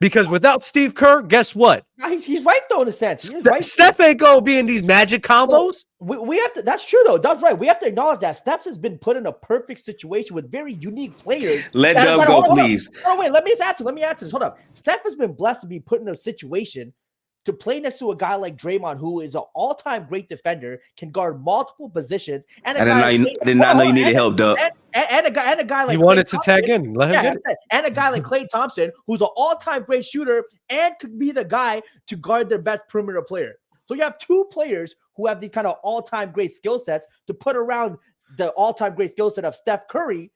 Because without Steve Kerr, guess what? He's right though in a sense. Steph ain't gonna be in these magic combos. We have to. That's true though. That's right. We have to acknowledge that Steph has been put in a perfect situation with very unique players. Let Dub go, please. Oh wait, let me add to this. Hold up. Steph has been blessed to be put in a situation to play next to a guy like Draymond, who is an all-time great defender, can guard multiple positions, and I did not know you needed help, Dub. And a guy like he wanted to tag in. Let him get it. And a guy like Klay Thompson, who's an all-time great shooter and could be the guy to guard their best perimeter player. So you have two players who have these kind of all-time great skill sets to put around the all-time great skill set of Steph Curry.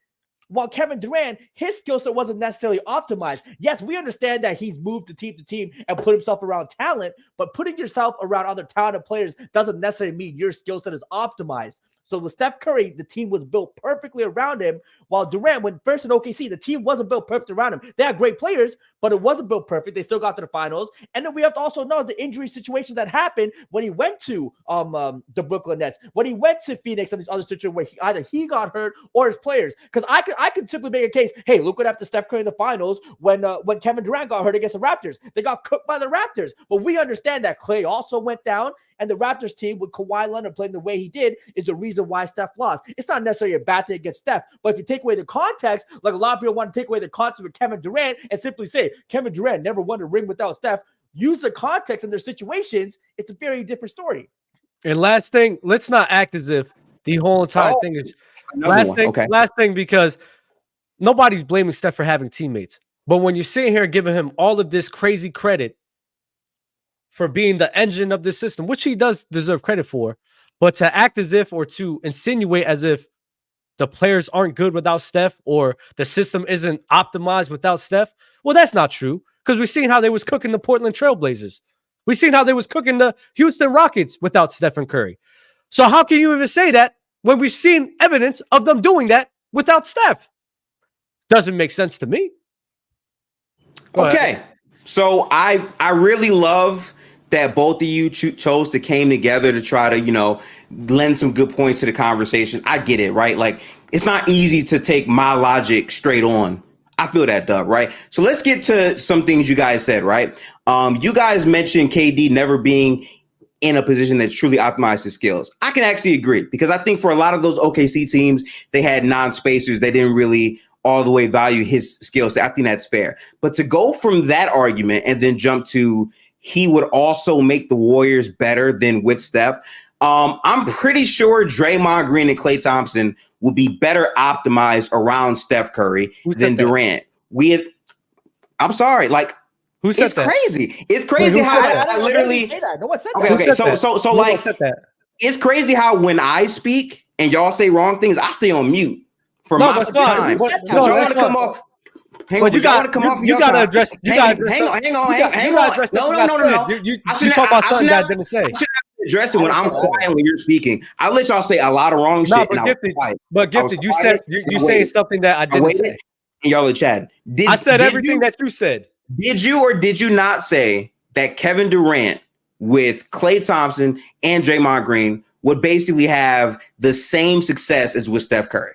While Kevin Durant, his skill set wasn't necessarily optimized. Yes, we understand that he's moved to team and put himself around talent, but putting yourself around other talented players doesn't necessarily mean your skill set is optimized. So with Steph Curry, the team was built perfectly around him, while Durant, when first in OKC, the team wasn't built perfect around him. They had great players, but it wasn't built perfect. They still got to the finals. And then we have to also know the injury situations that happened when he went to the Brooklyn Nets, when he went to Phoenix, and these other situations where either he got hurt or his players. Because I could simply make a case, hey, look what happened to Steph Curry in the finals when Kevin Durant got hurt against the Raptors. They got cooked by the Raptors. But we understand that Klay also went down. And the Raptors team with Kawhi Leonard playing the way he did is the reason why Steph lost. It's not necessarily a bad thing against Steph, but if you take away the context, like a lot of people want to take away the context with Kevin Durant and simply say Kevin Durant never won a ring without Steph, use the context in their situations, it's a very different story. And last thing, let's not act as if the whole entire thing is last thing, because nobody's blaming Steph for having teammates. But when you're sitting here giving him all of this crazy credit for being the engine of this system, which he does deserve credit for, but to act as if or to insinuate as if the players aren't good without Steph or the system isn't optimized without Steph, well, that's not true, because we've seen how they was cooking the Portland Trailblazers. We've seen how they was cooking the Houston Rockets without Stephen Curry. So how can you even say that when we've seen evidence of them doing that without Steph? Doesn't make sense to me. Okay. So I really love that both of you chose to came together to try to, lend some good points to the conversation. I get it, right? Like, it's not easy to take my logic straight on. I feel that, Doug, right? So let's get to some things you guys said, right? You guys mentioned KD never being in a position that truly optimized his skills. I can actually agree, because I think for a lot of those OKC teams, they had non-spacers. They didn't really all the way value his skill set. I think that's fair. But to go from that argument and then jump to he would also make the Warriors better than with Steph, I'm pretty sure Draymond Green and Klay Thompson would be better optimized around Steph Curry than Durant. I'm sorry, like, who said it's that? Crazy. It's crazy how I literally say that. No one said that. Okay, so like, it's crazy how when I speak and y'all say wrong things, I stay on mute for my time. But y'all want to come off. Hang on, you got to come off. You got to address. Hang on. No. You talk about something that I didn't say. I should address it when I'm quiet when you're speaking. I let y'all say a lot of wrong shit. But Gifted, you said you saying something that I didn't say. And y'all in chat. I said everything that you said. Did you or did you not say that Kevin Durant with Klay Thompson and Draymond Green would basically have the same success as with Steph Curry?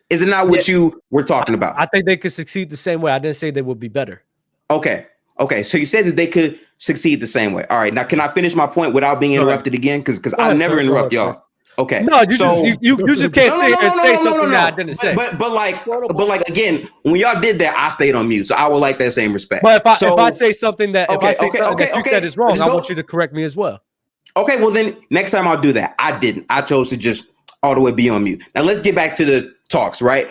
Is it not what you were talking about? I think they could succeed the same way. I didn't say they would be better. Okay. Okay, so you said that they could succeed the same way. All right, now can I finish my point without being interrupted again? Because I never interrupt y'all. Okay. No, you just can't sit here and say something that I didn't say. But like again, when y'all did that, I stayed on mute, so I would like that same respect. But if I say something that you said is wrong, I want you to correct me as well. Okay, well then next time I'll do that. I didn't. I chose to just all the way be on mute. Now let's get back to the talks, right?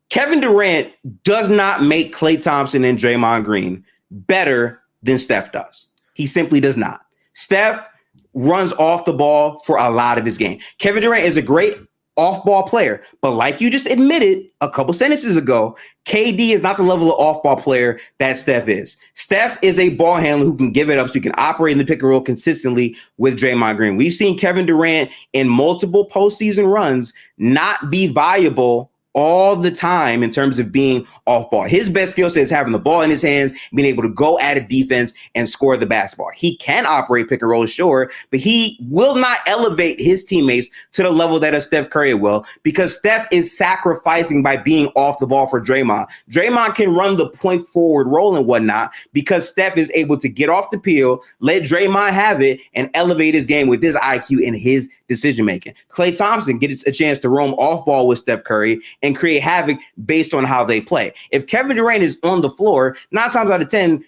Kevin Durant does not make Klay Thompson and Draymond Green better than Steph does. He simply does not. Steph runs off the ball for a lot of his game. Kevin Durant is a great off-ball player, but like you just admitted a couple sentences ago, KD is not the level of off-ball player that Steph is. Steph is a ball handler who can give it up so you can operate in the pick and roll consistently with Draymond Green. We've seen Kevin Durant in multiple postseason runs not be viable all the time in terms of being off ball. His best skill set is having the ball in his hands, being able to go at a defense and score the basketball. He can operate pick and roll, sure, but he will not elevate his teammates to the level that a Steph Curry will, because Steph is sacrificing by being off the ball for Draymond. Draymond can run the point forward role and whatnot because Steph is able to get off the peel, let Draymond have it, and elevate his game with his IQ and his decision making. Klay Thompson gets a chance to roam off ball with Steph Curry and create havoc based on how they play. If Kevin Durant is on the floor, 9 times out of 10,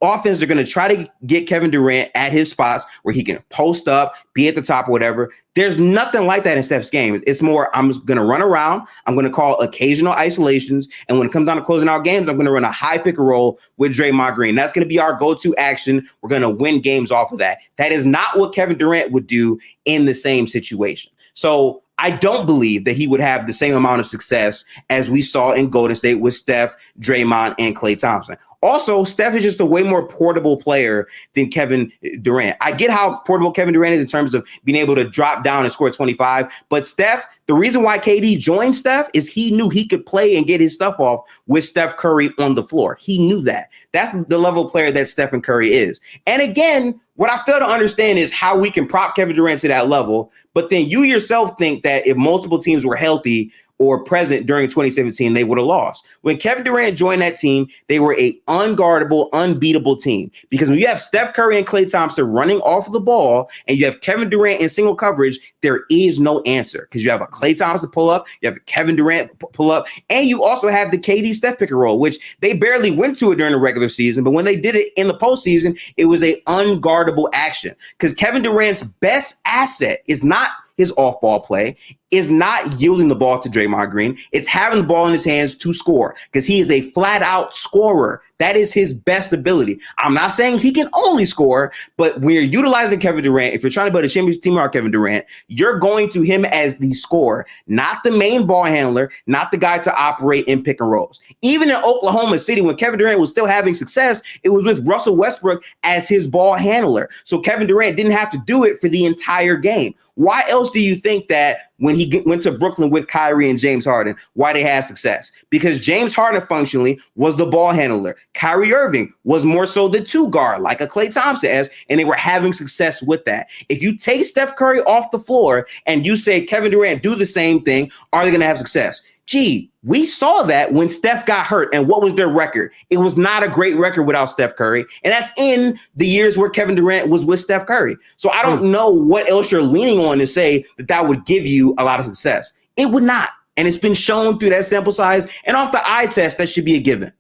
offenses are going to try to get Kevin Durant at his spots where he can post up, be at the top or whatever. There's nothing like that in Steph's game. It's more, I'm just going to run around. I'm going to call occasional isolations. And when it comes down to closing out games, I'm going to run a high pick and roll with Draymond Green. That's going to be our go-to action. We're going to win games off of that. That is not what Kevin Durant would do in the same situation. So I don't believe that he would have the same amount of success as we saw in Golden State with Steph, Draymond, and Klay Thompson. Also, Steph is just a way more portable player than Kevin Durant. I get how portable Kevin Durant is in terms of being able to drop down and score 25, but Steph, the reason why KD joined Steph is he knew he could play and get his stuff off with Steph Curry on the floor. He knew that. That's the level of player that Stephen Curry is. And again, what I fail to understand is how we can prop Kevin Durant to that level, but then you yourself think that if multiple teams were healthy or present during 2017, they would have lost. When Kevin Durant joined that team, they were a unguardable, unbeatable team. Because when you have Steph Curry and Klay Thompson running off the ball, and you have Kevin Durant in single coverage, there is no answer. Because you have a Klay Thompson pull up, you have a Kevin Durant pull up, and you also have the KD Steph pick and roll, which they barely went to it during the regular season. But when they did it in the postseason, it was a unguardable action. Because Kevin Durant's best asset is not his off-ball play, is not yielding the ball to Draymond Green. It's having the ball in his hands to score, because he is a flat-out scorer. That is his best ability. I'm not saying he can only score, but when you're utilizing Kevin Durant, if you're trying to build a championship team around Kevin Durant, you're going to him as the scorer, not the main ball handler, not the guy to operate in pick and rolls. Even in Oklahoma City, when Kevin Durant was still having success, it was with Russell Westbrook as his ball handler. So Kevin Durant didn't have to do it for the entire game. Why else do you think that when he went to Brooklyn with Kyrie and James Harden, why they had success? Because James Harden functionally was the ball handler. Kyrie Irving was more so the two guard, like a Klay Thompson is, and they were having success with that. If you take Steph Curry off the floor and you say Kevin Durant do the same thing, are they going to have success? Gee, we saw that when Steph got hurt, and what was their record? It was not a great record without Steph Curry, and that's in the years where Kevin Durant was with Steph Curry. So I don't know what else you're leaning on to say that would give you a lot of success. It would not, and it's been shown through that sample size, and off the eye test, that should be a given.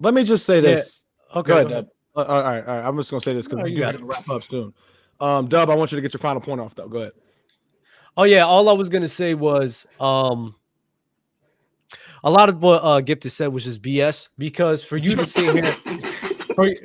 Let me just say this. Yeah. Okay. Go ahead, Dub. All right. I'm just going to say this because we got to wrap up soon. Dub, I want you to get your final point off, though. Go ahead. Oh, yeah. All I was going to say was a lot of what Gifted said was just BS, because for you to sit here,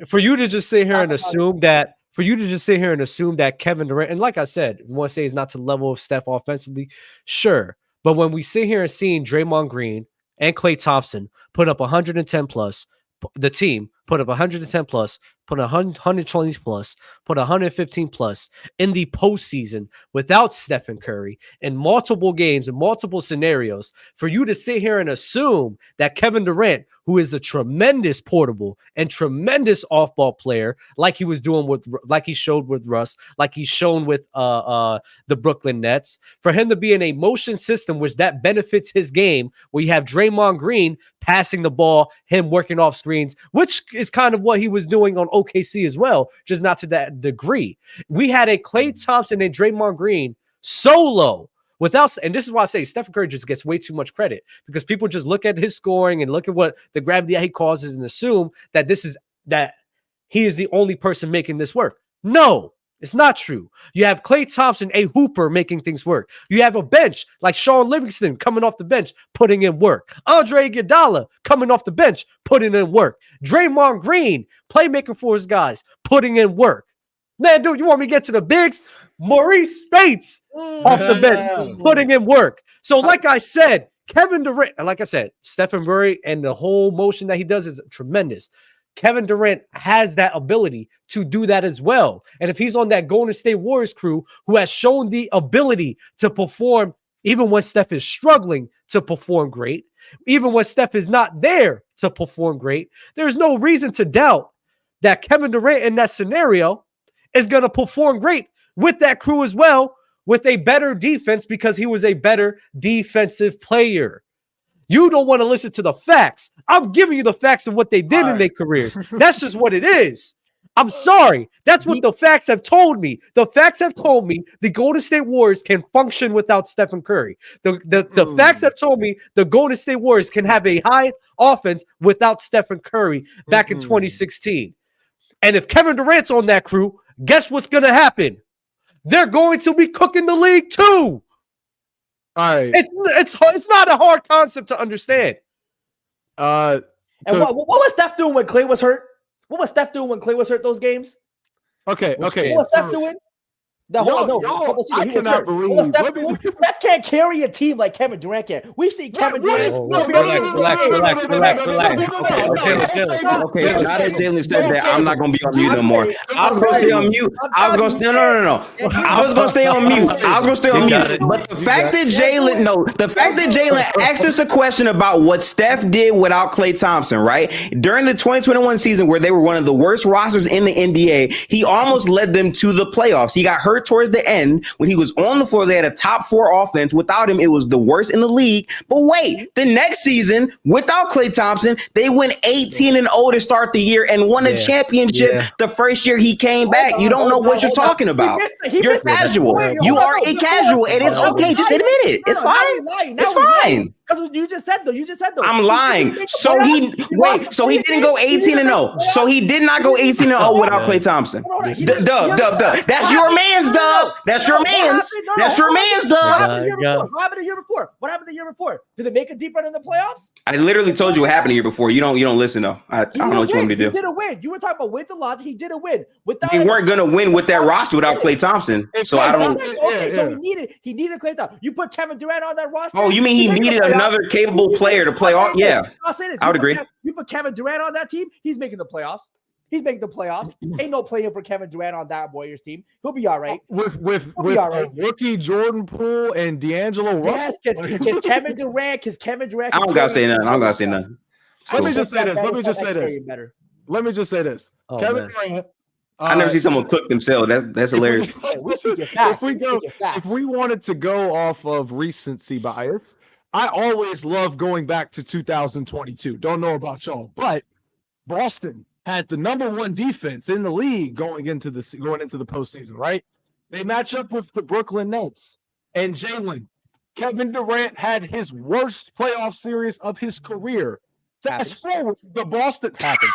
for you to just sit here and assume that, Kevin Durant, and like I said, you want to say he's not to the level of Steph offensively, sure. But when we sit here and seeing Draymond Green and Klay Thompson put up 110 plus, the team put up 110 plus, put 120 plus, put 115 plus in the postseason without Stephen Curry in multiple games and multiple scenarios, for you to sit here and assume that Kevin Durant, who is a tremendous portable and tremendous off-ball player, like he was doing like he showed with Russ, like he's shown with the Brooklyn Nets, for him to be in a motion system which that benefits his game, where you have Draymond Green passing the ball, him working off screens, which is kind of what he was doing on OKC as well, just not to that degree. We had a Klay Thompson and Draymond Green solo without, and this is why I say Stephen Curry just gets way too much credit because people just look at his scoring and look at what the gravity that he causes and assume that that he is the only person making this work. No, it's not true. You have Klay Thompson, a hooper, making things work. You have a bench like Sean Livingston coming off the bench, putting in work. Andre Iguodala coming off the bench, putting in work. Draymond Green, playmaker for his guys, putting in work. Man, dude, you want me to get to the bigs? Maurice Spates off the bench, putting in work. So like I said, Kevin Durant, and like I said, Stephen Curry and the whole motion that he does is tremendous. Kevin Durant has that ability to do that as well. And if he's on that Golden State Warriors crew who has shown the ability to perform even when Steph is struggling to perform great, even when Steph is not there to perform great, there's no reason to doubt that Kevin Durant in that scenario is going to perform great with that crew as well, with a better defense because he was a better defensive player. You don't want to listen to the facts. I'm giving you the facts of what they did in their careers. That's just what it is. I'm sorry. That's what the facts have told me. The facts have told me the Golden State Warriors can function without Stephen Curry. The facts have told me the Golden State Warriors can have a high offense without Stephen Curry back in 2016. And if Kevin Durant's on that crew, guess what's going to happen? They're going to be cooking the league too. All right. It's not a hard concept to understand. And what was Steph doing when Klay was hurt? What was Steph doing when Klay was hurt those games? Okay. What was Steph doing? I cannot believe. Steph can't carry a team like Kevin Durant can. We've seen Kevin Durant. Relax. Okay, now that Jalen said that, I'm not going to be on mute no more. I was going to stay on mute. I was going to stay on mute. But the fact that Jalen asked us a question about what Steph did without Klay Thompson, right? During the 2021 season where they were one of the worst rosters in the NBA, he almost led them to the playoffs. He got hurt towards the end. When he was on the floor, they had a top 4 offense. Without him, it was the worst in the league. But wait, the next season, without Klay Thompson, they went 18-0 to start the year and won a championship the first year he came back. You don't know what you're talking about. You're casual. You are a casual, and it's okay. Just admit it. It's fine. It's fine. You just said though. I'm lying. So he didn't go 18-0. So he did not go 18-0 without Klay Thompson. Dub. That's your man's dub. That's your man's. That's your man's dub. What happened the year before? Did they make a deep run in the playoffs? I literally told you what happened the year before. You don't listen though. I don't know what you want me to do. He didn't win. You were talking about wins and losses. He didn't win. They weren't gonna win with that roster without Klay Thompson. So I don't. Okay, so he needed Klay Thompson. You put Kevin Durant on that roster. Oh, you mean he needed another capable player to play all? Yeah, I'll say this. I would agree. You put Kevin Durant on that team, he's making the playoffs. Ain't no playing for Kevin Durant on that Warriors team. He'll be all right. With rookie Jordan Poole and D'Angelo Russell. Yes, because Kevin Durant. I don't gotta say nothing. Let me just say this. Kevin Durant. I never see someone cook themselves. That's hilarious. If we wanted to go off of recency bias, I always love going back to 2022. Don't know about y'all, but Boston had the number 1 defense in the league going into the postseason, right? They match up with the Brooklyn Nets and Jalen. Kevin Durant had his worst playoff series of his career. Fast forward, the Boston happens.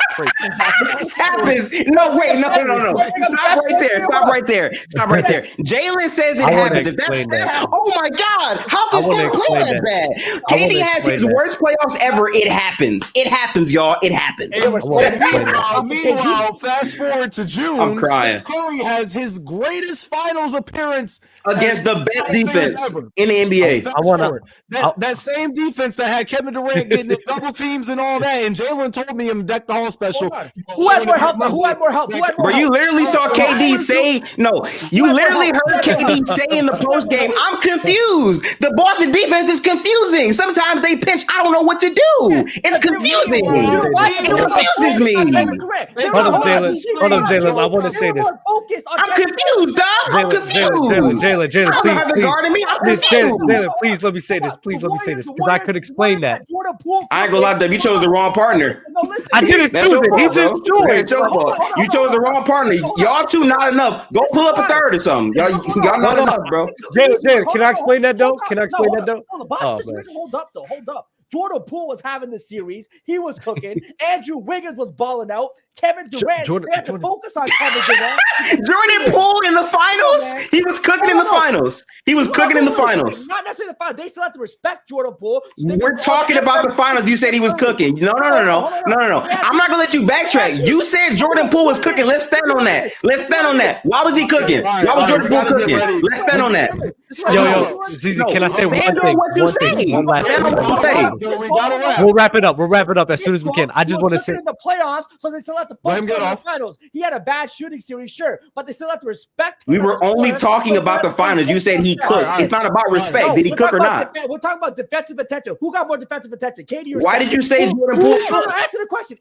This happens. No. Stop right there. Jalen says it happens. If that's Steph, oh my God, how can Steph play that bad? KD has his worst playoffs ever. It happens. It happens, y'all. It happens. Meanwhile, fast forward to June. I'm crying. Steph Curry has his greatest finals appearance against the best defense in the NBA. That same defense that had Kevin Durant getting the double teams and all that, and Jalen told me him deck the hall special. Who had more help? Bro, you literally saw KD say no. You literally heard KD say in the post game, "I'm confused. The Boston defense is confusing. Sometimes they pinch. I don't know what to do. It's confusing. It confuses me." Hold on, Jalen. I want to say this. I'm confused, dog. I'm confused. Jalen, please. Jalen, please let me say this. Because I could explain that. I ain't gonna lie, Dub. You chose the wrong partner. No, listen. I didn't That's choose your it. He fault, just bro. chose. That's your fault. You chose the wrong partner. Y'all two not enough. Go pull up a third or something. Y'all not enough, bro. Jalen, can I explain that though? Can I explain that though? Hold up. Jordan Poole was having the series. He was cooking. Andrew Wiggins was balling out. Kevin Durant. They had to focus on Kevin Durant. Jordan Poole in the finals. He was cooking in the finals. He was cooking in the finals. Not necessarily the finals. They still have to respect Jordan Poole. We're talking about the finals. You said he was cooking. No. I'm not gonna let you backtrack. You said Jordan Poole was cooking. Let's stand on that. Why was he cooking? Why was Jordan Poole cooking? Let's stand on that. Yo, Zizi, can I say one thing? One last thing. We'll wrap it up. We'll wrap it up as soon as we can. I just want to say in the playoffs, so they still have to focus on the finals. He had a bad shooting series, sure, but they still have to respect. We were only talking about the finals. You said he cooked. It's not about respect. Did he cook or not? We're talking about defensive potential. Who got more defensive potential? KD or why did you say Jordan Poole? Answer the question.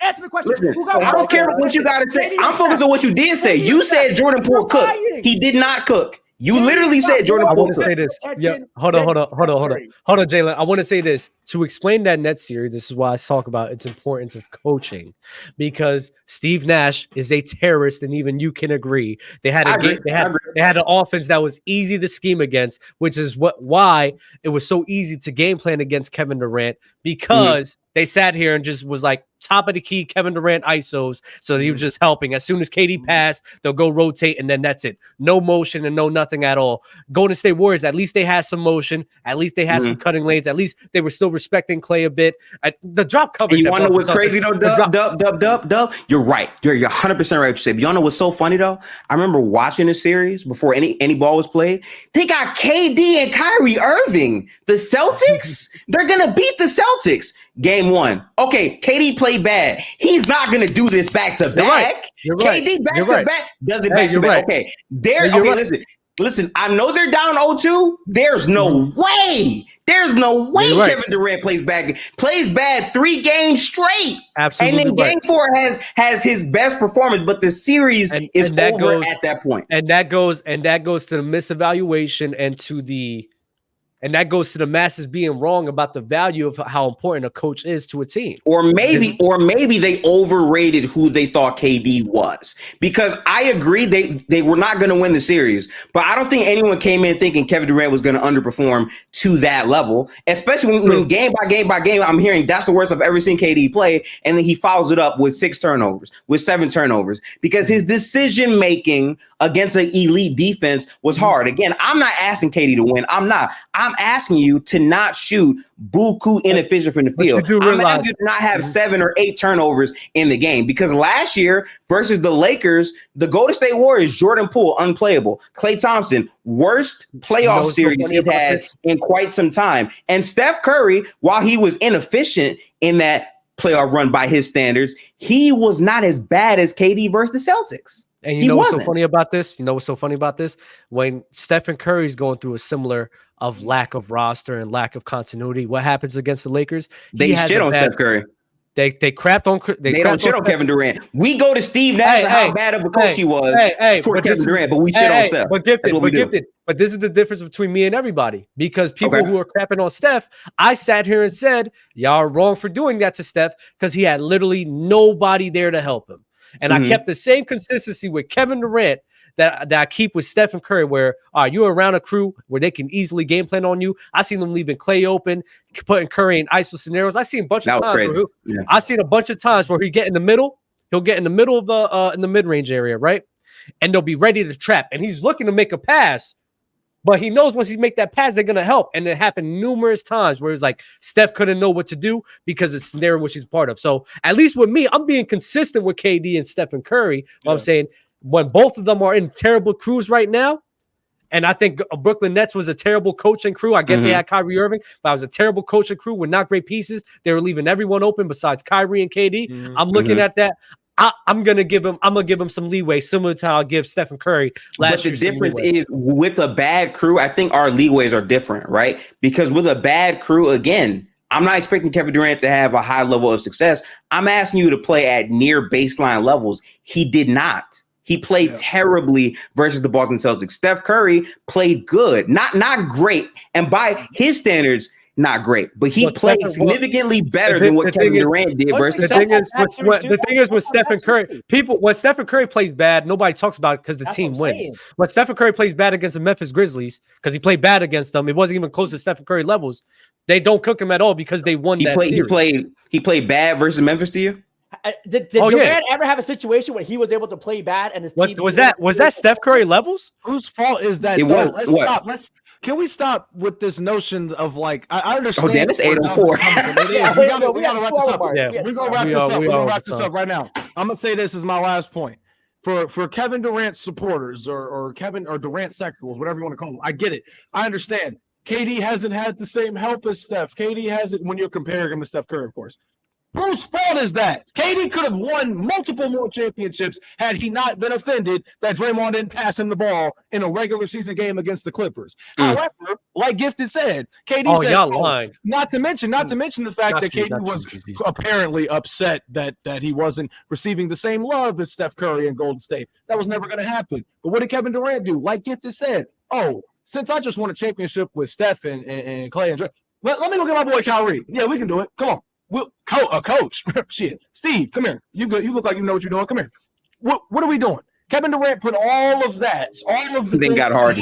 Listen, I don't care what you got to say. I'm focused on what you did say. You said Jordan Poole cooked. He did not cook. You literally said Jordan Poole. I want to say this. Yeah, hold on, Jalen. I want to say this to explain that Nets series. This is why I talk about its importance of coaching, because Steve Nash is a terrorist, and even you can agree. They had they had an offense that was easy to scheme against, which is why it was so easy to game plan against Kevin Durant, because they sat here and just was like top of the key Kevin Durant ISOs. So he was just helping. As soon as KD passed, they'll go rotate, and then that's it. No motion and no nothing at all. Golden State Warriors, at least they had some motion. At least they had some cutting lanes. At least they were still respecting Clay a bit. The drop coverage. You want to know what's crazy though? Dub. You're right. You're 100% right what you say. But you know what's so funny though? I remember watching the series before any ball was played. They got KD and Kyrie Irving. The Celtics, they're gonna beat the Celtics. Game 1. Okay, KD played bad. He's not gonna do this back to back. KD back to back does it back to back. Okay, listen. I know they're down 0-2. There's no way. Kevin Durant plays bad 3 games straight. Absolutely. And then game 4 has his best performance, but the series is over at that point. And that goes to the misevaluation and that goes to the masses being wrong about the value of how important a coach is to a team. Or maybe they overrated who they thought KD was. Because I agree they were not going to win the series, but I don't think anyone came in thinking Kevin Durant was going to underperform to that level, especially when game by game, I'm hearing that's the worst I've ever seen KD play. And then he follows it up with 6 turnovers, with 7 turnovers, because his decision making against an elite defense was hard. Again, I'm not asking KD to win. I'm asking you to not shoot buku inefficient from the field. I'm asking you to not have 7 or 8 turnovers in the game, because last year versus the Lakers, the Golden State Warriors, Jordan Poole, unplayable. Klay Thompson, worst playoff series he's had in quite some time. And Steph Curry, while he was inefficient in that playoff run by his standards, he was not as bad as KD versus the Celtics. And you know what's so funny about this? When Stephen Curry's going through a similar of lack of roster and lack of continuity, what happens against the Lakers? They shit on Steph Curry. They crapped on. They don't shit on Kevin Durant. We go to Steve Nash how bad of a coach he was for Kevin Durant, but we shit on Steph. But gifted. But this is the difference between me and everybody, because people who are crapping on Steph, I sat here and said, y'all are wrong for doing that to Steph, because he had literally nobody there to help him. And I kept the same consistency with Kevin Durant that I keep with Stephen Curry, where you're around a crew where they can easily game plan on you. I seen them leaving Clay open, putting Curry in ISO scenarios. I seen a bunch of times where he get in the middle. He'll get in the middle of the in the mid-range area, right? And they'll be ready to trap. And he's looking to make a pass, but he knows once he make that pass, they're gonna help. And it happened numerous times where it's like Steph couldn't know what to do because it's the scenario which he's part of. So at least with me, I'm being consistent with KD and Stephen Curry. I'm saying when both of them are in terrible crews right now, and I think Brooklyn Nets was a terrible coaching crew. I get they had Kyrie Irving, but I was a terrible coaching crew with not great pieces. They were leaving everyone open besides Kyrie and KD. I'm looking at that. I'm gonna give him some leeway, similar to how I give Stephen Curry last year. But the difference is, with a bad crew, I think our leeways are different, right? Because with a bad crew, again, I'm not expecting Kevin Durant to have a high level of success. I'm asking you to play at near baseline levels. He did not. He played terribly versus the Boston Celtics. Steph Curry played good, not great, and by his standards, not great, but he But played Stephen- significantly better the than what thing Kevin is- Durant did versus The thing Celtics. is with Stephen Curry, when Stephen Curry plays bad, nobody talks about it because the That's team what I'm wins. saying. When Stephen Curry plays bad against the Memphis Grizzlies, because he played bad against them, it wasn't even close to Stephen Curry levels. They don't cook him at all because they won that series. He played bad versus Memphis to you? Did Durant ever have a situation where he was able to play bad and his team Was that Steph Curry levels? Whose fault is that? It though? was. Let's stop. Can we stop with this notion of like I understand? Oh, damn, it's where 8:04. Doug is coming from. It is. Yeah, We gotta wrap this up. Yeah. We're gonna wrap this up. We're gonna wrap this up right now. I'm gonna say this is my last point. For Kevin Durant supporters or Kevin or Durant sexuals, whatever you want to call them, I get it. I understand. KD hasn't had the same help as Steph. KD hasn't when you're comparing him to Steph Curry, of course. Whose fault is that? KD could have won multiple more championships had he not been offended that Draymond didn't pass him the ball in a regular season game against the Clippers. However, like Gifted said, KD said, y'all lying. not to mention the fact that KD was apparently upset that he wasn't receiving the same love as Steph Curry in Golden State. That was never going to happen. But what did Kevin Durant do? Like Gifted said, since I just won a championship with Steph and Clay and Dre, let me go get my boy Kyrie. Yeah, we can do it. Come on. A coach. Shit. Steve, come here. You good. You look like you know what you're doing. Come here. What are we doing? Kevin Durant put all of the then got hard.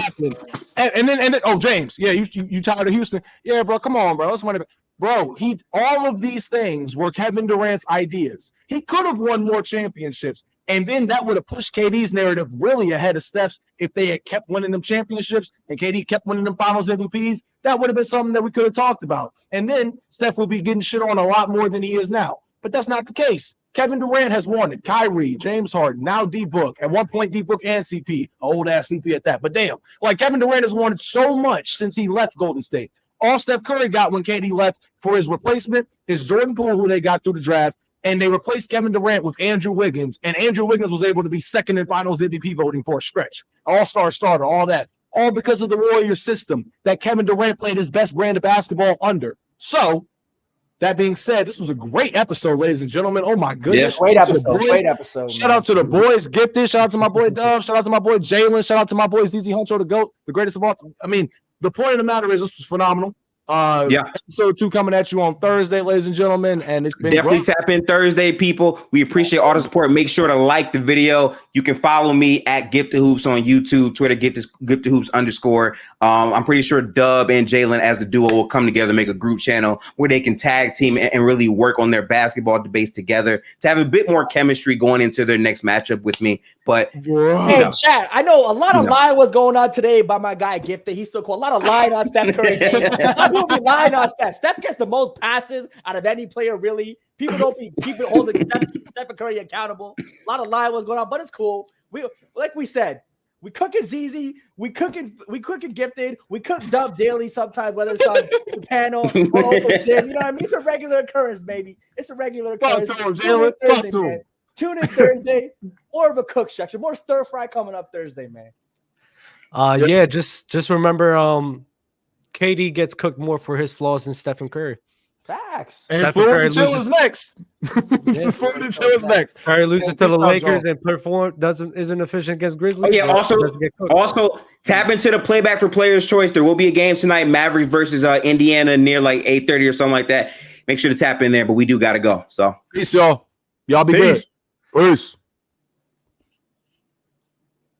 And then James. Yeah, you tired of Houston. Yeah, bro. Come on, bro. Let's run it back. Bro, all of these things were Kevin Durant's ideas. He could have won more championships. And then that would have pushed KD's narrative really ahead of Steph's if they had kept winning them championships and KD kept winning them finals MVPs. That would have been something that we could have talked about. And then Steph would be getting shit on a lot more than he is now. But that's not the case. Kevin Durant has won it. Kyrie, James Harden, now D-Book. At one point, D-Book and CP. Old-ass CP at that. But damn, like Kevin Durant has won it so much since he left Golden State. All Steph Curry got when KD left for his replacement is Jordan Poole, who they got through the draft. And they replaced Kevin Durant with Andrew Wiggins. And Andrew Wiggins was able to be second in finals MVP voting for a stretch. All-star starter, all that. All because of the Warrior system that Kevin Durant played his best brand of basketball under. So, that being said, this was a great episode, ladies and gentlemen. Oh, my goodness. Great episode. Shout out to the boys. Gifted. Shout out to my boy Dub. Shout out to my boy Jalen. Shout out to my boy ZZ Huncho, the GOAT, the greatest of all. I mean, the point of the matter is this was phenomenal. Episode 2 coming at you on Thursday, ladies and gentlemen, and it's been definitely great. Tap in Thursday, people. We appreciate all the support. Make sure to like the video. You can follow me at Gifted Hoops on YouTube, Twitter, Gifted Hoops _. I'm pretty sure Dub and Jalen as the duo will come together, make a group channel where they can tag team and really work on their basketball debates together to have a bit more chemistry going into their next matchup with me. But hey, Chad, I know a lot of lying was going on today by my guy Gifted. He's still cool. A lot of lying on Steph Curry. People be lying on Steph. Steph gets the most passes out of any player, really. People don't be keeping holding Steph Curry accountable. A lot of lying was going on, but it's cool. Like we said, we cooking ZZ, we cooking Gifted, we cook Dub daily sometimes, whether it's on the panel or on the gym. You know what I mean? It's a regular occurrence, baby. It's a regular occurrence. Talk to him, Jalen. Talk to him. Tune in Thursday. More of a cook section. More stir fry coming up Thursday, man. Yeah, just remember KD gets cooked more for his flaws than Stephen Curry. Facts. And Florida Chill is next. Florida Chill is next. Curry loses to the Lakers and isn't efficient against Grizzlies. Oh, yeah, also tap into the playback for Players' Choice. There will be a game tonight, Mavericks versus Indiana near like 8:30 or something like that. Make sure to tap in there, but we do got to go. So peace, y'all. Y'all be good. Peace.